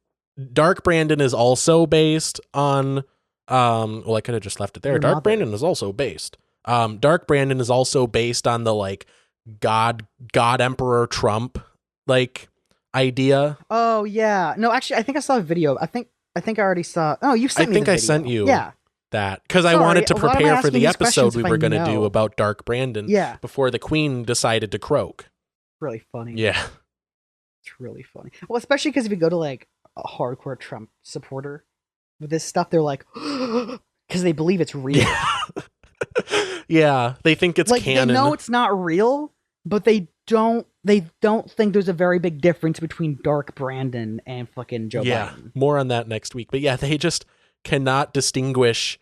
Dark Brandon is also based on well, I could have just left it there. Dark Brandon is also based. Dark Brandon is also based on the like God Emperor Trump like idea. Oh yeah. No, actually I think I saw a video. I think I already saw. Oh, you sent me the video. I sent you. Yeah. That because I wanted to prepare for the episode we were going to do about Dark Brandon. Yeah. Before the Queen decided to croak. Really funny. Yeah. It's really funny. Well, especially because if you go to like a hardcore Trump supporter with this stuff, they're like, because they believe it's real. Yeah. Yeah, they think it's like, canon. They know it's not real, but they don't think there's a very big difference between Dark Brandon and fucking Joe Biden. More on that next week. But yeah, they just cannot distinguish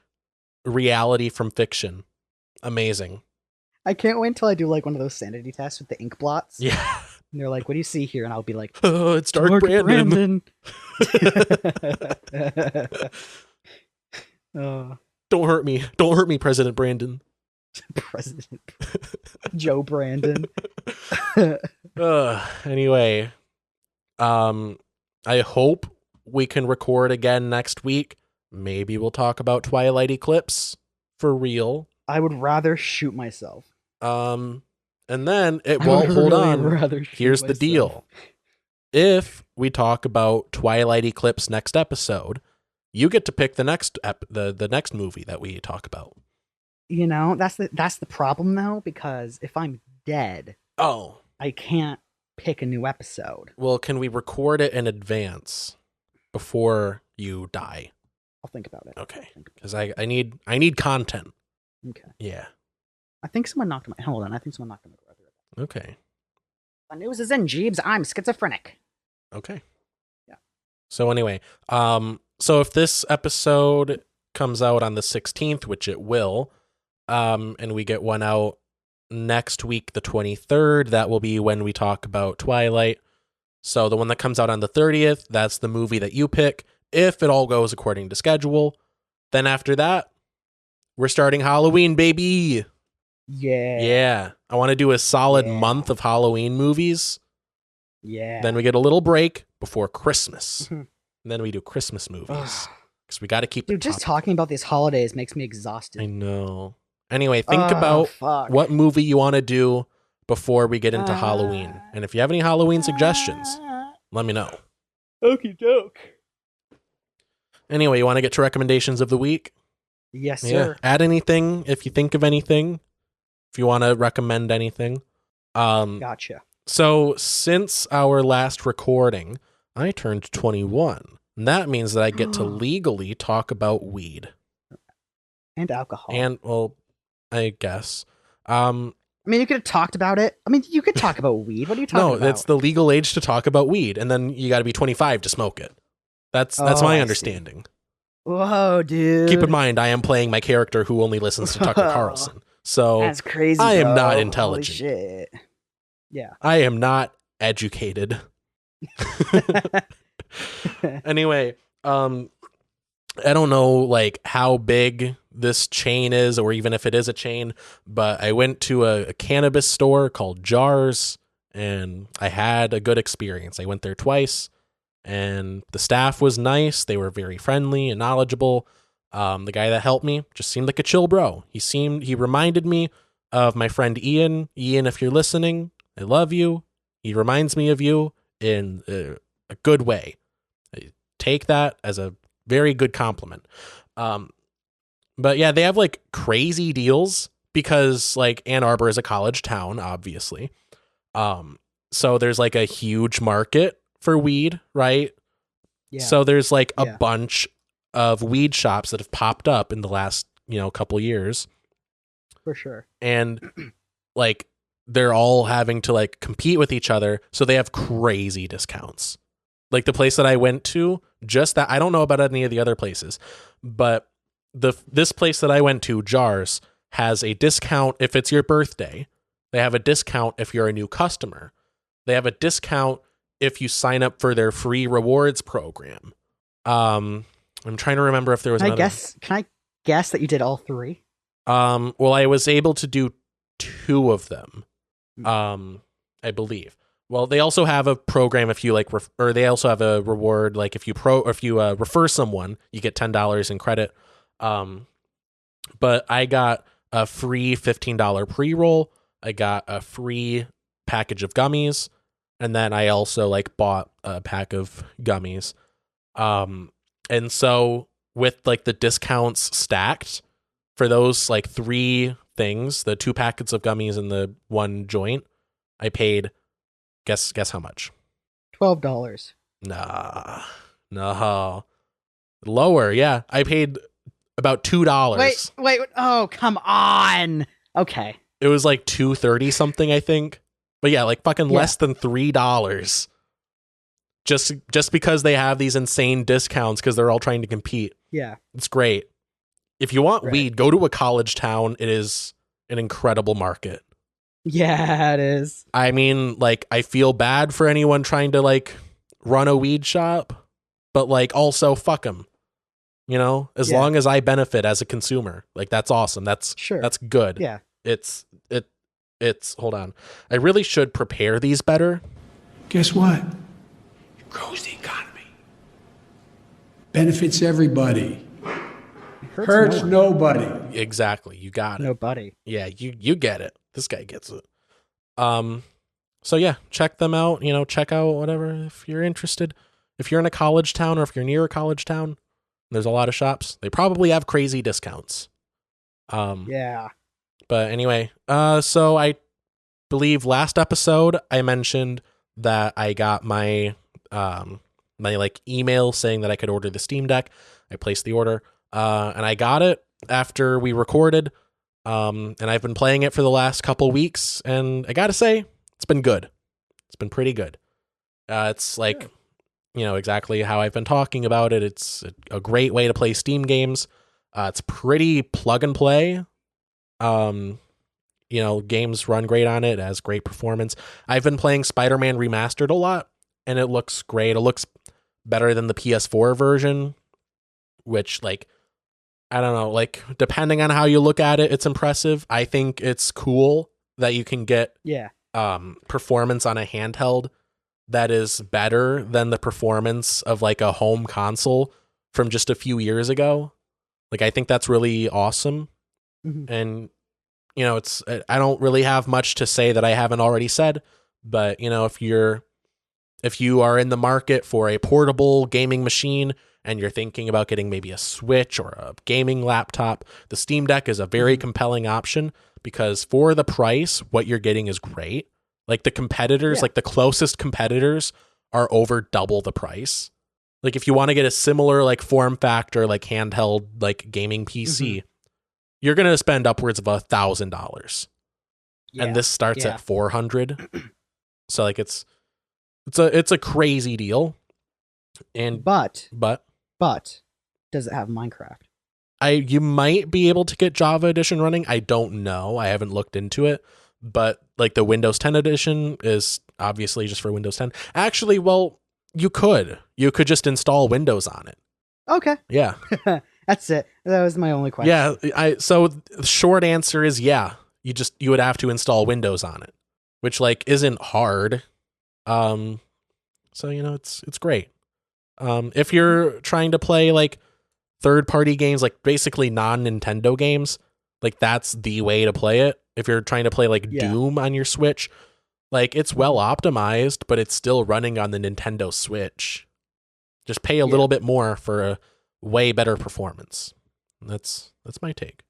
reality from fiction. Amazing. I can't wait until I do like one of those sanity tests with the ink blots. Yeah. And they're like, what do you see here? And I'll be like, oh, it's Dark Brandon. Don't hurt me. Don't hurt me, President Brandon. President Joe Brandon. Anyway, I hope we can record again next week. Maybe we'll talk about Twilight Eclipse for real. I would rather shoot myself. And then hold on. Here's the deal. If we talk about Twilight Eclipse next episode, you get to pick the next the next movie that we talk about. You know, that's the problem though, because if I'm dead, I can't pick a new episode. Well, can we record it in advance before you die? I'll think about it. Okay, because I need content. Okay. Yeah. I think someone knocked on my. Hold on, I think someone knocked on my door. Okay. The news is in, Jeeves. I'm schizophrenic. Okay. Yeah. So anyway, so if this episode comes out on the 16th, which it will, and we get one out next week, the 23rd, that will be when we talk about Twilight. So the one that comes out on the 30th, that's the movie that you pick, if it all goes according to schedule. Then after that, we're starting Halloween, baby. Yeah. Yeah. I want to do a solid month of Halloween movies. Yeah. Then we get a little break before Christmas. And then we do Christmas movies. Because we got to keep Dude, just talking about these holidays makes me exhausted. I know. Anyway, think about what movie you want to do before we get into Halloween. And if you have any Halloween suggestions, let me know. Okie doke. Anyway, you want to get to recommendations of the week? Yes, sir. Add anything if you think of anything. If you want to recommend anything. Gotcha. So since our last recording, I turned 21. And that means that I get to legally talk about weed. And alcohol. And, well, I guess. I mean, you could have talked about it. I mean, you could talk about weed. What are you talking about? No, it's the legal age to talk about weed. And then you got to be 25 to smoke it. That's my understanding. Whoa, dude. Keep in mind, I am playing my character who only listens to Tucker Carlson. So that's crazy. I am bro. not intelligent. Holy shit. Yeah. I am not educated. Anyway, I don't know like how big this chain is, or even if it is a chain, but I went to a cannabis store called Jars, and I had a good experience. I went there twice, and the staff was nice. They were very friendly and knowledgeable. The guy that helped me just seemed like a chill bro. He reminded me of my friend Ian. Ian, if you're listening, I love you. He reminds me of you in a good way. I take that as a very good compliment. But yeah, they have like crazy deals because like Ann Arbor is a college town, obviously. So there's like a huge market for weed, right? Yeah. So there's like a bunch of weed shops that have popped up in the last, couple years. For sure. And like they're all having to like compete with each other. So they have crazy discounts. Like the place that I went to, just that, I don't know about any of the other places, but this place that I went to, Jars, has a discount if it's your birthday. They have a discount if you're a new customer. They have a discount if you sign up for their free rewards program. I'm trying to remember if there was another. Can I guess that you did all three? Well, I was able to do 2 of them. I believe. Well, they also have a program if you like, or they also have a reward like if you refer someone, you get $10 in credit. But I got a free $15 pre-roll. I got a free package of gummies, and then I also like bought a pack of gummies. And so with like the discounts stacked for those like 3 things, the 2 packets of gummies and the 1 joint, I paid, guess how much? $12. Nah, no, lower. Yeah, I paid about $2. Wait. Oh, come on. Okay. It was like $2.30 something, I think. But yeah, like fucking less than $3. Just because they have these insane discounts because they're all trying to compete. Yeah. It's great. If you want Right. weed, go to a college town. It is an incredible market. Yeah, it is. I mean, like, I feel bad for anyone trying to, like, run a weed shop, but, like, also fuck them. You know, as long as I benefit as a consumer, like, that's awesome. That's good. Yeah. It's hold on. I really should prepare these better. Guess what? It grows the economy. Benefits everybody. Hurts nobody. Exactly. You got it. Nobody. Yeah, you get it. This guy gets it. So yeah, check them out. You know, check out whatever if you're interested. If you're in a college town or if you're near a college town, there's a lot of shops. They probably have crazy discounts. Yeah. But anyway, so I believe last episode I mentioned that I got my my like email saying that I could order the Steam Deck. I placed the order, and I got it after we recorded. And I've been playing it for the last couple weeks, and I gotta say, it's been good. It's been pretty good. It's like, you know, exactly how I've been talking about it. It's a great way to play Steam games. It's pretty plug and play. You know, games run great on it. It has great performance. I've been playing Spider-Man Remastered a lot, and it looks great. It looks better than the PS4 version, which, like, I don't know, like, depending on how you look at it, it's impressive. I think it's cool that you can get performance on a handheld that is better than the performance of, like, a home console from just a few years ago. Like, I think that's really awesome. Mm-hmm. And, you know, I don't really have much to say that I haven't already said, but, you know, if you are in the market for a portable gaming machine and you're thinking about getting maybe a Switch or a gaming laptop, the Steam Deck is a very compelling option because for the price, what you're getting is great. Like, the competitors, like the closest competitors are over double the price. Like, if you want to get a similar, like, form factor, like handheld, like gaming PC, you're going to spend upwards of $1,000. And this starts at $400. So, like, it's a crazy deal. And But does it have Minecraft? You might be able to get Java Edition running. I don't know. I haven't looked into it. But, like, the Windows 10 edition is obviously just for Windows 10. Actually, well, you could just install Windows on it. Okay. Yeah. That's it. That was my only question. Yeah. So the short answer is yeah. You would have to install Windows on it, which, like, isn't hard. So, you know, it's great. If you're trying to play, like, third-party games, like, basically non-Nintendo games, like, that's the way to play it. If you're trying to play, like, Doom on your Switch, like, it's well optimized, but it's still running on the Nintendo Switch. Just pay a little bit more for a way better performance. That's my take.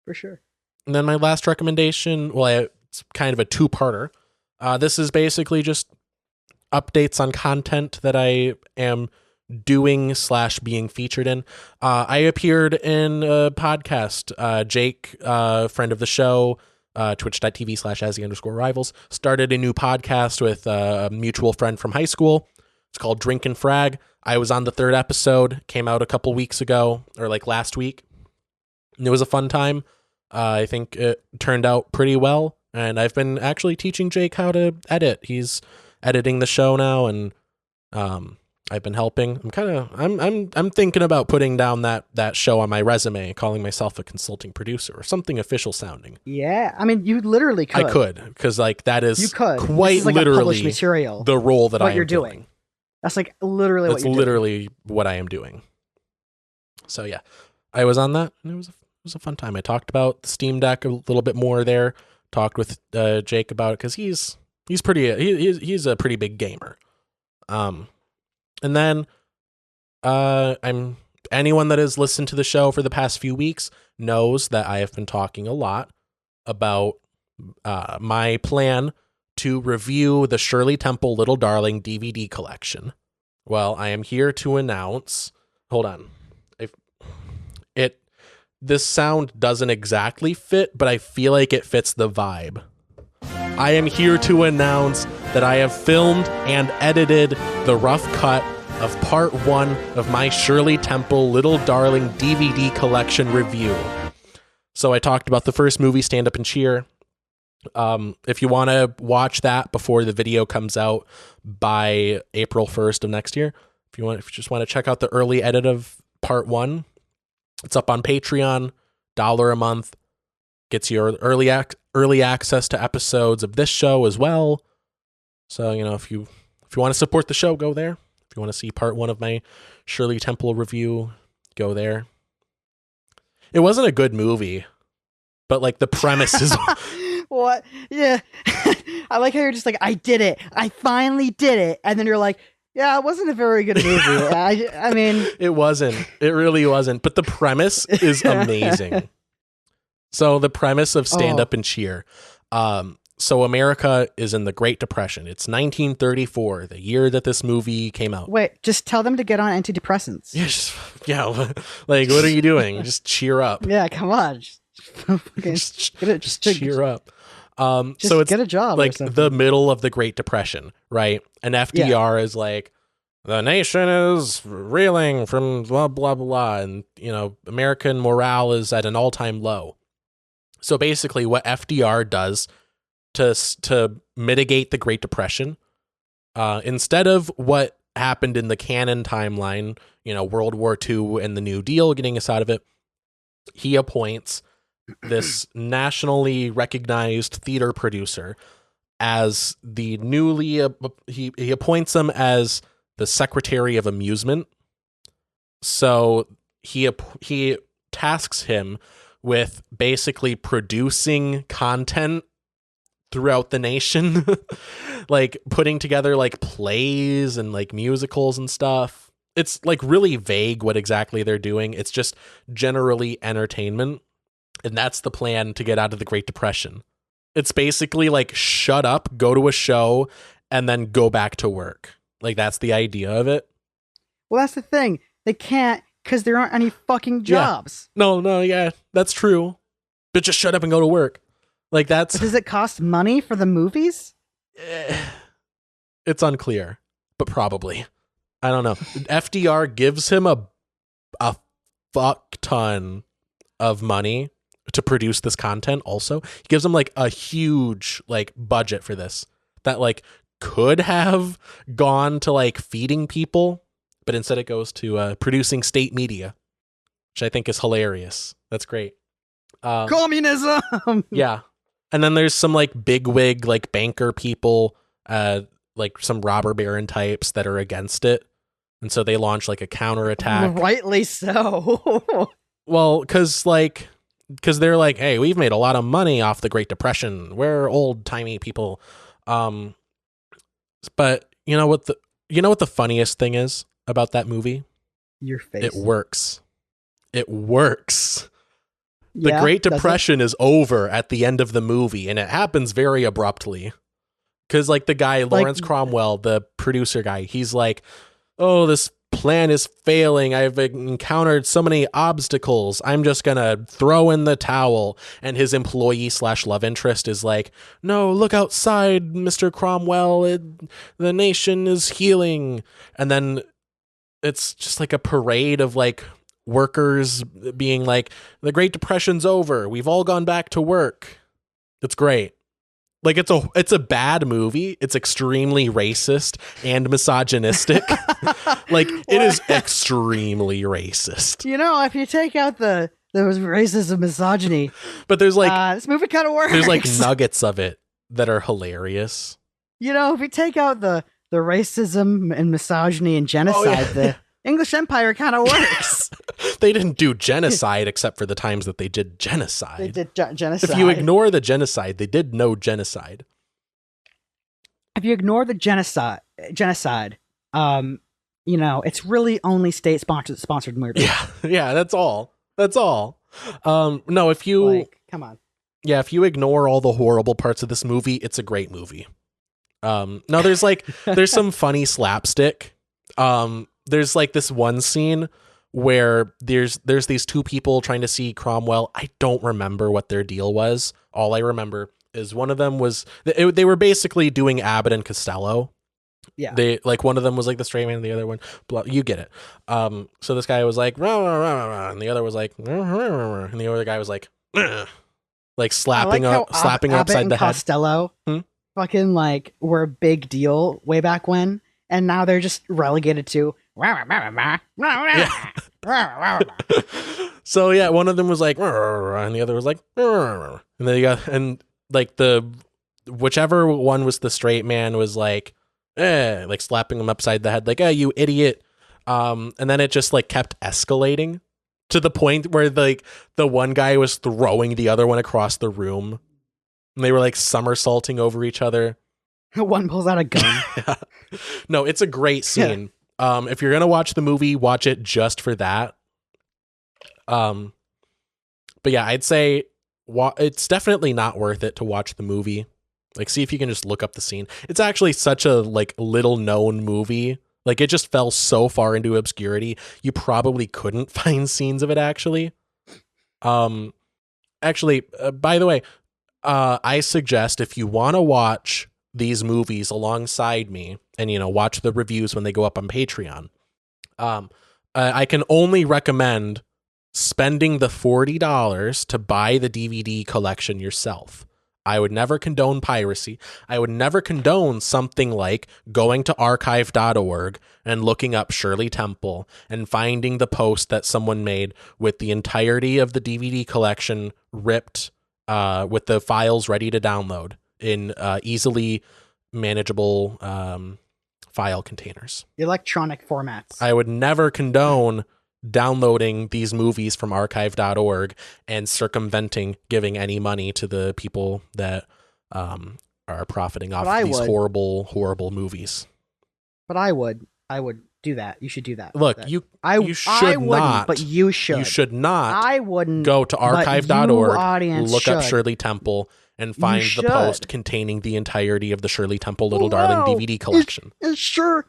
For sure. And then my last recommendation, it's kind of a two-parter. This is basically just updates on content that I am doing / being featured in. I appeared in a podcast. Jake, friend of the show, twitch.tv /Azzy_rivals, started a new podcast with a mutual friend from high school. It's called Drink and Frag. I was on the 3rd episode, came out a couple weeks ago, or like last week. And it was a fun time. I think it turned out pretty well. And I've been actually teaching Jake how to edit. He's editing the show now, and I've been helping. I'm thinking about putting down that show on my resume, calling myself a consulting producer or something official sounding. Yeah, I mean, you literally could. I could, because, like, that is you could. Quite this is like literally material. The role that I am you're doing. That's like literally That's what you're literally doing. what I am doing. So yeah, I was on that, and it was a fun time. I talked about the Steam Deck a little bit more there. Talked with Jake about it because he's a pretty big gamer. And then anyone that has listened to the show for the past few weeks knows that I have been talking a lot about my plan to review the Shirley Temple Little Darling DVD collection. Well, I am here to announce. Hold on. This sound doesn't exactly fit, but I feel like it fits the vibe. I am here to announce that I have filmed and edited the rough cut of part 1 of my Shirley Temple Little Darling DVD collection review. So I talked about the first movie, Stand Up and Cheer. If you want to watch that before the video comes out by April 1st of next year, if you just want to check out the early edit of part 1, it's up on Patreon, $1 a month, gets you early access to episodes of this show as well. So, if you want to support the show, go there. If you want to see part 1 of my Shirley Temple review, go there. It wasn't a good movie, but like the premise is what? Yeah. I like how you're just like, I did it. I finally did it. And then you're like, yeah, it wasn't a very good movie. I mean, it wasn't. It really wasn't. But the premise is amazing. So the premise of Stand Up and Cheer. So America is in the Great Depression. It's 1934, the year that this movie came out. Wait, just tell them to get on antidepressants. Yeah, like, what are you doing? Just cheer up. Yeah, come on. Just cheer up. Just so it's get a job. Like the middle of the Great Depression, right? And FDR is like, the nation is reeling from blah, blah, blah. And, American morale is at an all-time low. So basically what FDR does to mitigate the Great Depression, instead of what happened in the canon timeline, World War II and the New Deal getting us out of it, he appoints this nationally recognized theater producer as the he appoints him as the Secretary of Amusement. So he tasks him with basically producing content throughout the nation, like putting together like plays and like musicals and stuff. It's like really vague what exactly they're doing. It's just generally entertainment. And that's the plan to get out of the Great Depression. It's basically like shut up, go to a show, and then go back to work. Like that's the idea of it. Well, that's the thing. They can't because there aren't any fucking jobs. Yeah. No, yeah, that's true. But just shut up and go to work. Like that's. But does it cost money for the movies? It's unclear, but probably. I don't know. FDR gives him a fuck ton of money to produce this content. Also, he gives him like a huge like budget for this that like could have gone to like feeding people, but instead it goes to producing state media, which I think is hilarious. That's great. Communism. Yeah. And then there's some like bigwig, like banker people, like some robber baron types that are against it. And so they launch like a counterattack. Rightly so. Well, because they're like, hey, we've made a lot of money off the Great Depression. We're old timey people. But you know what the funniest thing is about that movie? Your face. It works. It works. The Great Depression is over at the end of the movie, and it happens very abruptly. Because like the guy, Lawrence Cromwell, the producer guy, he's like, oh, this plan is failing. I've encountered so many obstacles. I'm just gonna throw in the towel. And his employee / love interest is like, no, look outside, Mr. Cromwell. The nation is healing. And then it's just like a parade of like workers being like, the Great Depression's over. We've all gone back to work. It's great. Like it's a bad movie. It's extremely racist and misogynistic. Like it is extremely racist. If you take out those racism, misogyny, but there's like this movie kind of works. There's like nuggets of it that are hilarious. If you take out the racism and misogyny and genocide, the English Empire kind of works. They didn't do genocide except for the times that they did genocide. They did genocide. If you ignore the genocide, they did no genocide. If you ignore the genocide, it's really only state sponsored murder. Yeah, that's all. No, if you come on. Yeah, if you ignore all the horrible parts of this movie, it's a great movie. No, there's some funny slapstick. There's like this one scene where there's these two people trying to see Cromwell. I don't remember what their deal was. All I remember is one of them was they were basically doing Abbott and Costello, Yeah. They like one of them was like the straight man, and the other one, blah, you get it. So this guy was like, rah, rah, rah, rah, and the other was like, rah, rah, rah, rah, and the other guy was like, like slapping slapping Abbott upside and the head. Costello fucking like were a big deal way back when, and now they're just relegated to. So yeah, one of them was like, and the other was like, and then you got, and like whichever one was the straight man was like slapping him upside the head, like, you idiot. And then it just like kept escalating to the point where like the one guy was throwing the other one across the room, and they were like somersaulting over each other. One pulls out a gun. Yeah. No, it's a great scene. Yeah. If you're gonna watch the movie, watch it just for that. But yeah, I'd say it's definitely not worth it to watch the movie. Like, see if you can just look up the scene. It's actually such a like little known movie. Like, it just fell so far into obscurity, you probably couldn't find scenes of it. Actually, by the way, I suggest if you want to watch these movies alongside me and, watch the reviews when they go up on Patreon, I can only recommend spending the $40 to buy the DVD collection yourself. I would never condone piracy. I would never condone something like going to archive.org and looking up Shirley Temple and finding the post that someone made with the entirety of the DVD collection ripped with the files ready to download in easily manageable file containers. Electronic formats. I would never condone downloading these movies from archive.org and circumventing giving any money to the people that are profiting off of these horrible movies. But I would do that. You should do that. Look, you should not. But you should. You should not. I wouldn't go to archive.org, look should. up Shirley Temple, and find the post containing the entirety of the Shirley Temple Little Darling DVD collection. It sure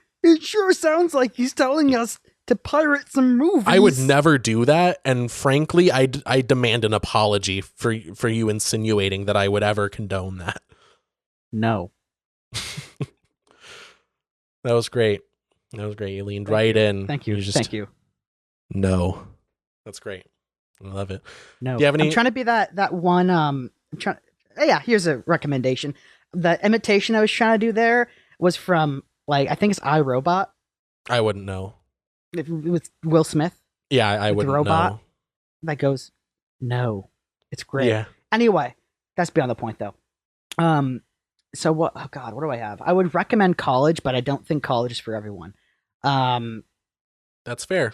sounds like he's telling us to pirate some movies. I would never do that, and frankly, I demand an apology for you insinuating that I would ever condone that. No. That was great. You leaned right in. Thank you. Thank you. No. That's great. I love it. No. Do you have any? I'm trying to be that one. Here's a recommendation. The imitation I was trying to do there was from, like, I think it's iRobot. I wouldn't know. With Will Smith. Yeah, I wouldn't robot know. That goes, no. It's great. Yeah. Anyway, that's beyond the point, though. So what? Oh God, what do I have? I would recommend college, but I don't think college is for everyone. That's fair.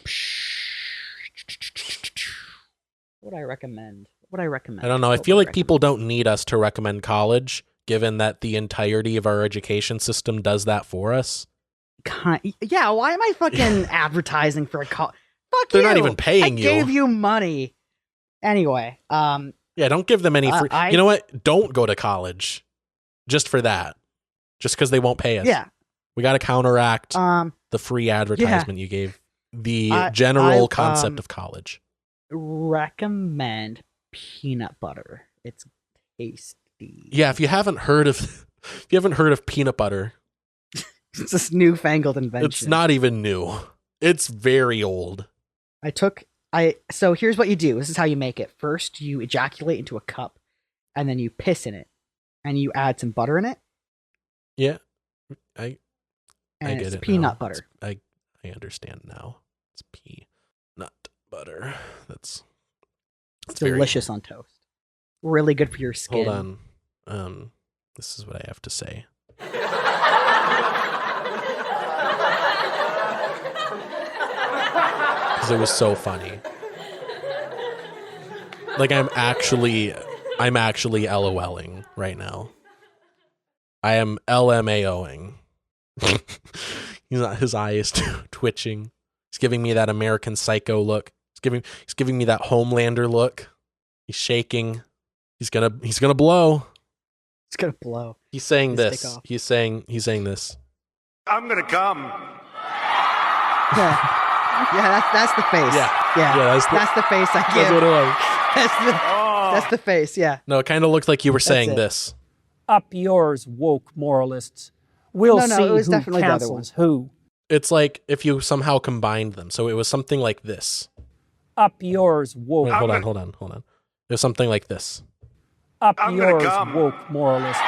What would I recommend? I don't know. I feel like people don't need us to recommend college, given that the entirety of our education system does that for us. Yeah, why am I fucking advertising for a college? Fuck They're you. not even paying you. I gave you money. Anyway, yeah, don't give them any free. You know what? Don't go to college just for that. Just because they won't pay us. Yeah. We got to counteract the free advertisement you gave. The general concept of college. Recommend peanut butter. It's tasty. Yeah, if you haven't heard of peanut butter, it's this newfangled invention. It's not even new. It's very old. So here's what you do. This is how you make it. First, you ejaculate into a cup, and then you piss in it, and you add some butter in it. Yeah, I get it's it. Peanut butter. I understand now. It's peanut butter. It's delicious on toast. Really good for your skin. Hold on. This is what I have to say. Because it was so funny. Like I'm actually LOLing right now. I am LMAOing. His eye is twitching. He's giving me that American Psycho look. He's giving me that Homelander look. He's shaking. He's gonna blow. It's gonna blow. He's saying this. He's saying this. I'm gonna come. Yeah, that's the face. Yeah. That's the face I give. That's what it was. That's the face. Yeah. No, it kind of looked like you were saying this. Up yours, woke moralists. We'll No, see it was who definitely the other cancels who. It's like if you somehow combined them. So it was something like this. Up yours, woke. Wait, hold on. It was something like this. Up yours, woke moralists.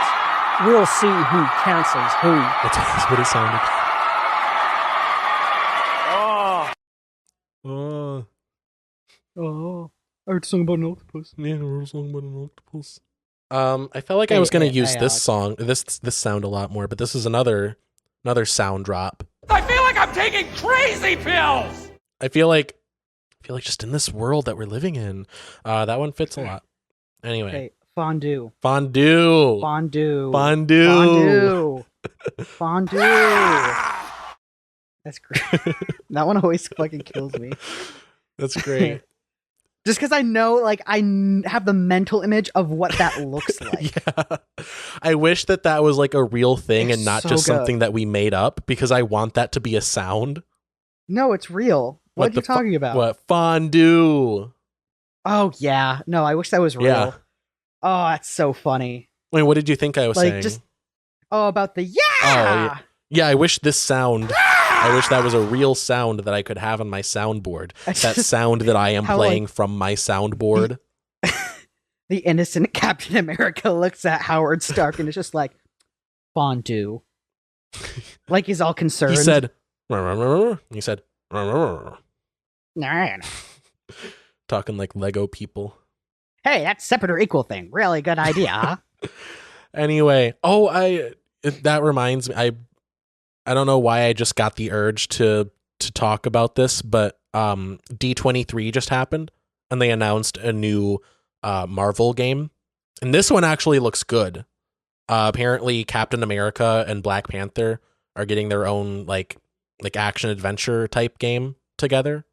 We'll see who cancels who. That's what it sounded. Oh, I heard a song about an octopus. Yeah, I heard a song about an octopus. I felt like I was going to use this song, this sound a lot more, but this is another sound drop. I feel like I'm taking crazy pills. I feel like just in this world that we're living in, that one fits a lot. Anyway, Okay, fondue. Fondue. That's great. That one always fucking kills me. That's great. Just because I know, like, have the mental image of what that looks like. Yeah. I wish that was like a real thing It's and not so just good. something that we made up, because I want that to be a sound. No, it's real. What are you talking about? What? Fondue. Oh, yeah. No, I wish that was real. Yeah. Oh, that's so funny. Wait, what did you think I was saying? About the yeah! Oh, yeah. Yeah, I wish this sound... I wish that was a real sound that I could have on my soundboard. That sound that I am playing from my soundboard. The innocent Captain America looks at Howard Stark and is just like, fondue. Like he's all concerned. He said, he said, talking like Lego people. Hey, that's separate or equal thing. Really good idea, huh? Anyway, that reminds me, I don't know why I just got the urge to talk about this, but D23 just happened and they announced a new Marvel game. And this one actually looks good. Apparently Captain America and Black Panther are getting their own like action adventure type game together.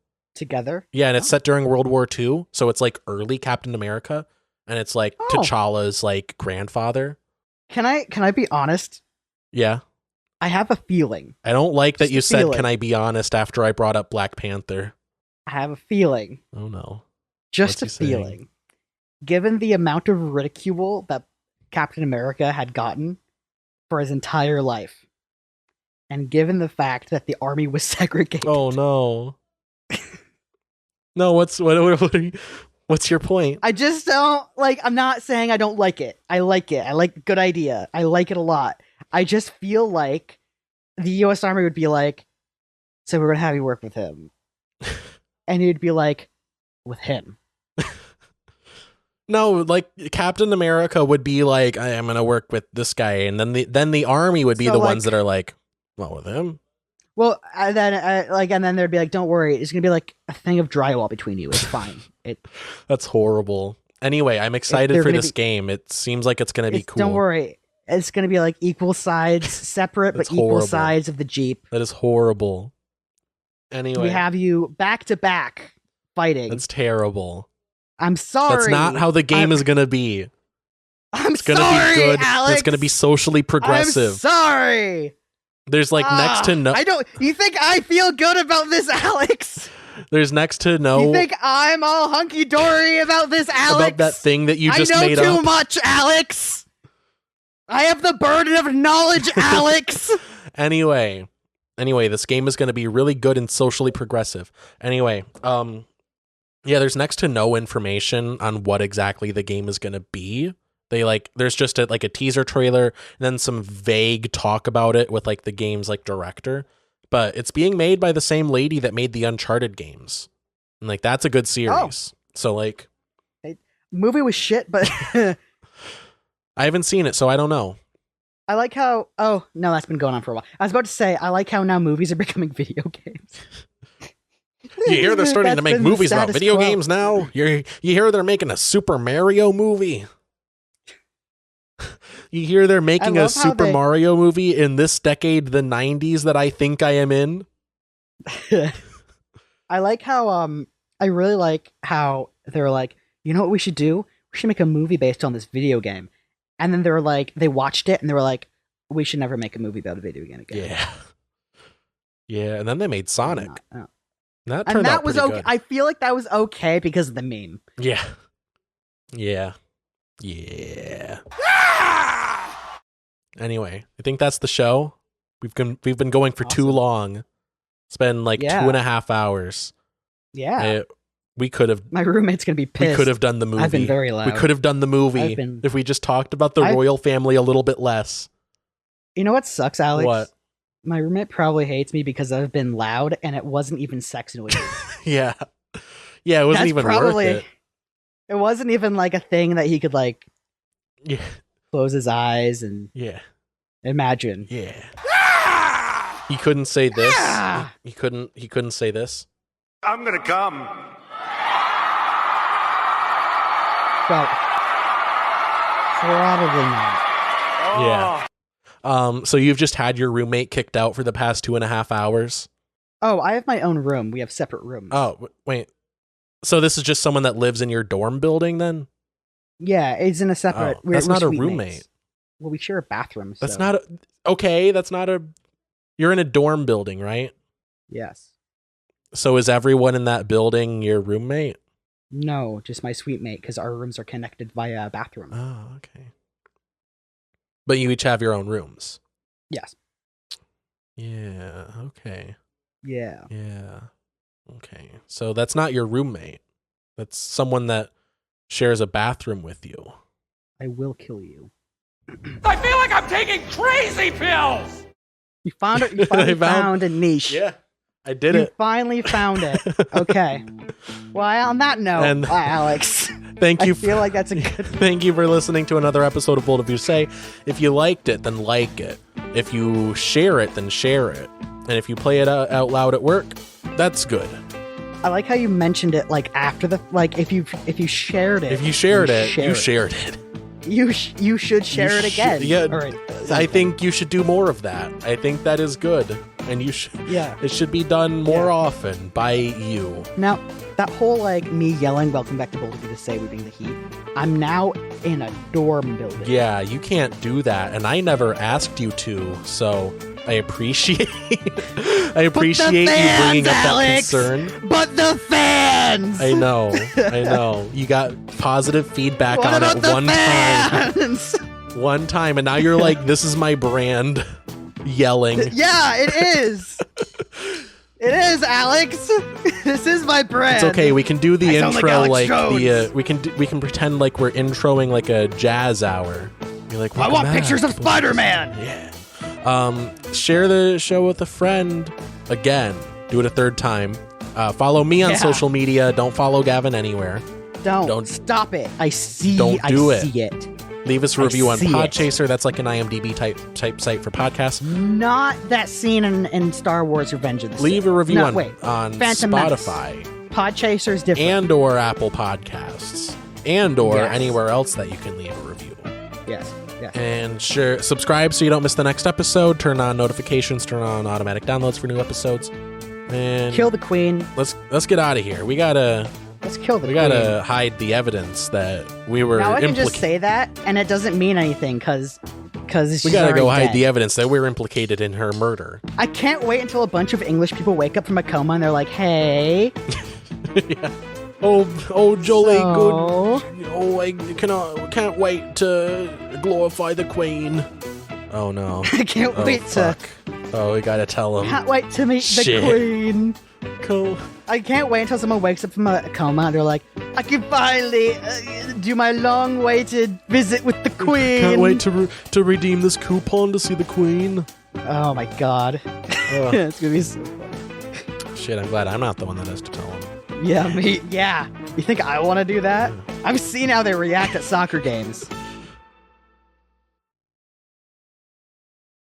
Yeah, and it's set during World War II, so it's like early Captain America, and it's like T'Challa's like grandfather. Can I be honest? Yeah. I have a feeling. I don't like that you said, can I be honest, after I brought up Black Panther. I have a feeling. Oh, no. Just a feeling. Given the amount of ridicule that Captain America had gotten for his entire life, and given the fact that the army was segregated. Oh, no. No, what's your point? I just don't, I'm not saying I don't like it. I like it. I like good idea. I like it a lot. I just feel like the U.S. Army would be like, so we're going to have you work with him. And he'd be like, with him. No, like Captain America would be like, I'm going to work with this guy. And then the army would be the ones that are like, well, with him. Well, and then there'd be like, don't worry. It's going to be like a thing of drywall between you. It's fine. That's horrible. Anyway, I'm excited for this game. It seems like it's going to be cool. Don't worry. It's going to be like equal sides, separate, but equal sides of the Jeep. That is horrible. Anyway. We have you back to back fighting. That's terrible. I'm sorry. That's not how the game is going to be. It's going to be good. Alex. It's going to be socially progressive. I'm sorry. There's like next to no. You think I feel good about this, Alex? There's next to no. You think I'm all hunky dory about this, Alex? About that thing that you just made up. I up. know too much, Alex. I have the burden of knowledge, Alex. Anyway, this game is going to be really good and socially progressive. Anyway, yeah, there's next to no information on what exactly the game is going to be. There's just a teaser trailer and then some vague talk about it with like the game's like director, but it's being made by the same lady that made the Uncharted games. And like, that's a good series. So like, movie was shit, but I haven't seen it, so I don't know. I like how, no, that's been going on for a while. I was about to say, I like how now movies are becoming video games. You hear they're starting to make movies about video games now? You hear they're making a Super Mario movie? You hear they're making a Super Mario movie in this decade, the 90s, that I think I am in? I like how, I really like how they're like, you know what we should do? We should make a movie based on this video game. And then they're like, they watched it and they were like, we should never make a movie about a video game again. Yeah. Yeah, and then they made Sonic. That turned out pretty okay. good. I feel like that was okay because of the meme. Yeah. Yeah. Yeah. Anyway, I think that's the show. We've been going for too long. It's been like 2.5 hours. Yeah. We could have. My roommate's gonna be pissed. We could have done the movie. I've been very loud. We could have done the movie if we just talked about the royal family a little bit less. You know what sucks, Alex? What? My roommate probably hates me because I've been loud and it wasn't even sex noises. Yeah. Yeah, it wasn't even worth it. It wasn't even like a thing that he could like close his eyes and imagine. Yeah. He couldn't say this. He couldn't say this. I'm gonna come. Well, probably not. Yeah. So you've just had your roommate kicked out for the past 2.5 hours? Oh, I have my own room. We have separate rooms. Oh, wait. So this is just someone that lives in your dorm building then? Yeah, it's in a separate... that's not a roommate. Well, we share a bathroom. That's not that's not a... You're in a dorm building, right? Yes. So is everyone in that building your roommate? No, just my suite mate, because our rooms are connected via a bathroom. Oh, okay. But you each have your own rooms? Yes. Yeah, okay. Yeah. Yeah. Okay. So that's not your roommate. That's someone that shares a bathroom with you. I will kill you. I feel like I'm taking crazy pills! You found it. You finally found a niche. Yeah. I did it. You finally found it. Okay. Well, on that note, Alex, thank you. I feel like that's a good... Thank you for listening to another episode of Bold of You Say. If you liked it, then like it. If you share it, then share it. And if you play it out loud at work, that's good. I like how you mentioned it like after the if you shared it. If you shared it, you shared it. You should share it again. Yeah, right, I think you should do more of that. I think that is good, and you should. Yeah, it should be done more often by you. Now, that whole me yelling "Welcome back to Bold of You to Say" we bring the heat. I'm now in a dorm building. Yeah, you can't do that, and I never asked you to, so I appreciate. you bringing up that concern. But the fans! I know. You got positive feedback on it one time. One time, and now you're like, this is my brand. Yelling. Yeah, it is. It is, Alex. This is my brand. It's okay. We can do the intro like we can pretend like we're introing like a jazz hour. You're like, I want pictures of Spider-Man. Yeah. Share the show with a friend. Again, do it a third time. Follow me on social media. Don't follow Gavin anywhere. Don't stop it. I see. Don't do I see it. Leave us a review on Podchaser. That's like an IMDb type site for podcasts. Not that scene in Star Wars: Revenge of the Sith. Leave a review on Phantom Spotify. Menace. Podchaser's different. And or Apple Podcasts. And or anywhere else that you can leave a review. Yes. And subscribe so you don't miss the next episode. Turn on notifications. Turn on automatic downloads for new episodes. And kill the queen. Let's get out of here. Let's kill the queen. We gotta hide the evidence that we were. Now I can just say that, and it doesn't mean anything because we gotta go hide the evidence that we're implicated in her murder. I can't wait until a bunch of English people wake up from a coma and they're like, "Hey, yeah. Oh, jolly good. Oh, I can't wait to glorify the queen. Oh no, I can't wait to. Oh, we gotta tell him. Can't wait to meet the queen. Cool. I can't wait until someone wakes up from a coma and they're like, I can finally do my long-awaited visit with the queen. Can't wait to redeem this coupon to see the queen. Oh my god. It's gonna be so fun. Shit, I'm glad I'm not the one that has to tell him. Yeah, me. Yeah. You think I want to do that? I've seen how they react at soccer games.